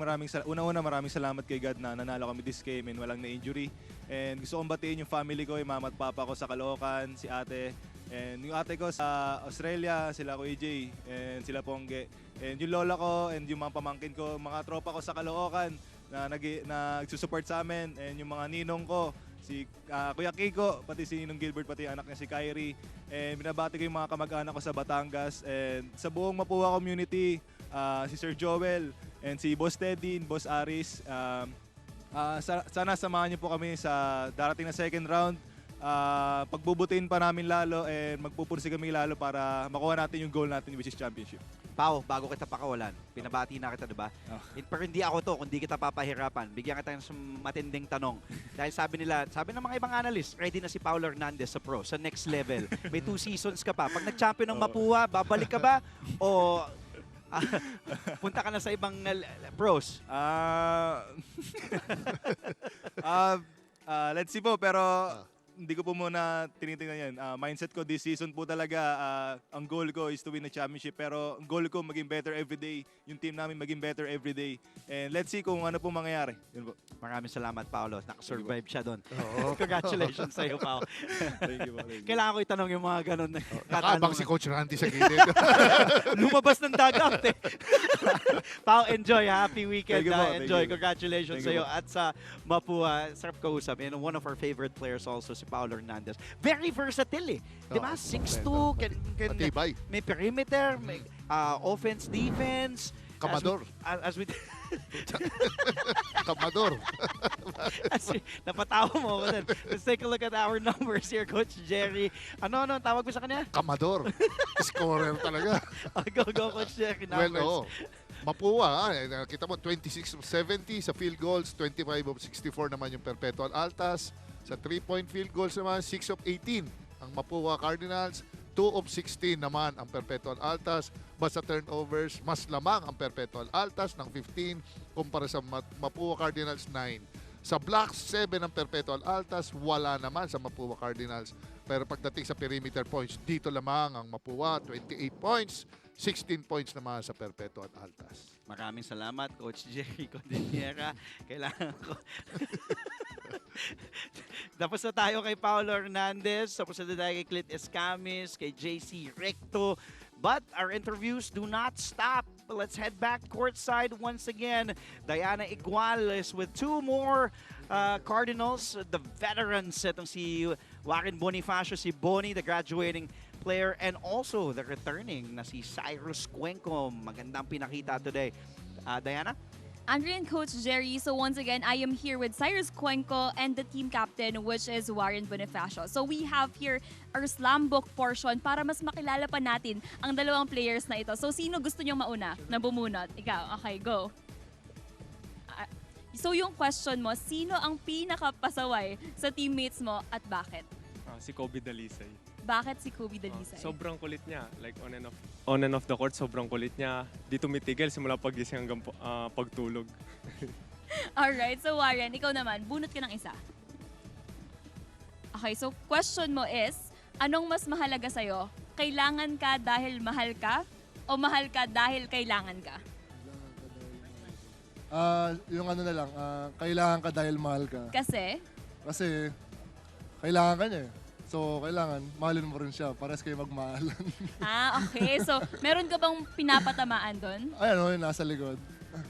salamat kay God na nanalo kami this game and walang na-injury. And gusto kong batiin yung family ko, yung mama at papa ko sa Caloocan, si ate. And yung ate ko sa Australia, sila ko EJ, and sila Pongge. And yung lola ko, and yung mga pamangkin ko, mga tropa ko sa Caloocan na nagsusupport sa amin. And yung mga ninong ko, si Kuya Kiko, pati si Ninong Gilbert, pati anak niya si Kyrie. And binabati ko yung mga kamag-anak ko sa Batangas. And sa buong Mapua community, si Sir Joel, and si Boss Teddy, Boss Aris, Sana samahan niyo po kami sa darating na second round. Pagbubutin pa namin lalo and magpupursi kami lalo para makuha natin yung goal natin, which is championship. Pao, bago kita pakawalan, pinabati na kita, diba? Pero hindi ako to, kung di kita papahirapan. Bigyan kita ng matinding tanong. Dahil sabi ng mga ibang analyst, ready na si Paulo Hernandez sa pro, sa next level. May 2 seasons ka pa. Pag nag-champion ng Mapua, babalik ka ba? O punta ka na sa ibang pros? Let's see po, pero hindi ko po muna tinitingnan yan. Mindset ko this season po talaga, ang goal ko is to win the championship. Pero ang goal ko maging better every day. Yung team namin maging better every day. And let's see kung ano po mangyayari. Yun po. Maraming salamat, Paolo. Nakasurvive siya doon. Congratulations sa iyo, Pao. Thank you po. Kailangan ko itanong yung mga ganun. Nakaabang si Coach Randy sa gilid. Lumabas ng dugout eh. Pao, enjoy. Happy weekend. Thank you po. Enjoy. Congratulations Thank sa iyo. you po. At sa Mapua, sarap kausap. And one of our favorite players also, si Paulo Hernandez. Very versatile eh. Di ba? 6'2", Matibay. may perimeter, may offense, defense. Kamador. As we Kamador. napatawa mo ako dun. Let's take a look at our numbers here, Coach Jerry. Ano tawag mo sa kanya? Kamador. Scorer talaga. Go, Coach Jerry. Numbers. Well, Mapua, kita mo 26 of 70 sa field goals, 25 of 64 naman yung Perpetual Altas. Sa 3-point field goals naman, 6 of 18 ang Mapua Cardinals, 2 of 16 naman ang Perpetual Altas. Basta turnovers, mas lamang ang Perpetual Altas ng 15 kumpara sa Mapua Cardinals 9. Sa blocks, 7 ang Perpetual Altas, wala naman sa Mapua Cardinals. Pero pagdating sa perimeter points, dito lamang ang Mapua, 28 points. 16 points naman sa Perpetual Altas. Maraming salamat, Coach Jerry Condiniera. Kailangan ko. Tapos na tayo kay Paulo Hernandez. Tapos na tayo kay Clint Escamis, kay JC Recto. But our interviews do not stop. Let's head back courtside once again. Diana Iguales with 2 more Cardinals. The veterans, itong si Warren Bonifacio, si Boni, the graduating player, and also the returning na si Cyrus Cuenco. Magandang pinakita today. Diana? Andre and Coach Jerry, so once again, I am here with Cyrus Cuenco and the team captain, which is Warren Bonifacio. So we have here our slam book portion para mas makilala pa natin ang dalawang players na ito. So sino gusto nyong mauna na bumunot? Ikaw, okay, go. So yung question mo, sino ang pinakapasaway sa teammates mo at bakit? Si Kobe Dalisay. Bakit si Kobe Dalisay? Sobrang kulit niya. Like on and off the court, sobrang kulit niya. Di tumitigil simula pagising hanggang pagtulog. Alright, so Warren, ikaw naman, bunot ka ng isa. Okay, so question mo is, anong mas mahalaga sa'yo? Kailangan ka dahil mahal ka? O mahal ka dahil kailangan ka? Yung ano na lang, kailangan ka dahil mahal ka. Kasi? Kasi, kailangan ka niya eh. So, kailangan, mahalin mo rin siya. Pares kayo magmahalan. Okay. So, meron ka bang pinapatamaan doon? Ayan o, nasa likod.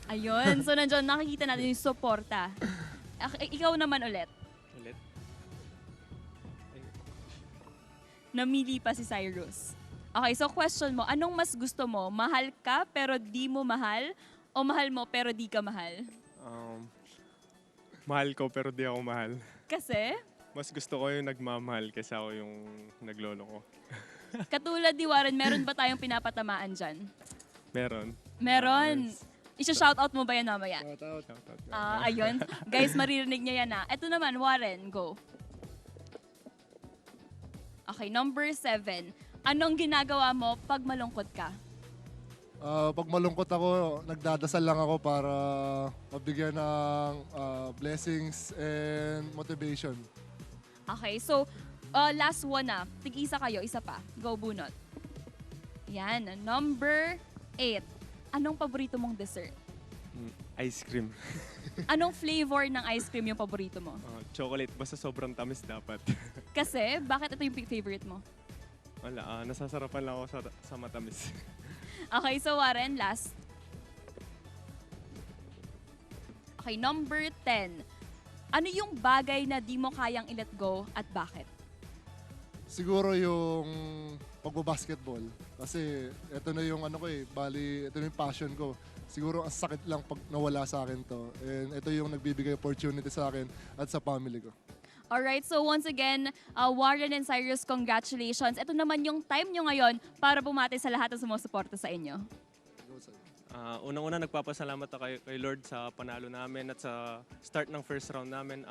Ayun. So, nandiyan nakikita natin yung suporta. Ikaw naman ulit. Namili pa si Cyrus. Okay, so question mo, anong mas gusto mo? Mahal ka pero di mo mahal? O mahal mo pero di ka mahal? Mahal ko pero di ako mahal. Kasi? Mas gusto ko yung nagmamahal kaysa ako yung naglolo ko. Katulad ni Warren, meron ba tayong pinapatamaan dyan? Meron. Meron. Isa-shoutout mo ba yan mamaya? Shoutout. Ayun. Guys, maririnig niya yan. Ito naman, Warren, go. Okay, number 7. Anong ginagawa mo pag malungkot ka? Pag malungkot ako, nagdadasal lang ako para mabigyan ng blessings and motivation. Okay, so last one na. Tig-isa kayo, isa pa. Go, bunot. Yan, number 8. Anong paborito mong dessert? Ice cream. Anong flavor ng ice cream yung paborito mo? Chocolate, basta sobrang tamis dapat. Kasi, bakit ito yung favorite mo? Wala, nasasarapan lang ako sa matamis. Okay, so Warren, last. Okay, number 10. Ano yung bagay na di mo kayang i-let go at bakit? Siguro yung pagbabasketball. Kasi ito na yung ano ko eh, bali, ito na yung passion ko. siguro ang sakit lang pag nawala sa akin to. And ito yung nagbibigay opportunity sa akin at sa family ko. Alright, so once again, Warren and Cyrus, congratulations. Ito naman yung time nyo ngayon para bumati sa lahat ng sumusuporta sa inyo. Unang-una nagpapasalamat ako kay Lord sa panalo namin at sa start ng first round namin.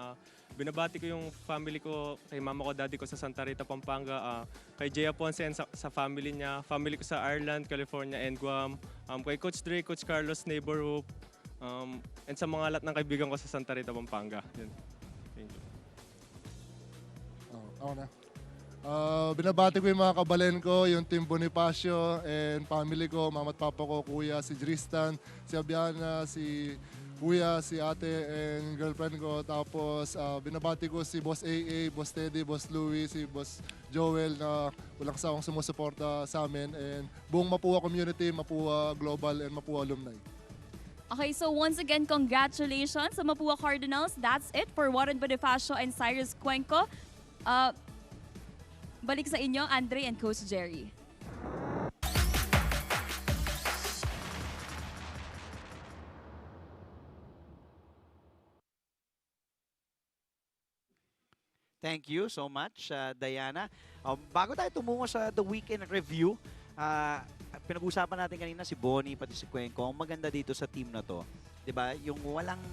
Binabati ko yung family ko, kay mama ko, daddy ko sa Santa Rita, Pampanga, kay Jay Ponce and sa family niya, family ko sa Ireland, California, and Guam, kay Coach Dre, Coach Carlos, Neighborhood, and sa mga lahat ng kaibigan ko sa Santa Rita, Pampanga. Yun. Thank you. Ako na. Binabati ko yung mga kabalen ko, yung Team Bonifacio and family ko, mama at papa ko, kuya, si Tristan, si Abiana, si kuya, si ate, and girlfriend ko. Tapos binabati ko si Boss AA, Boss Teddy, Boss Louie, si Boss Joel na walang sawang sumusuporta sa amin, and buong Mapua community, Mapua Global, and Mapua Alumni. Okay, so once again, congratulations sa Mapua Cardinals. That's it for Warren Bonifacio and Cyrus Cuenco. Balik sa inyo, Andre and Coach Jerry. Thank you so much, Diana. Bago tayo tumungo sa The Weekend Review, pinag-usapan natin kanina si Bonnie pati si Cuenco. Ang maganda dito sa team na to, 'di ba? Yung walang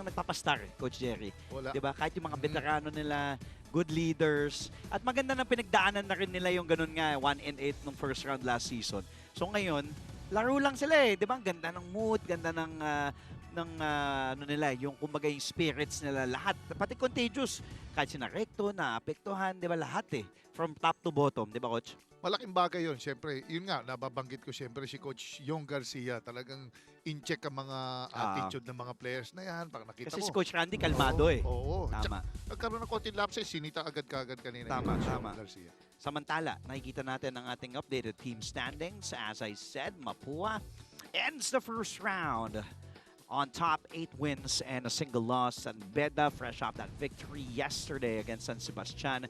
nagpapastar, Coach Jerry. 'Di ba? Kahit yung mga veterano nila, good leaders, at maganda na pinagdaanan na rin nila yung ganun nga 1-8 nung first round last season. So ngayon, laro lang sila eh, 'di ba? Ganda ng mood, ganda ng ano nila, yung kumbaga yung spirits nila, lahat, pati contagious. Kahit sina Recto, naapektuhan, 'di ba, lahat eh, from top to bottom, 'di ba, Coach? Malaking bagay yun. Siyempre, yun nga, nababanggit ko siyempre si Coach Yong Garcia. Talagang in-check ang mga attitude ng mga players na yan. Pag nakita Kasi mo. si Coach Randy kalmado eh. Oo. Tama. Nagkaroon ng konting lapses, sinita agad-kagad kanina. Tama, Coach tama. Yong Garcia. Samantala, nakikita natin ang ating updated team standings. As I said, Mapua ends the first round on top, 8 wins and a single loss. And Beda, fresh off that victory yesterday against San Sebastian,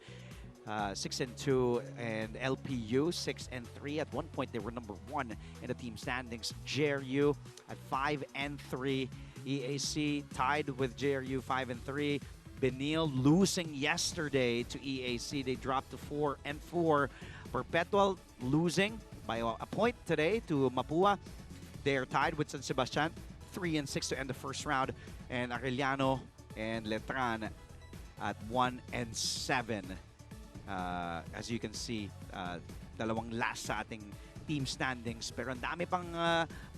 6-2, and LPU 6-3. At one point, they were number 1 in the team standings. JRU at 5-3. EAC tied with JRU 5-3. Benil losing yesterday to EAC. They dropped to 4-4. Perpetual losing by a point today to Mapua. They're tied with San Sebastian, 3-6 to end the first round. And Arellano and Letran at 1-7. As you can see, dalawang last sa ating team standings. Pero ang dami pang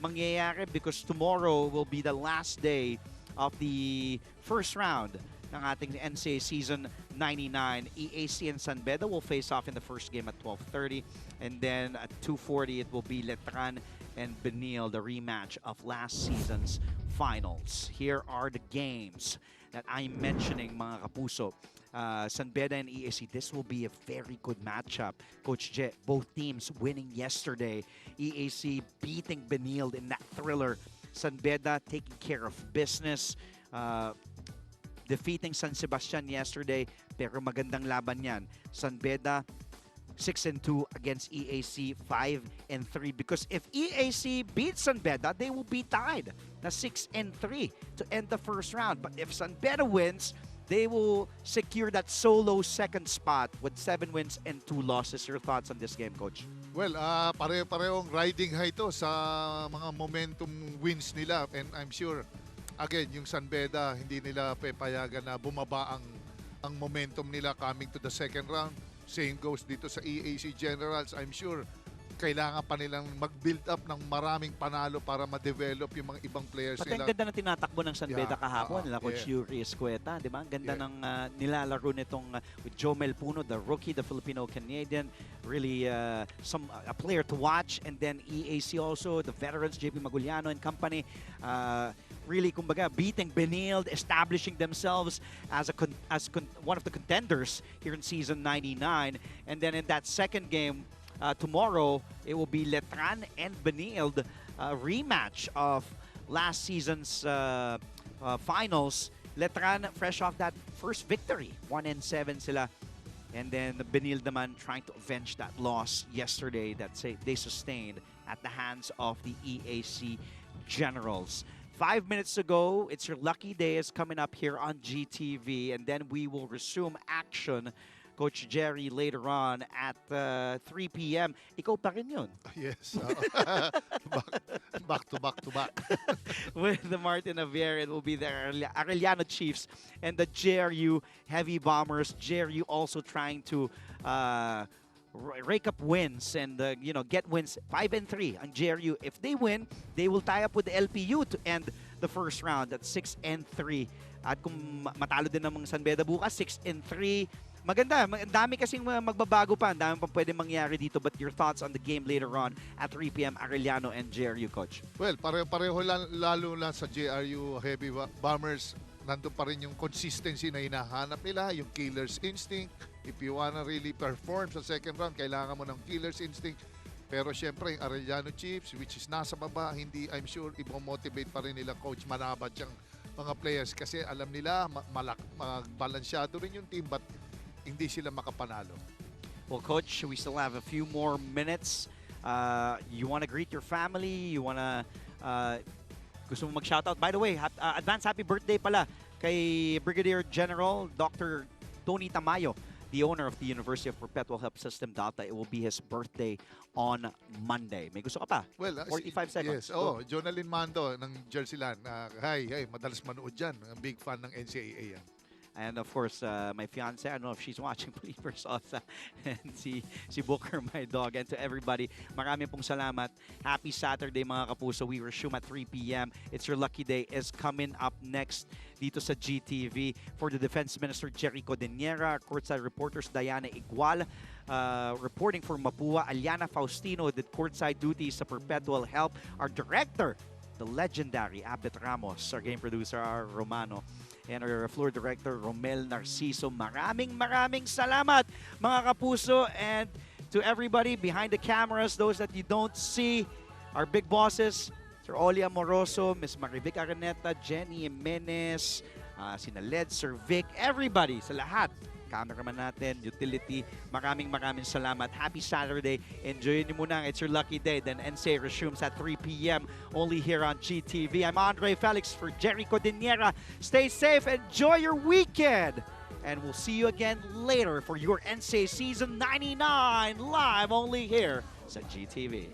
mangyayari because tomorrow will be the last day of the first round ng ating NCAA Season 99. EAC and San Beda will face off in the first game at 12:30. And then at 2:40, it will be Letran and Benil, the rematch of last season's finals. Here are the games that I'm mentioning, mga kapuso. San Beda and EAC, this will be a very good matchup. Coach Jet, both teams winning yesterday. EAC beating Benil in that thriller. San Beda taking care of business, defeating San Sebastian yesterday, pero magandang laban yan. San Beda 6-2 against EAC 5-3, because if EAC beats San Beda, they will be tied na 6-3 to end the first round. But if San Beda wins, they will secure that solo second spot with 7 wins and 2 losses. Your thoughts on this game, Coach? Well, pareho-parehong riding high to sa mga momentum wins nila. And I'm sure, again, yung San Beda, hindi nila papayagan na bumaba ang momentum nila coming to the second round. Same goes dito sa EAC Generals. I'm sure kailangan pa nilang mag-build up ng maraming panalo para ma-develop yung mga ibang players Pati nila. ang ganda ng tinatakbo ng San Beda kahapon nila, Coach Yuri Escueta, di ba? Ang ganda ng nilalaro nitong with Jomel Puno, the rookie, the Filipino-Canadian. Really a player to watch. And then EAC also, the veterans, JP Maguliano and company. Really, kumbaga, beating Benil, establishing themselves as one of the contenders here in Season 99. And then in that second game, tomorrow, it will be Letran and Benil, rematch of last season's finals. Letran, fresh off that first victory, 1-7 sila. And then Benil naman trying to avenge that loss yesterday that they sustained at the hands of the EAC Generals. 5 minutes ago, It's Your Lucky Day is coming up here on GTV, and then we will resume action, Coach Jerry, later on at 3 p.m. Ikaw pa rin yun. Yes. Back to back. With the Martin Javier, it will be the Arellano Chiefs and the JRU Heavy Bombers. JRU also trying to rake up wins and get wins. 5-3 on JRU. If they win, they will tie up with the LPU to end the first round at 6-3. At kung matalo din ng San Beda bukas, 6-3. Maganda. Ang dami kasing magbabago pa. Ang dami pang pwede mangyari dito. But your thoughts on the game later on at 3 p.m. Arellano and JRU, Coach? Well, pareho lalo lang sa JRU Heavy Bombers. Nandun pa rin yung consistency na hinahanap nila, yung killer's instinct. If you wanna really perform sa second round, kailangan mo ng killer's instinct. Pero syempre, yung Arellano Chiefs, which is nasa baba, hindi, I'm sure, i-motivate pa rin nila Coach Manabat yung mga players kasi alam nila, magbalansyado rin yung team, but hindi sila makapanalo. Well, Coach, we still have a few more minutes. You want to greet your family? You want to... gusto mo mag-shoutout? By the way, advance happy birthday pala kay Brigadier General Dr. Tony Tamayo, the owner of the University of Perpetual Health System Delta. It will be his birthday on Monday. May gusto ka pa? Well, 45 seconds. Yes. Oh, Jonalyn Mando ng Jersey Land. Hi, madalas manood dyan. Big fan ng NCAA yan. And of course, my fiance, I don't know if she's watching, Believers Osa, and si Booker, my dog, and to everybody, maraming pong salamat. Happy Saturday, mga kapuso. We resume at 3 p.m. It's Your Lucky Day is coming up next dito sa GTV. For the Defense Minister, Jerry Codeniera, courtside reporters, Diana Igual, reporting for Mapua, Aliana Faustino did courtside duties sa Perpetual Health. Our director, the legendary Abet Ramos, our game producer, our Romano, and our floor director, Romel Narciso. Maraming salamat, mga kapuso. And to everybody behind the cameras, those that you don't see, our big bosses, Sir Oli Amoroso, Miss Marivic Araneta, Jenny Jimenez, sina Led, Sir Vic, everybody, sa lahat. Cameraman natin, utility, maraming salamat. Happy Saturday. Enjoy nyo muna. It's Your Lucky Day. Then NCAA resumes at 3 p.m. only here on GTV. I'm Andre Felix for Jerry Codeniera. Stay safe. Enjoy your weekend. And we'll see you again later for your NCAA Season 99 live only here sa GTV.